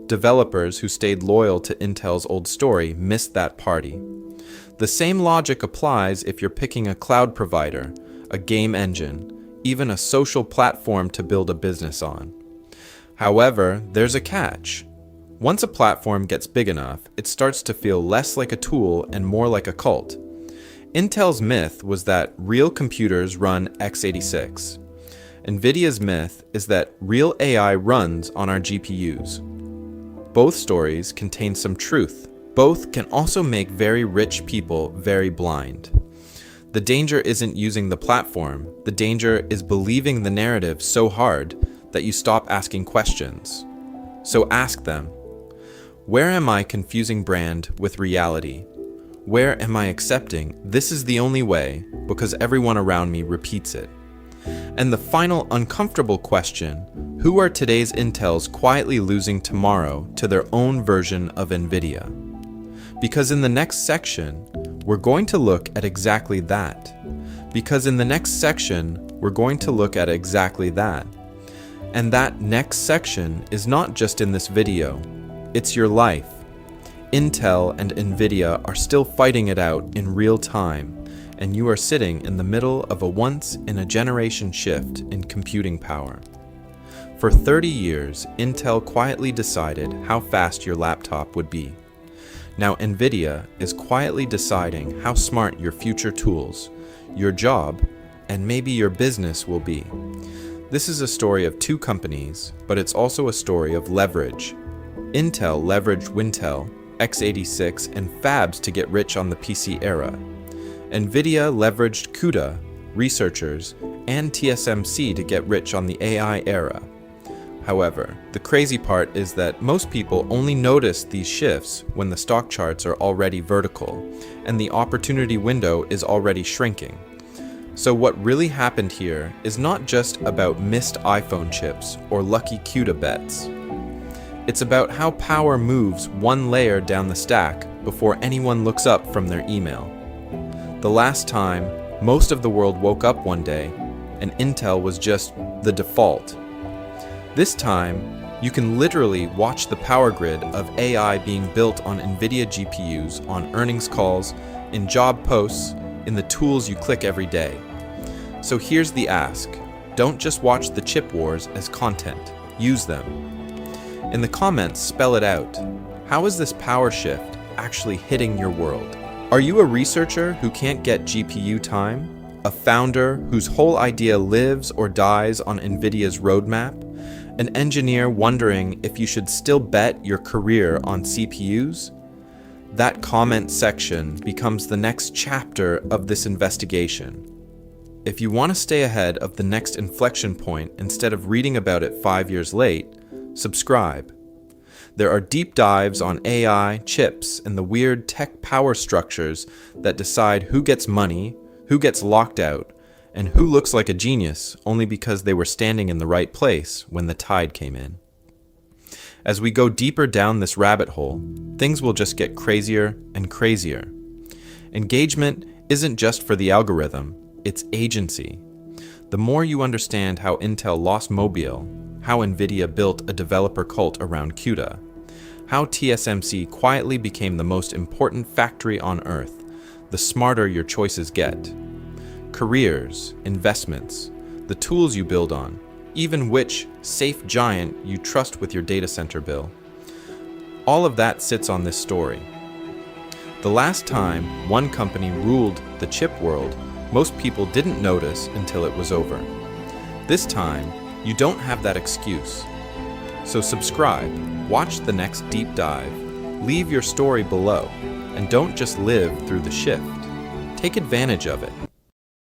Developers who stayed loyal to Intel's old story missed that party. The same logic applies if you're picking a cloud provider, a game engine, even a social platform to build a business on. However, there's a catch. Once a platform gets big enough, it starts to feel less like a tool and more like a cult. Intel's myth was that real computers run x86. Nvidia's myth is that real AI runs on our GPUs. Both stories contain some truth. Both can also make very rich people very blind. The danger isn't using the platform. The danger is believing the narrative so hard that you stop asking questions. So ask them. Where am I confusing brand with reality? Where am I accepting this is the only way because everyone around me repeats it? And the final uncomfortable question, who are today's Intels quietly losing tomorrow to their own version of Nvidia? Because in the next section, we're going to look at exactly that. And that next section is not just in this video, it's your life. Intel and Nvidia are still fighting it out in real time, and you are sitting in the middle of a once-in-a-generation shift in computing power. For 30 years, Intel quietly decided how fast your laptop would be. Now Nvidia is quietly deciding how smart your future tools, your job, and maybe your business will be. This is a story of two companies, but it's also a story of leverage. Intel leveraged Wintel, x86, and fabs to get rich on the PC era. Nvidia leveraged CUDA, researchers, and TSMC to get rich on the AI era. However, the crazy part is that most people only notice these shifts when the stock charts are already vertical, and the opportunity window is already shrinking. So what really happened here is not just about missed iPhone chips or lucky CUDA bets. It's about how power moves one layer down the stack before anyone looks up from their email. The last time, most of the world woke up one day, and Intel was just the default. This time, you can literally watch the power grid of AI being built on Nvidia GPUs on earnings calls, in job posts, in the tools you click every day. So here's the ask. Don't just watch the chip wars as content. Use them. In the comments, spell it out. How is this power shift actually hitting your world? Are you a researcher who can't get GPU time? A founder whose whole idea lives or dies on Nvidia's roadmap? An engineer wondering if you should still bet your career on CPUs? That comment section becomes the next chapter of this investigation. If you want to stay ahead of the next inflection point instead of reading about it 5 years late, subscribe. There are deep dives on AI, chips, and the weird tech power structures that decide who gets money, who gets locked out, and who looks like a genius only because they were standing in the right place when the tide came in. As we go deeper down this rabbit hole, things will just get crazier and crazier. Engagement isn't just for the algorithm, it's agency. The more you understand how Intel lost Mobile, how Nvidia built a developer cult around CUDA, how TSMC quietly became the most important factory on Earth, the smarter your choices get. Careers, investments, the tools you build on, even which safe giant you trust with your data center bill. All of that sits on this story. The last time one company ruled the chip world, most people didn't notice until it was over. This time, you don't have that excuse. So subscribe, watch the next deep dive, leave your story below, and don't just live through the shift. Take advantage of it.